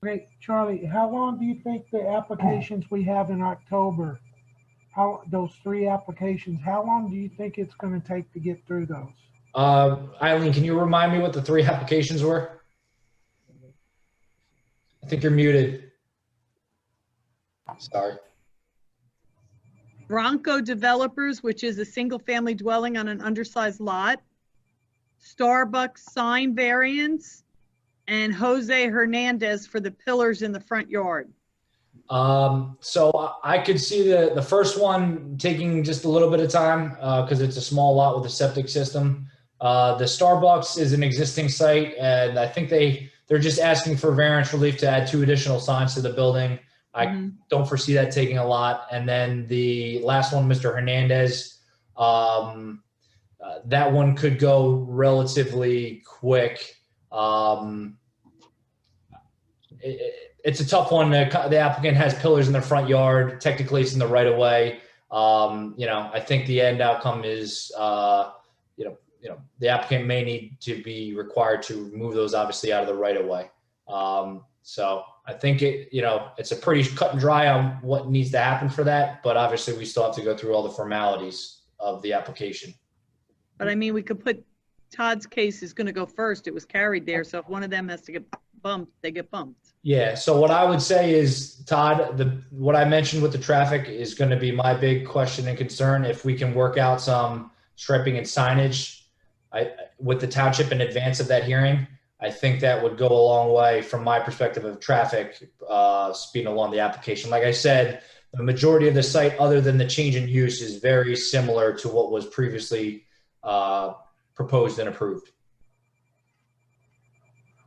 Great. Charlie, how long do you think the applications we have in October, those 3 applications, how long do you think it's going to take to get through those? Eileen, can you remind me what the 3 applications were? I think you're muted. Sorry. Bronco Developers, which is a single-family dwelling on an undersized lot, Starbucks sign variance, and Jose Hernandez for the pillars in the front yard. So I could see the first one taking just a little bit of time because it's a small lot with a septic system. The Starbucks is an existing site, and I think they're just asking for variance relief to add 2 additional signs to the building. I don't foresee that taking a lot. And then the last one, Mr. Hernandez, that one could go relatively quick. It's a tough one. The applicant has pillars in the front yard. Technically, it's in the right of way. I think the end outcome is, the applicant may need to be required to remove those obviously out of the right of way. So I think it's a pretty cut and dry on what needs to happen for that, but obviously we still have to go through all the formalities of the application. But I mean, we could put Todd's case is going to go first. It was carried there. So if one of them has to get bumped, they get bumped. Yeah. So what I would say is, Todd, what I mentioned with the traffic is going to be my big question and concern. If we can work out some striping and signage with the township in advance of that hearing, I think that would go a long way from my perspective of traffic speeding along the application. Like I said, the majority of the site, other than the change in use, is very similar to what was previously proposed and approved.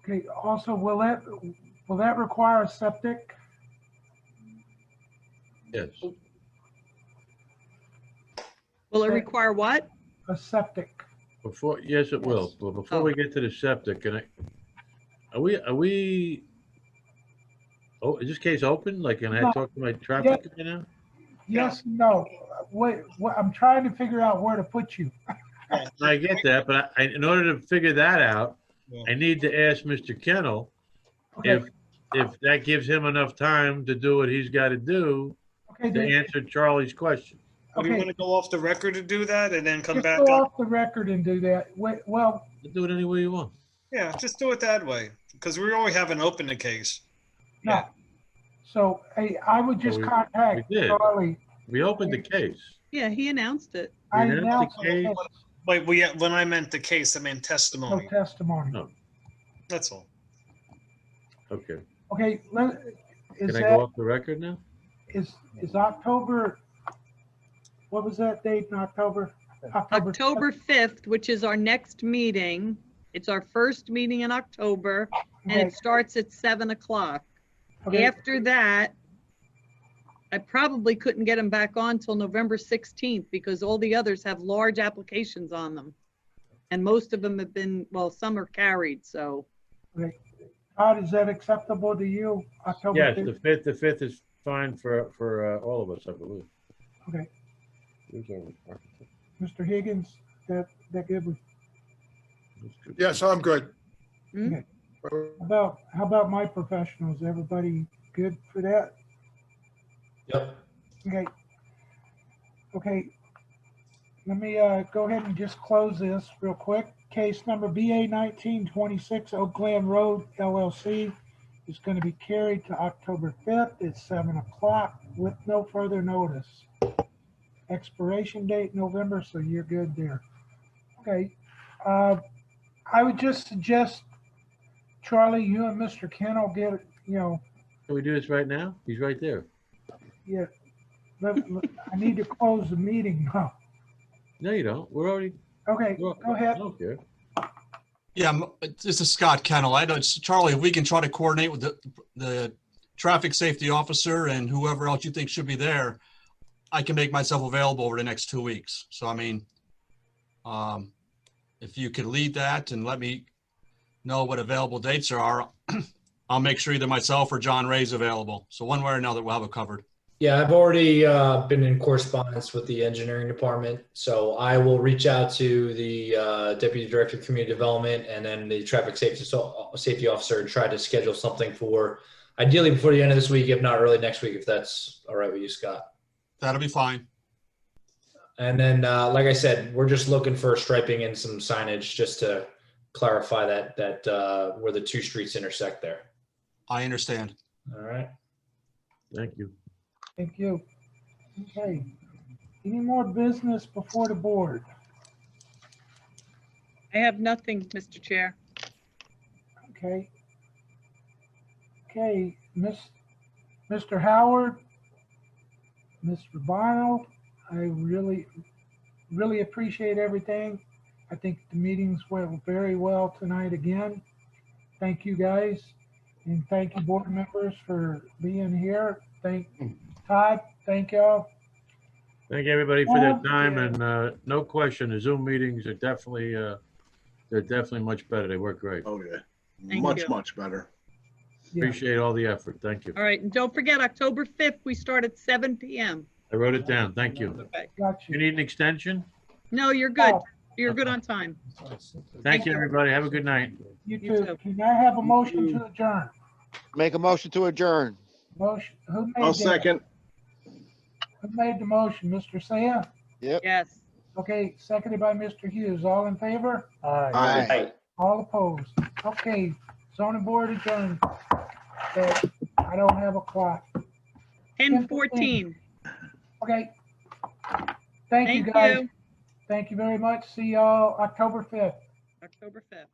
Okay. Also, will that require a septic? Yes. Will it require what? A septic. Yes, it will. But before we get to the septic, are we? Oh, is this case open? Like, can I talk to my traffic guy now? Yes, no. Wait, I'm trying to figure out where to put you. I get that, but in order to figure that out, I need to ask Mr. Kennel if that gives him enough time to do what he's got to do to answer Charlie's question. Do you want to go off the record to do that and then come back Go up? off the record and do that. Well, do it any way you want. Yeah, just do it that way because we already haven't opened the case. no. So, hey, I would just contact we did. Charlie. We opened the case. Yeah, he announced it. I announced announced the case. Wait, when I meant the case, I meant testimony. No testimony. No. That's all. Okay. Okay, is Can I go that, off the record now? is October, what was that date in October? October 5th, which is our next meeting. It's our first meeting in October, and Okay. it starts at 7 o'clock. Okay. After that, I probably couldn't get them back on till November 16th because all the others have large applications on them. And most of them have been, well, some are carried, so. Okay. Todd, is that acceptable to you? October Yes, 5th? the 5th is fine for all of us, I believe. Okay. Who's our architect? Mr. Higgins, that good with, Yes, I'm good. okay. How about my professionals? Everybody good for that? Yep. Okay. Okay. Let me go ahead and just close this real quick. Case number BA 1926 Oakland Road LLC is going to be carried to October 5th at 7 o'clock with no further notice. Expiration date November, so you're good there. Okay. I would just suggest, Charlie, you and Mr. Kennel get, Can we do this right now? He's right there. yeah. I need to close the meeting now. No, you don't. We're already. Okay, go ahead. I don't care. Yeah, this is Scott Kennel. I don't, Charlie, if we can try to coordinate with the traffic safety officer and whoever else you think should be there, I can make myself available over the next 2 weeks. So, I mean, if you could lead that and let me know what available dates there are, I'll make sure either myself or John Ray's available. So one way or another, we'll have it covered. Yeah, I've already been in correspondence with the engineering department, so I will reach out to the Deputy Director of Community Development and then the Traffic Safety Officer and try to schedule something for, ideally before the end of this week, if not early next week, if that's all right with you, Scott. That'll be fine. And then, like I said, we're just looking for striping and some signage just to clarify that where the two streets intersect there. I understand. All right. Thank you. Thank you. Okay. Any more business before the board? I have nothing, Mr. Chair. Okay. Okay, Mr. Howard, Ms. Rubano, I really appreciate everything. I think the meetings went very well tonight again. Thank you guys. And thank you board members for being here. Thank Todd, thank y'all. Thank everybody for their time, and no question, the Zoom meetings are definitely, they're definitely much better. They work great. Oh, yeah. Thank Much, you. much better. Appreciate all the effort. Thank you. All right, and don't forget, October 5th, we start at 7 p.m. I wrote it down. Thank you. Okay. Got You need an extension? No, you're good. You're good on time. Thank you, everybody. Have a good night. You too. Can I have a motion to adjourn? Make a motion to adjourn. Motion, who made I'll that? second. Who made the motion? Mr. Saya? Yep. Yes. Okay, seconded by Mr. Hughes. All in favor? Aye. All opposed? Okay, zoning board adjourned. I don't have a clock. 10:14. Okay. Thank you, Thank guys. you. Thank you very much. See y'all October 5th. October 5th.